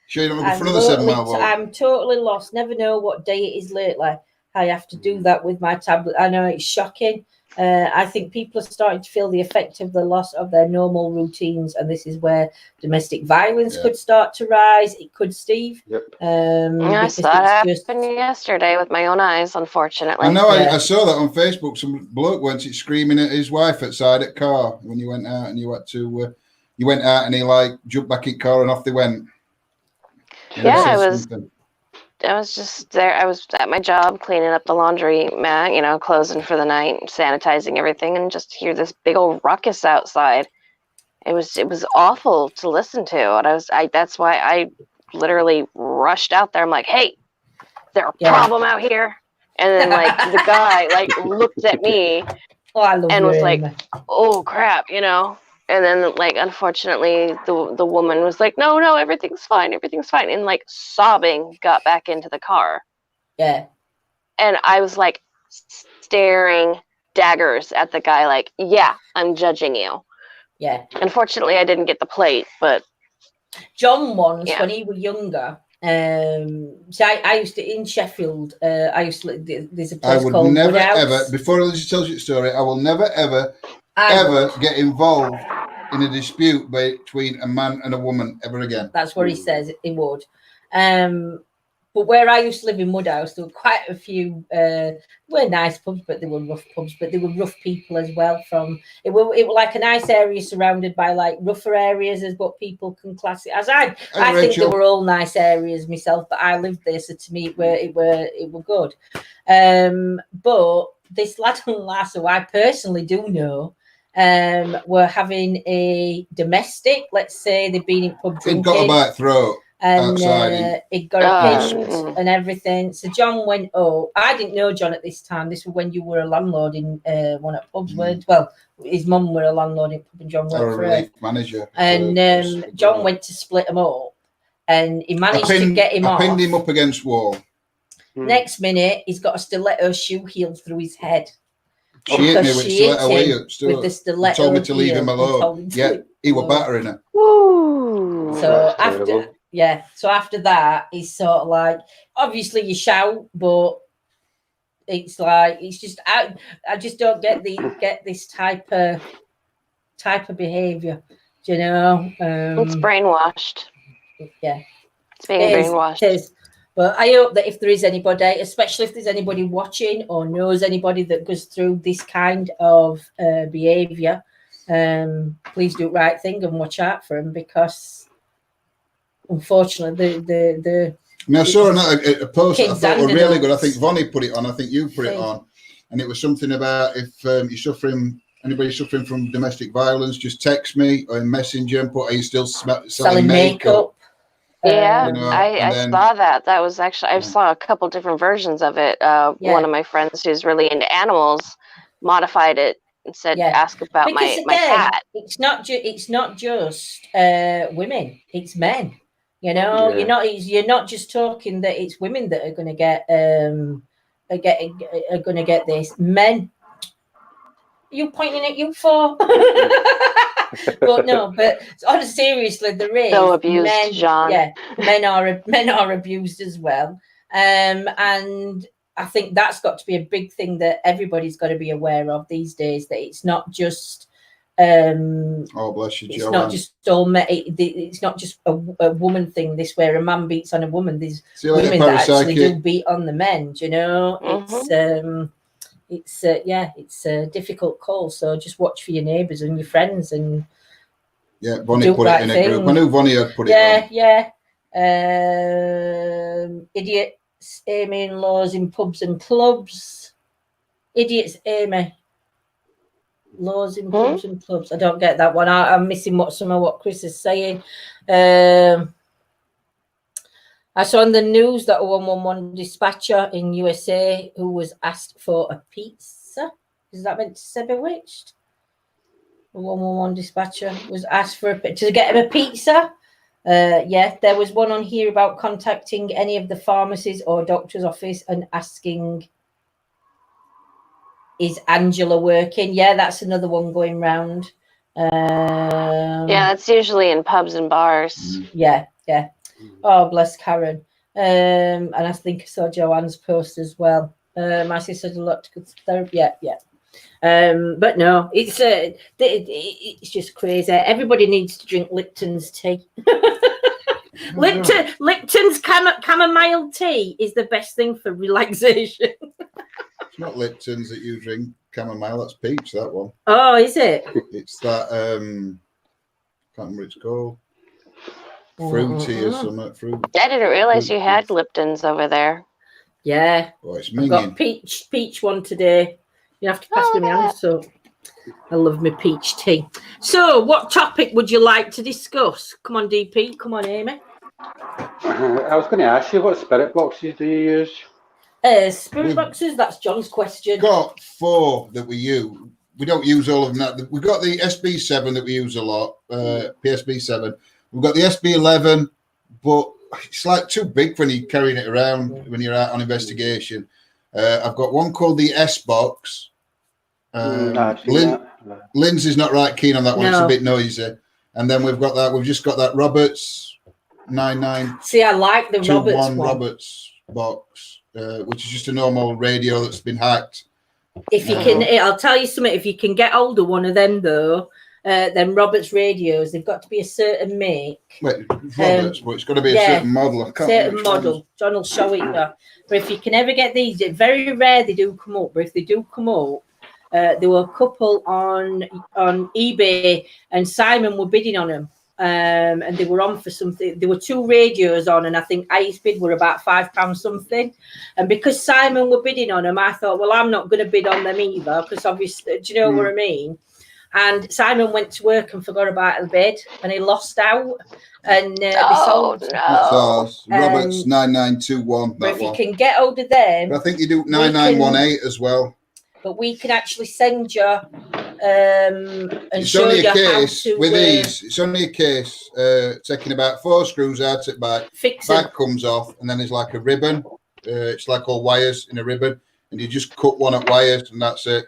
"Sure, you don't go for another 7 mile walk." I'm totally lost. Never know what day it is lately. I have to do that with my tablet. I know it's shocking. I think people are starting to feel the effect of the loss of their normal routines, and this is where domestic violence could start to rise. It could, Steve. Yep. I saw that happen yesterday with my own eyes, unfortunately. I know. I saw that on Facebook. Some bloke went screaming at his wife outside at car when you went out, and you had to. You went out, and he like jumped back in car, and off they went. I was just there. I was at my job cleaning up the laundry mat, closing for the night, sanitizing everything, and just hear this big old ruckus outside. It was awful to listen to, and that's why I literally rushed out there. I'm like, "Hey, is there a problem out here?" And then the guy looked at me and was like, "Oh crap," And then unfortunately the woman was like, no, everything's fine, and sobbing got back into the car. Yeah. And I was staring daggers at the guy yeah, I'm judging you. Yeah. Unfortunately I didn't get the plate, but John once when he was younger. So I used to in Sheffield. There's a place called never Woodhouse. ever before Lizzie tells you the story. I will never ever get involved in a dispute between a man and a woman ever again. That's what he says he would. But where I used to live in Woodhouse, there were quite a few were nice pubs, but they were rough pubs, but they were rough people as well. It were like a nice area surrounded by rougher areas, as what people can class it as. I think they were all nice areas myself, but I lived there, so to me it were good. But this lad and lass, who I personally do know, were having a domestic. Let's say they've been in pub drinking. It got a bite throat. And it got a pinned and everything. So John went, I didn't know John at this time. This was when you were a landlord in one of pubs. Well, his mum were a landlord in pub and John worked for her. Manager. And John went to split them up and he managed to get him off. I pinned him up against wall. Next minute, he's got a stiletto shoe heel through his head. She hit me with stiletto with the stiletto. Told me to leave him alone. Yeah, he was battering her. Woo. So after that, he's sort of obviously you shout, but it's just I just don't get this type of behavior. Do you know? It's brainwashed. Yeah, it's being brainwashed. It is. But I hope that if there is anybody, especially if there's anybody watching or knows anybody that goes through this kind of behavior, please do the right thing and watch out for them, because unfortunately I saw a post that I thought was really good. I think Vonnie put it on. I think you put it on, and it was something about if anybody suffering from domestic violence, just text me or in Messenger and put, "Are you still selling makeup?" Yeah, I saw that. That was actually, I saw a couple different versions of it. One of my friends who's really into animals modified it and said, "Ask about my cat." It's not just women; it's men. You're not just talking that it's women that are going to get this. Men. Are you pointing at you for? But seriously, there is so abused, men, John. Yeah, men are abused as well, and I think that's got to be a big thing that everybody's got to be aware of these days. That it's not just. Bless you, it's not just it's not just a woman thing. This where a man beats on a woman. There's women that actually do beat on the men. Do you know? Mm-hmm. It's a difficult call. So just watch for your neighbours and your friends and Vonnie put it in a group. I knew Vonnie had put it on. Idiots aiming laws in pubs and clubs. Idiots Amy. Laws in pubs and clubs. I don't get that one. I'm missing some of what Chris is saying. I saw on the news that a 111 dispatcher in USA who was asked for a pizza. Is that meant to say bewitched? A 111 dispatcher was asked to get him a pizza. Yeah, there was one on here about contacting any of the pharmacies or doctor's office and asking, is Angela working? Yeah, that's another one going round. Yeah, that's usually in pubs and bars. Yeah. Oh, bless Karen. And I think I saw Joanne's post as well. My sister did a lot to therapy. Yeah. But no, it's just crazy. Everybody needs to drink Lipton's tea. Lipton's chamomile tea is the best thing for relaxation. It's not Lipton's that you drink chamomile. That's peach. That one. Oh, is it? It's that. Can't remember what it's called. Fruity or something. Fruit. I didn't realize you had Lipton's over there. Yeah. Oh, it's I've got peach one today. You have to pass me my hand, so I love my peach tea. So, what topic would you like to discuss? Come on, DP. Come on, Amy. I was going to ask you, what spirit boxes do you use? Spirit boxes, that's John's question. Got 4 that we use. We don't use all of them. We've got the SB7 that we use a lot, PSB7. We've got the SB11, but it's like too big when you're carrying it around when you're out on investigation. I've got one called the S-Box. Lindsay's not right keen on that one. No. It's a bit noisy. And then we've just got that Roberts 99. See, I like the Roberts one. Roberts box, which is just a normal radio that's been hacked. If you can, I'll tell you something. If you can get hold of one of them, though, then Roberts radios, they've got to be a certain make. Wait, Roberts, but it's got to be a certain model. I can't certain model. John will show it you. But if you can ever get these, it's very rare they do come up. But if they do come up, there were a couple on eBay, and Simon were bidding on them. And they were on for something. There were 2 radios on, and I think highest bid were about £5 something. And because Simon were bidding on them, I thought, well, I'm not going to bid on them either, because obviously, do you know what I mean? And Simon went to work and forgot about the bid, and he lost out. And they sold. No. Roberts 9921. But if you can get hold of them, but I think you do 9918 as well. But we can actually send you and it's show only you a case how to, with these. It's only a case taking about 4 screws out at back. Back comes off, and then there's like a ribbon. It's like all wires in a ribbon, and you just cut one at wires, and that's it.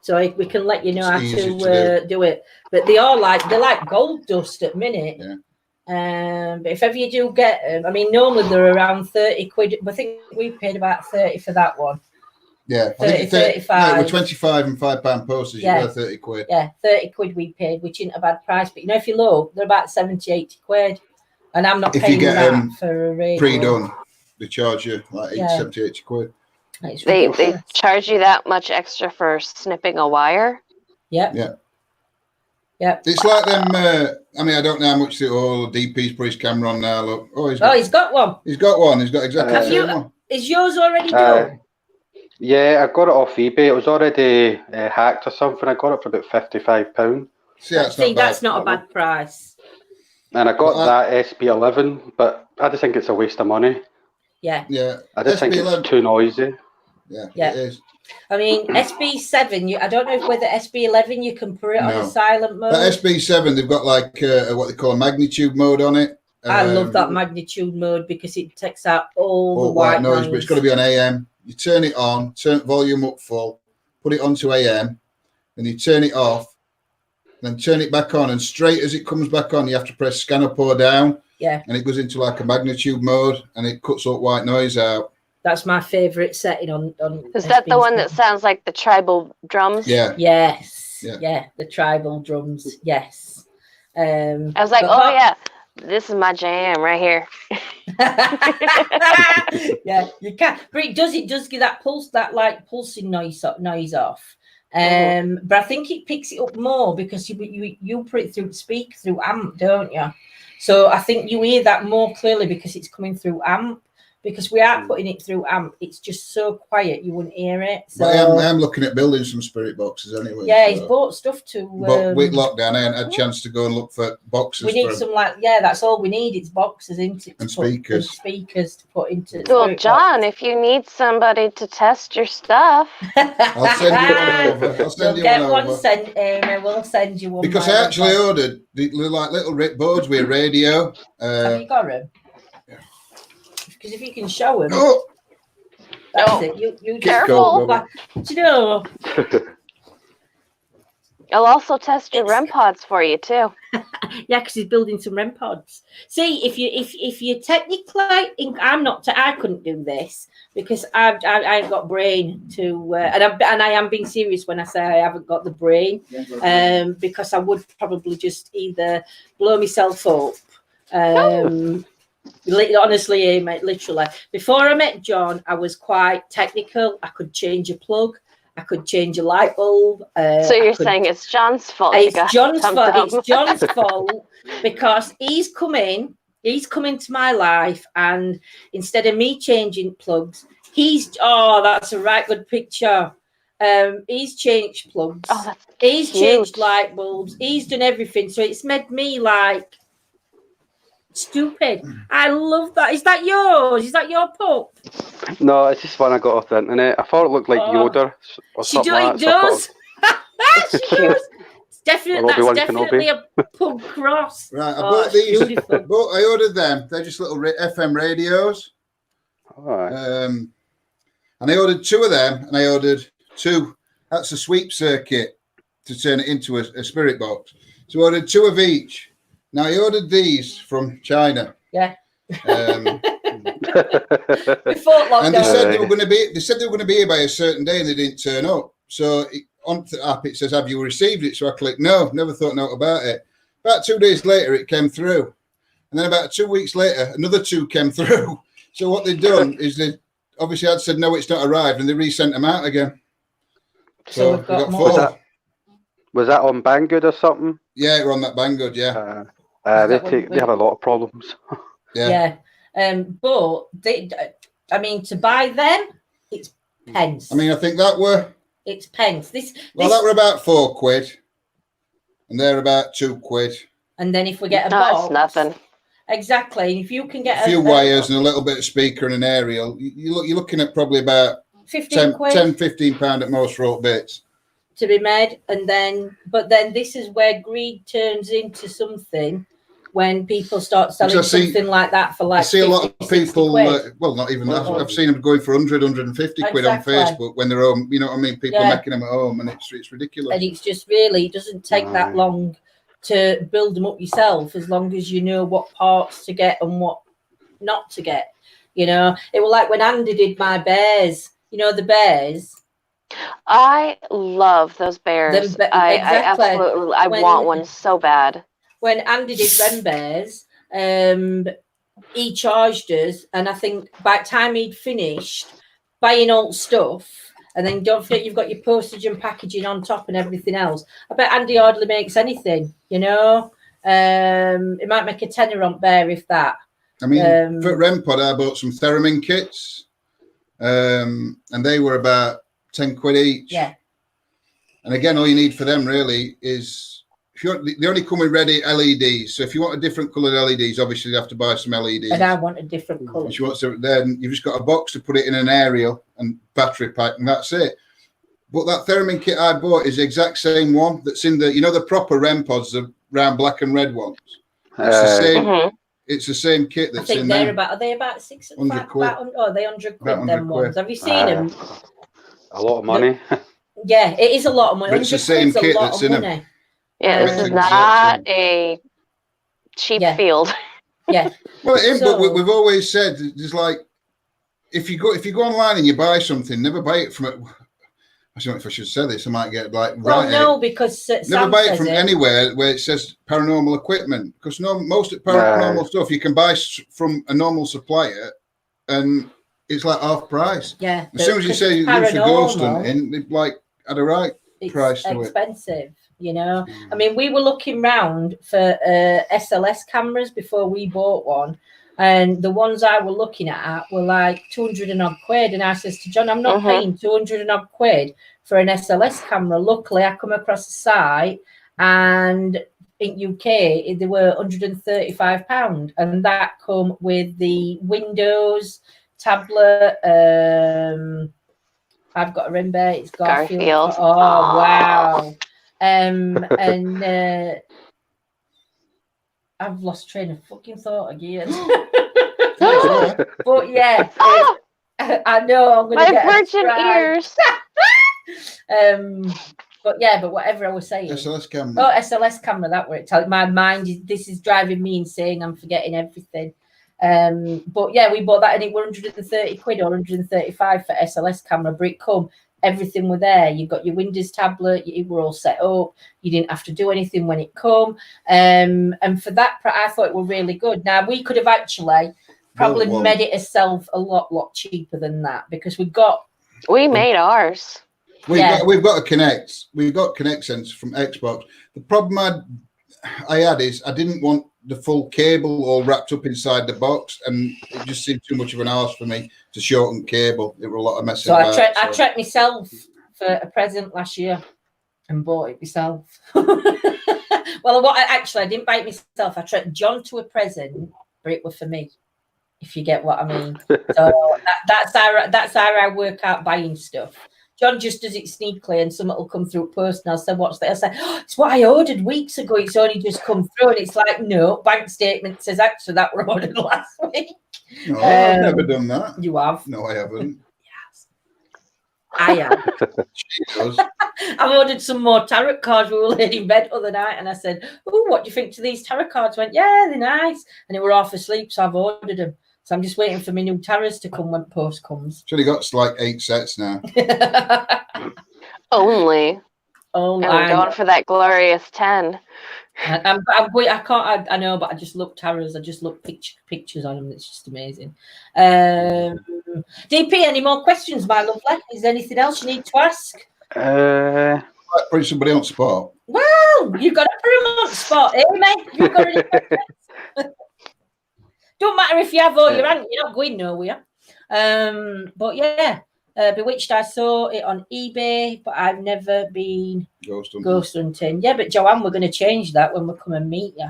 So we can let you know how to do it. But they're like gold dust at minute. Yeah. But if ever you do get them, I mean, normally they're around 30 quid. I think we paid about 30 for that one. Yeah, 30, 35. With 25 and £5 postage, you're 30 quid. Yeah, 30 quid we paid, which isn't a bad price. But you know, if you look, they're about 70, 80 quid. And I'm not paying that for a radio. Pre-done, they charge you like 70, 80 quid. They charge you that much extra for snipping a wire? Yep. Yeah. It's like them, I mean, I don't know how much DP's put his camera on now. Look. He's got one. He's got one. He's got exactly the same one. Is yours already done? Yeah, I got it off eBay. It was already hacked or something. I got it for about £55. See, that's not a bad price. And I got that SB11, but I just think it's a waste of money. Yeah. I just think it's too noisy. Yeah, it is. I mean, SB7, I don't know whether SB11 you can put it on a silent mode. But SB7, they've got like what they call a magnitude mode on it. I love that magnitude mode because it takes out all the white noise. But it's got to be on AM. You turn it on, turn volume up full, put it onto AM, and you turn it off, then turn it back on. And straight as it comes back on, you have to press scan up or down. Yeah. And it goes into like a magnitude mode, and it cuts all white noise out. That's my favourite setting on. Is that the one that sounds like the tribal drums? Yeah. Yes. Yeah, the tribal drums. Yes. I was like, this is my jam right here. Yeah, you can. But it does give that pulsing noise off. But I think it picks it up more because you put it through amp, don't you? So I think you hear that more clearly because it's coming through amp. because we are putting it through amp. It's just so quiet you wouldn't hear it. So But I'm looking at building some spirit boxes anyway. Yeah, he's bought stuff to. But with lockdown, I hadn't had a chance to go and look for boxes. We need some that's all we need. It's boxes, isn't it? And speakers. Speakers to put into. Well, John, if you need somebody to test your stuff, I'll send you one over. I'll send you one over. Sent, we'll send you one. Because I actually ordered the little Rick boards with a radio. Have you got them? Because if you can show them, that's it. You careful. Do you know? I'll also test your REM pods for you too. Yeah, because he's building some REM pods. See, if you technically, I couldn't do this because I ain't got brain to, and I am being serious when I say I haven't got the brain, because I would probably just either blow myself up. Honestly, mate, literally. Before I met John, I was quite technical. I could change a plug. I could change a light bulb. So you're saying it's John's fault? It's John's fault. It's John's fault because he's come into my life, and instead of me changing plugs, that's a right good picture. He's changed plugs. He's changed light bulbs. He's done everything. So it's made me like stupid. I love that. Is that yours? Is that your pup? No, it's just one I got off the internet. I thought it looked like Yoda or something like that. She does. She does. That's definitely a pub cross. Right, I bought these. I ordered them. They're just little FM radios. All right. And I ordered 2 of them, and I ordered 2. That's a sweep circuit to turn it into a spirit box. So I ordered 2 of each. Now I ordered these from China. Yeah. Before lockdown. And they said they were going to be here by a certain day, and they didn't turn up. So on the app it says, "Have you received it?" So I clicked no. Never thought no about it. About 2 days later, it came through, and then about 2 weeks later, another 2 came through. So what they've done is they obviously had said no, it's not arrived, and they resent them out again. So we've got 4. Was that on Banggood or something? Yeah, we're on that Banggood. Yeah. They have a lot of problems. Yeah. But to buy them, it's pence. I mean, I think it's pence. That were about £4, and they're about £2. And then if we get a box, that's nothing. Exactly. If you can get a few wires and a little bit of speaker and an aerial, you're looking at probably about 15 pound at most for all bits to be made. And then this is where greed turns into something. When people start selling something like that for like, I see a lot of people. Well, not even that. I've seen them going for 100, 150 quid on Facebook when they're home. You know what I mean? People making them at home, and it's ridiculous. And it's just really, it doesn't take that long to build them up yourself, as long as you know what parts to get and what not to get. You know, it was like when Andy did my bears. You know the bears. I love those bears. I absolutely. I want one so bad. When Andy did them bears, he charged us, and I think by the time he'd finished buying all stuff, and then don't forget you've got your postage and packaging on top and everything else. I bet Andy hardly makes anything, you know. It might make a tenner on bear if that. I mean, for REM-Pod, I bought some theremin kits, and they were about 10 quid each. Yeah. And again, all you need for them really is, they only come with ready LEDs. So if you want a different coloured LEDs, obviously you have to buy some LEDs. And I want a different colour. Then you've just got a box to put it in an aerial and battery pack, and that's it. But that theremin kit I bought is the exact same one that's in the proper REM pods, the round black and red ones. It's the same. It's the same kit that's in there. Are they about 600 quid? Are they 100 quid? Them ones. Have you seen them? A lot of money. Yeah, it is a lot of money. But it's the same kit that's in them. Yeah, this is not a cheap field. Yeah. Well, it is, but we've always said there's like, if you go online and you buy something, never buy it from it. I don't know if I should say this. I might get because never buy it from anywhere where it says paranormal equipment, because most of paranormal stuff you can buy from a normal supplier, and it's like half price. Yeah. As soon as you say you use your ghost hunting, they like at a right price to it. It's expensive. You know, I mean, we were looking round for SLS cameras before we bought one, And the ones I were looking at were like 200 and odd quid. And I says to John, I'm not paying 200 and odd quid for an SLS camera. Luckily, I come across a site, and in UK, they were £135. And that come with the Windows tablet. I've got a ring there. It's Garfield. Oh, wow. And I've lost train of fucking thought again. But yeah, I know I'm going to get virgin ears. But yeah, but whatever I was saying. SLS camera. Oh, SLS camera. That worked. My mind this is driving me insane. I'm forgetting everything. But yeah, we bought that, and it were 130 quid or 135 for SLS camera. But it come, everything were there. You got your Windows tablet. You were all set up. You didn't have to do anything when it come. And for that, I thought it were really good. Now we could have actually probably made it ourselves a lot cheaper than that, because we made ours. We've got a Connect. We've got Connect sensor from Xbox. The problem I had is I didn't want the full cable all wrapped up inside the box, and it just seemed too much of an arse for me to shorten cable. It were a lot of messing about. I tried myself for a present last year and bought it myself. Well, I didn't buy it myself. I tried John to a present, but it was for me, if you get what I mean. So that's how I work out buying stuff. John just does it sneakily, and something will come through post, and I'll say, what's that? I'll say, oh, it's what I ordered weeks ago. It's only just come through. And it's like, no, bank statement says actually that were ordered last week. No, I've never done that. You have? No, I haven't. Yes. I have. She does. I've ordered some more tarot cards. We were laying in bed the other night, and I said, oh, what do you think to these tarot cards? Went, yeah, they're nice. And they were half asleep, so I've ordered them. So I'm just waiting for my new tarots to come when post comes. So he got like 8 sets now. Only. Oh, I'm going for that glorious 10. I know, but I just look tarots. I just look pictures on them. It's just amazing. DP, any more questions, my lovely? Is there anything else you need to ask? Put somebody on spot. Well, you've got to put them on spot, eh, mate? You've got any questions? Don't matter if you have or your aunt, you're not going nowhere. But yeah, Bewitched, I saw it on eBay, but I've never been ghost hunting. Yeah, but Joanne, we're going to change that when we come and meet you.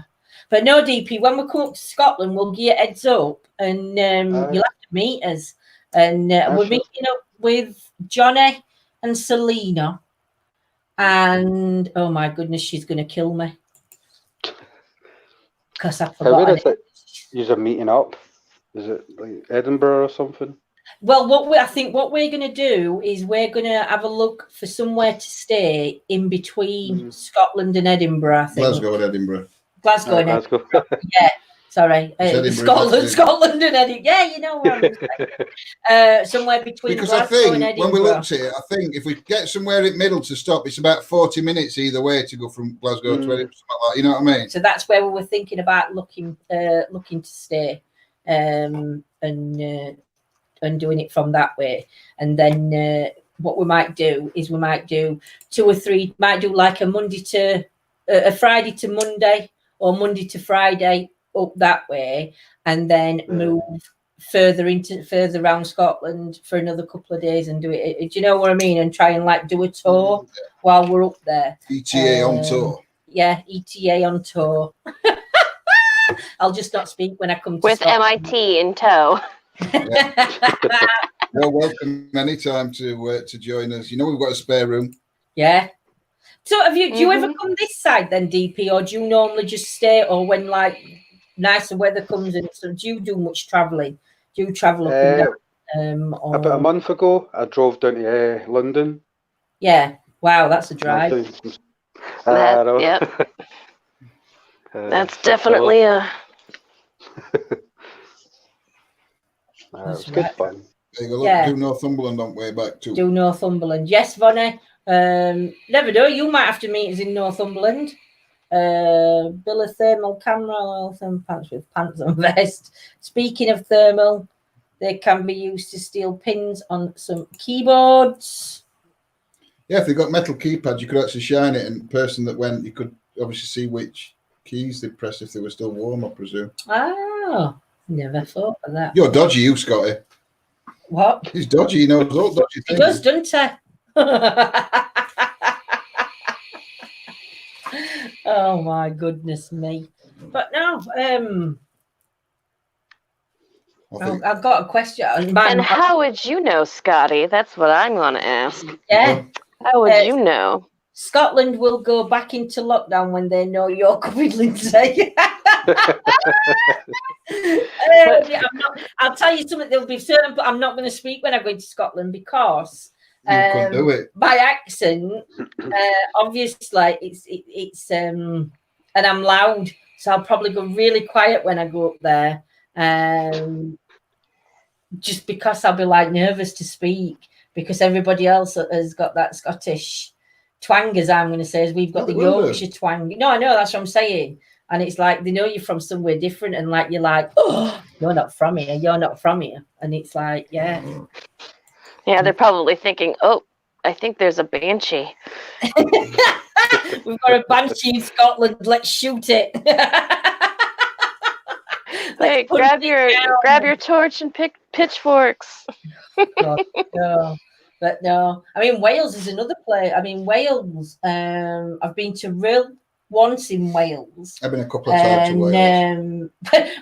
But no, DP, when we come up to Scotland, we'll give you a heads up, and you'll have to meet us. And we're meeting up with Johnny and Selena. And oh my goodness, she's going to kill me. Because I forgot. You're meeting up. Is it like Edinburgh or something? Well, I think what we're going to do is we're going to have a look for somewhere to stay in between Scotland and Edinburgh. I think Glasgow and Edinburgh. Glasgow and Edinburgh. Yeah, sorry, Scotland and Edinburgh. Yeah, you know what I'm saying. Somewhere between Glasgow and Edinburgh. When we looked at it, I think if we get somewhere in the middle to stop, it's about 40 minutes either way to go from Glasgow to Edinburgh. Like that, you know what I mean? So that's where we were thinking about looking to stay, and doing it from that way. And then what we might do is we might do 2 or 3. Might do like a Friday to Monday or Monday to Friday up that way, and then move further around Scotland for another couple of days and do it. Do you know what I mean? And try and like do a tour while we're up there. ETA on tour. Yeah, ETA on tour. I'll just not speak when I come to with Scotland. MIT in tow. Yeah. You're welcome anytime to join us. You know we've got a spare room. Yeah. So do you ever come this side then, DP, or do you normally just stay, or when like nicer weather comes in? So do you do much travelling? Do you travel up and down? About a month ago, I drove down to London. Yeah. Wow, that's a drive. Yep. That's definitely a. It was good fun. There you go. Do Northumberland on way back too. Do Northumberland. Yes, Vonnie. Never know. You might have to meet us in Northumberland. Bill of thermal camera, oil thermal pants with pants and vest. Speaking of thermal, they can be used to steal pins on some keyboards. Yeah, if they've got metal keypads, you could actually shine it, and the person that went, you could obviously see which keys they pressed if they were still warm, I presume. Oh, Never thought of that. You're dodgy, you, Scotty. What? He's dodgy. He knows all dodgy He things. does, doesn't he? Oh my goodness me! But no, I've got a question. And how would you know, Scotty? That's what I'm going to ask. Yeah. How would you know? Scotland will go back into lockdown when they know you're coming, Lindsay. I'll tell you something. There'll be certain, but I'm not going to speak when I go into Scotland because you couldn't do it. My accent, obviously, it's and I'm loud, so I'll probably go really quiet when I go up there, just because I'll be like nervous to speak because everybody else has got that Scottish twang, as I'm going to say, as we've got the Yorkshire twang. No, I know, that's what I'm saying. And it's like they know you're from somewhere different, and like you're like, oh, you're not from here, you're not from here, and it's like, yeah, they're probably thinking, oh, I think there's a banshee. We've got a banshee in Scotland. Let's shoot it. Hey, grab your torch and pitchforks. God, no. But no, I mean Wales is another place. I mean Wales. I've been to Rhyl once in Wales. I've been a couple of times to Wales.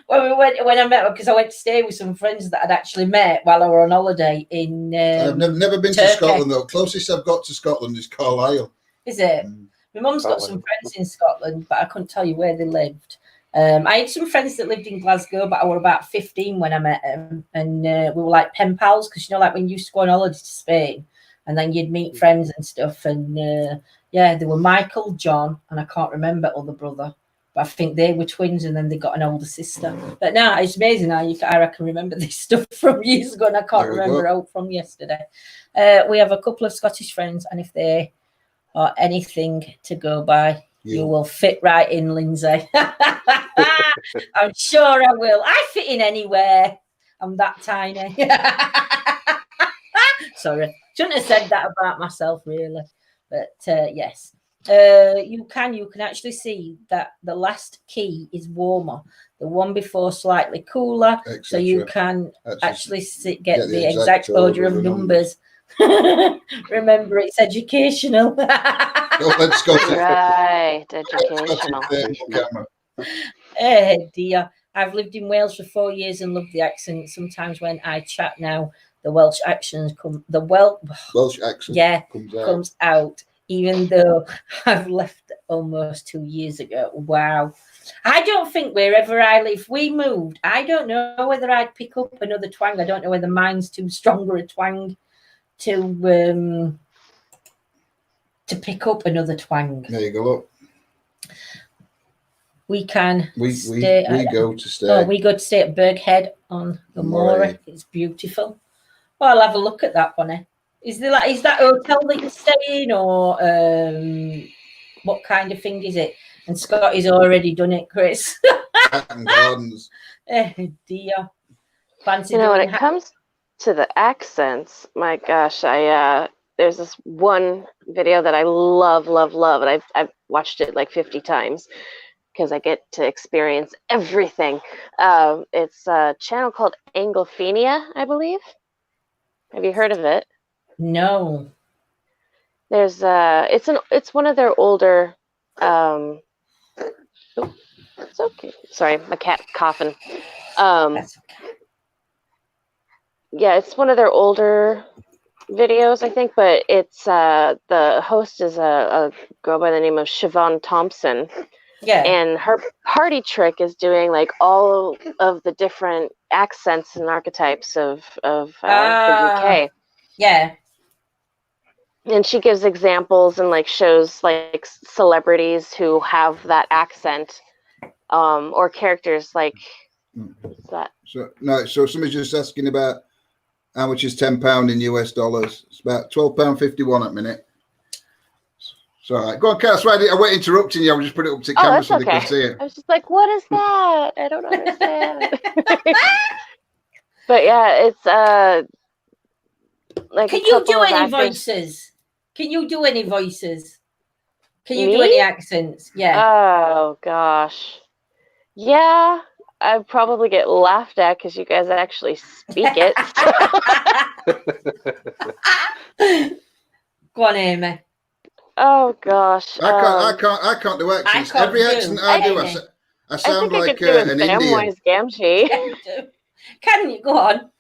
When I met, because I went to stay with some friends that I'd actually met while I were on holiday in. I've never been Turkey. to Scotland though. Closest I've got to Scotland is Carlisle. Is it? My mum's got some friends in Scotland, but I couldn't tell you where they lived. I had some friends that lived in Glasgow, but I was about 15 when I met them, and we were like pen pals because like when you used to go on holiday to Spain, and then you'd meet friends and stuff. And there were Michael, John, and I can't remember other brother, but I think they were twins, and then they got an older sister. But no, it's amazing how I can remember this stuff from years ago, and I can't remember out from yesterday. We have a couple of Scottish friends, and if they are anything to go by, you will fit right in, Lindsay. I'm sure I will. I fit in anywhere. I'm that tiny. Sorry. Shouldn't have said that about myself, really. But yes. You can actually see that the last key is warmer. The one before slightly cooler. So you can actually get the exact order of numbers. Remember, it's educational. Let's go. Right, educational. Dear, I've lived in Wales for 4 years and loved the accent. Sometimes when I chat now, the Welsh accent comes out, even though I've left almost 2 years ago. Wow. I don't think wherever I live, we moved, I don't know whether I'd pick up another twang. I don't know whether mine's too stronger a twang to pick up another twang. There you go. Look. We can. We go to stay. Oh, we go to stay at Berghead on the Moray. It's beautiful. Well, I'll have a look at that one. Is that hotel that you're staying, or what kind of thing is it? And Scotty's already done it, Chris. Gardens. Dear. Fancy. When it comes to the accents, my gosh, there's this one video that I love, and I've watched it like 50 times because I get to experience everything. It's a channel called Anglophenia, I believe. Have you heard of it? No. There's it's one of their older. It's okay. Sorry, my cat coughing. That's okay. Yeah, it's one of their older videos, I think, but it's the host is a girl by the name of Siobhan Thompson. Yeah. And her party trick is doing like all of the different accents and archetypes of the UK. Yeah. And she gives examples and like shows like celebrities who have that accent, or characters like that. So somebody's just asking about how much is £10 in US dollars. It's about £12.51 at the minute. So all right. Go on, Kat. That's why I wasn't interrupting you. I was just put it up to camera so they could see it. I was just like, what is that? I don't understand. But yeah, it's like. Can you do any voices? Can you do any voices? Can you do any accents? Yeah. Oh gosh. Yeah, I probably get laughed at because you guys actually speak it. Go on, Amy. Oh gosh. I can't do accents. Every accent I do, I sound think I like could do a an Indian. Samwise Gamgee. Can you go on?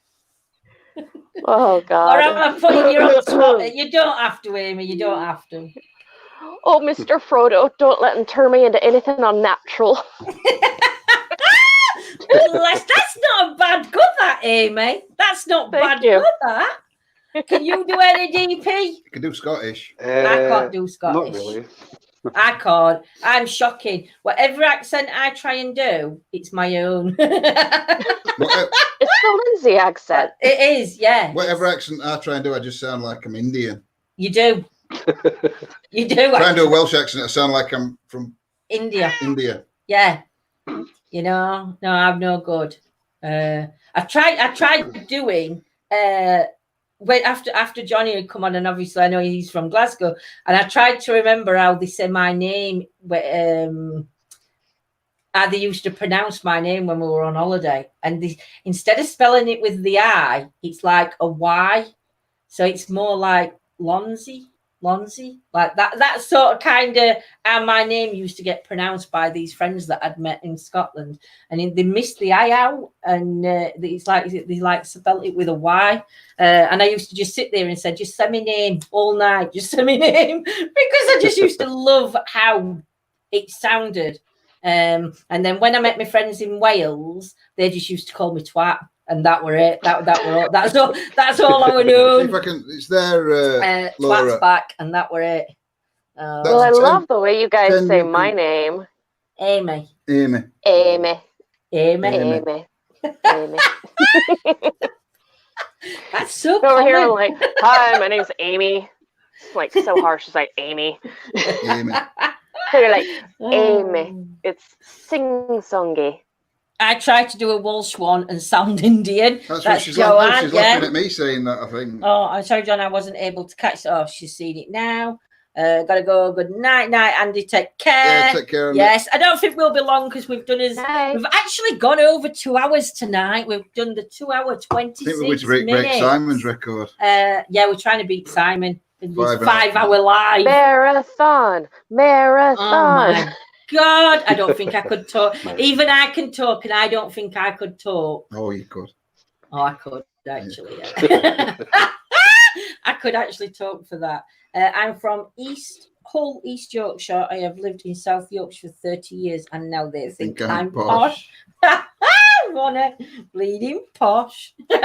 Oh Or God. am I putting you on the spot? You don't have to, Amy. You don't have to. Oh, Mr. Frodo, don't let him turn me into anything unnatural. That's not a bad good, that, Amy. That's not bad good, that. Can you do any DP? You can do Scottish. I can't do Scottish. Not really. I can't. I'm shocking. Whatever accent I try and do, it's my own. It's the Lindsay accent. It is, yeah. Whatever accent I try and do, I just sound like I'm Indian. You do. You do. Try and do a Welsh accent, I sound like I'm from India. Yeah. You know, no, I'm no good. I tried doing when after Johnny had come on, and obviously I know he's from Glasgow, and I tried to remember how they say my name, how they used to pronounce my name when we were on holiday, and instead of spelling it with the I, it's like a Y, so it's more like Lonzy, like that. That sort of kind of how my name used to get pronounced by these friends that I'd met in Scotland, and they missed the I out, and it's like they spelt it with a Y, and I used to just sit there and say, just say my name all night, just say my name, because I just used to love how it sounded. And then when I met my friends in Wales, they just used to call me twat, and that were it. That were all. That's all I would know. See if I can. It's there, Twat's back, and that were it. Well, I love the way you guys say my name. Amy. That's so over common. here, like, hi, my name's Amy. It's like so harsh. It's like Amy. So you're like, Amy. It's sing-songy. I tried to do a Welsh one and sound Indian. That's what she's laughing. She's laughing at me saying that, I think. Oh, I'm sorry, John, I wasn't able to catch it. Oh, she's seen it now. Gotta go. Good night, Andy. Take care. Yeah, take care. Yes, I don't think we'll be long because we've done we've actually gone over 2 hours tonight. We've done the 2 hour 26 I think we're to break Simon's record. Yeah, we're trying to beat Simon in this 5 hour live marathon. Oh my God, I don't think I could talk. Even I can talk, and I don't think I could talk. Oh, you could. Oh, I could actually. Yeah. I could actually talk for that. I'm from Hull, East Yorkshire. I have lived in South Yorkshire for 30 years, and now they think I'm posh. Wanna bleeding posh. Do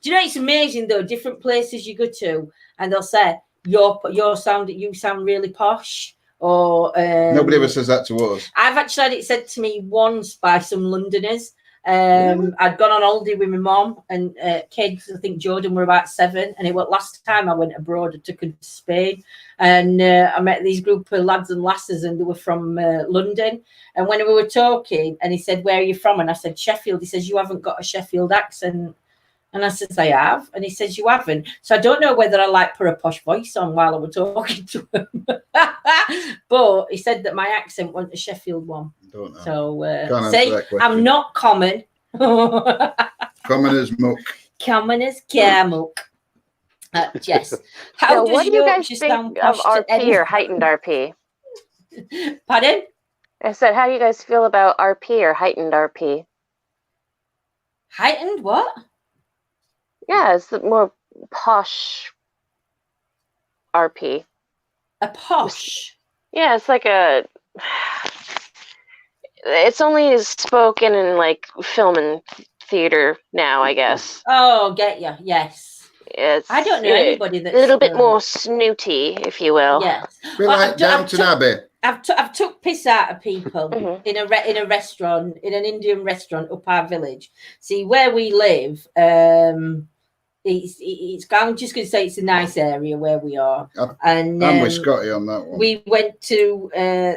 you know it's amazing though? Different places you go to, and they'll say you sound really posh. Or nobody ever says that to us. I've actually had it said to me once by some Londoners. I'd gone on holiday with my mom and kids. I think Jordan were about 7, and it was last time I went abroad. I took her to Spain, and I met these group of lads and lasses, and they were from London. And when we were talking, and he said, "Where are you from?" and I said, "Sheffield." He says, "You haven't got a Sheffield accent." And I says, "I have." And he says, "You haven't." So I don't know whether I put a posh voice on while I was talking to him. But he said that my accent wasn't a Sheffield one. Don't know. So see, I'm not common. Common as muck. Common as muck. Yes. How what do you guys think of RP or heightened RP? Pardon? I said, how do you guys feel about RP or heightened RP? Heightened what? Yeah, it's the more posh RP. A posh? Yeah, it's like it's only spoken in like film and theater now, I guess. Oh, get you. Yes. I don't know anybody that's a little bit more snooty, if you will. Yes. Like Downton Abbey. I've took piss out of people in a restaurant, in an Indian restaurant up our village. See, where we live, it's I'm just going to say it's a nice area where we are. I'm with Scotty on that one. We went to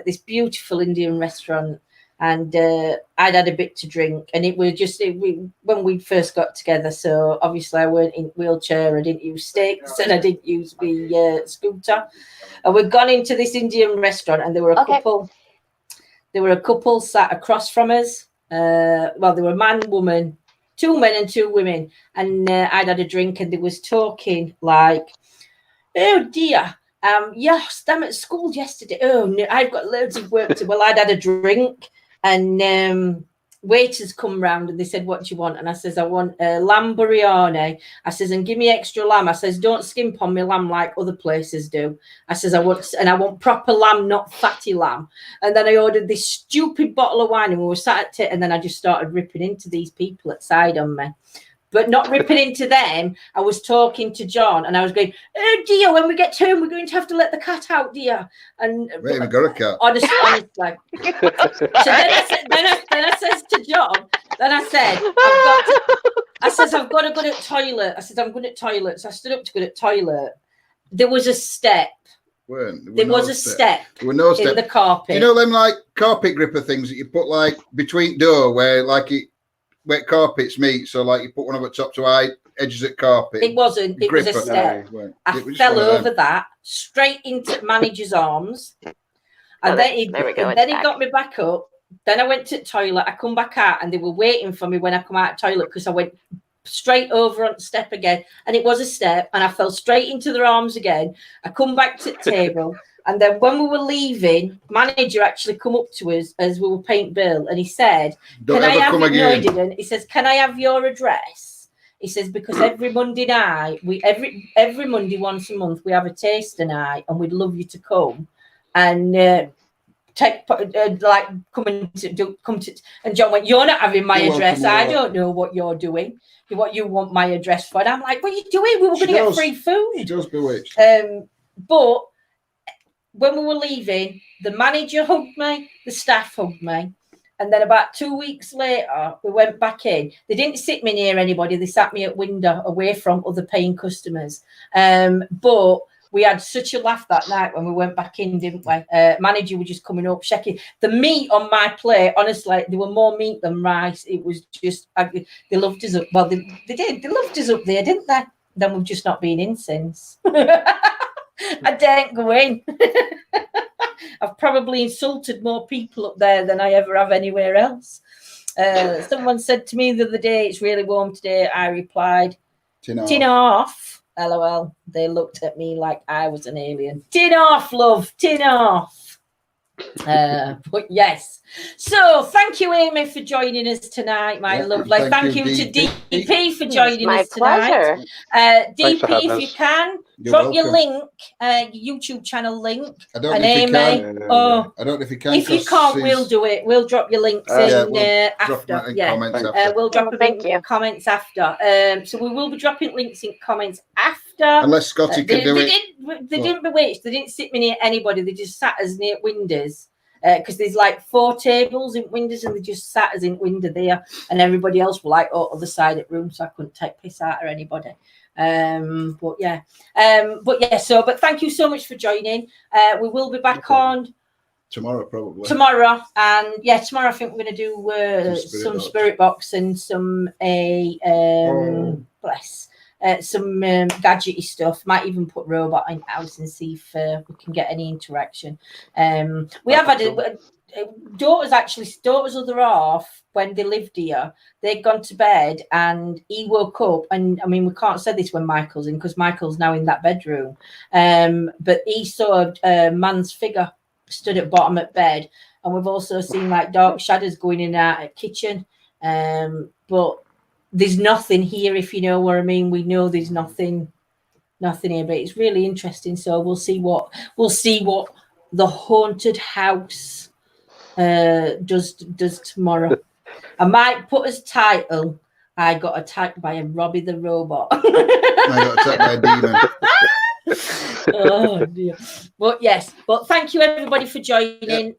this beautiful Indian restaurant, and I'd had a bit to drink, and it was just when we first got together. So obviously I weren't in wheelchair, I didn't use sticks, and I didn't use the scooter. And we'd gone into this Indian restaurant, and there were a couple there were a couple sat across from us. Well, there were a man, woman, 2 men and 2 women, and I'd had a drink, and they was talking like, "Oh dear, yes, I'm at school yesterday. Oh no, I've got loads of work to." Well, I'd had a drink, and waiters come round and they said, "What do you want?" And I says, "I want a lamb biryani." I says, "And give me extra lamb." I says, "Don't skimp on my lamb like other places do." I says, I want proper lamb, not fatty lamb." And then I ordered this stupid bottle of wine, and we were sat at it, and then I just started ripping into these people at side on me. But not ripping into them. I was talking to John, and I was going, "Oh dear, when we get home, we're going to have to let the cat out, dear." And we haven't got a cat. honestly. So then I says to John, I've got to go to the toilet. I said, "I'm going to the toilet." So I stood up to go to the toilet. There was a step. There was a step. There were no steps in the carpet. You know them like carpet gripper things that you put like between door where wet carpets meet, so like you put one over the top to hide edges of carpet. It wasn't. It was a step. No, I fell over that straight into manager's arms, and then he got me back up. Then I went to the toilet. I come back out, and they were waiting for me when I come out of the toilet because I went straight over on the step again, and it was a step, and I fell straight into their arms again. I come back to the table. And then when we were leaving, manager actually come up to us as we were paying bill, and he said, "Can I have your?" No, he didn't. He says, "Can I have your address?" He says, "Because every Monday night, every Monday once a month, we have a taster night, and we'd love you to come and come to." And John went, "You're not having my address. I don't know what you're doing. What you want my address for?" And I'm like, "What are you doing? We were going to get free food." She does bewitched. But when we were leaving, the manager hugged me, the staff hugged me. And then about 2 weeks later, we went back in. They didn't sit me near anybody. They sat me at window away from other paying customers. But we had such a laugh that night when we went back in, didn't we? Manager was just coming up, checking. The meat on my plate, honestly, there were more meat than rice. It was just, they loved us up. Well, they did. They loved us up there, didn't they? Then we've just not been in since. I daren't go in. I've probably insulted more people up there than I ever have anywhere else. Someone said to me the other day, "It's really warm today." I replied, "Tin off. LOL. They looked at me like I was an alien. Tin off, love. Tin off. But yes. So thank you, Amy, for joining us tonight, my lovely. Thank you to DP for joining us tonight. DP, if you can, drop your link, your YouTube channel link. I don't know if you can. I don't know if you can. If you can't, we'll do it. We'll drop your links in after. We'll drop in comments after. So we will be dropping links in comments after. Unless Scotty can do it. They didn't bewitch. They didn't sit me near anybody. They just sat us near windows. Because there's like 4 tables in windows, and they just sat us in window there, and everybody else were like other side of the room, so I couldn't take piss out or anybody. But thank you so much for joining. We will be back on tomorrow, probably. Tomorrow, and tomorrow I think we're going to do some spirit box and some some gadgety stuff. Might even put robot in house and see if we can get any interaction. We have had daughter's other half, when they lived here, they'd gone to bed and he woke up, and I mean, we can't say this when Michael's in because Michael's now in that bedroom, but he saw a man's figure stood at bottom of bed, and we've also seen like dark shadows going in and out at kitchen, but there's nothing here, if you know what I mean. We know there's nothing here, but it's really interesting. So we'll see what the haunted house does tomorrow. I might put as title, "I got attacked by a Robbie the Robot." I got attacked by a demon. Oh dear. But thank you everybody for joining.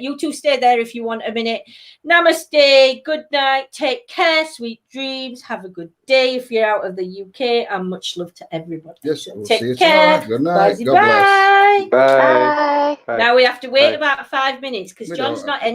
You two stay there if you want a minute. Namaste, good night, take care, sweet dreams, have a good day if you're out of the UK, and much love to everybody. Yes, we'll take see you care. Tomorrow. Good night. Bye. God bless. Bye. Now we have to wait about 5 minutes because John's not in.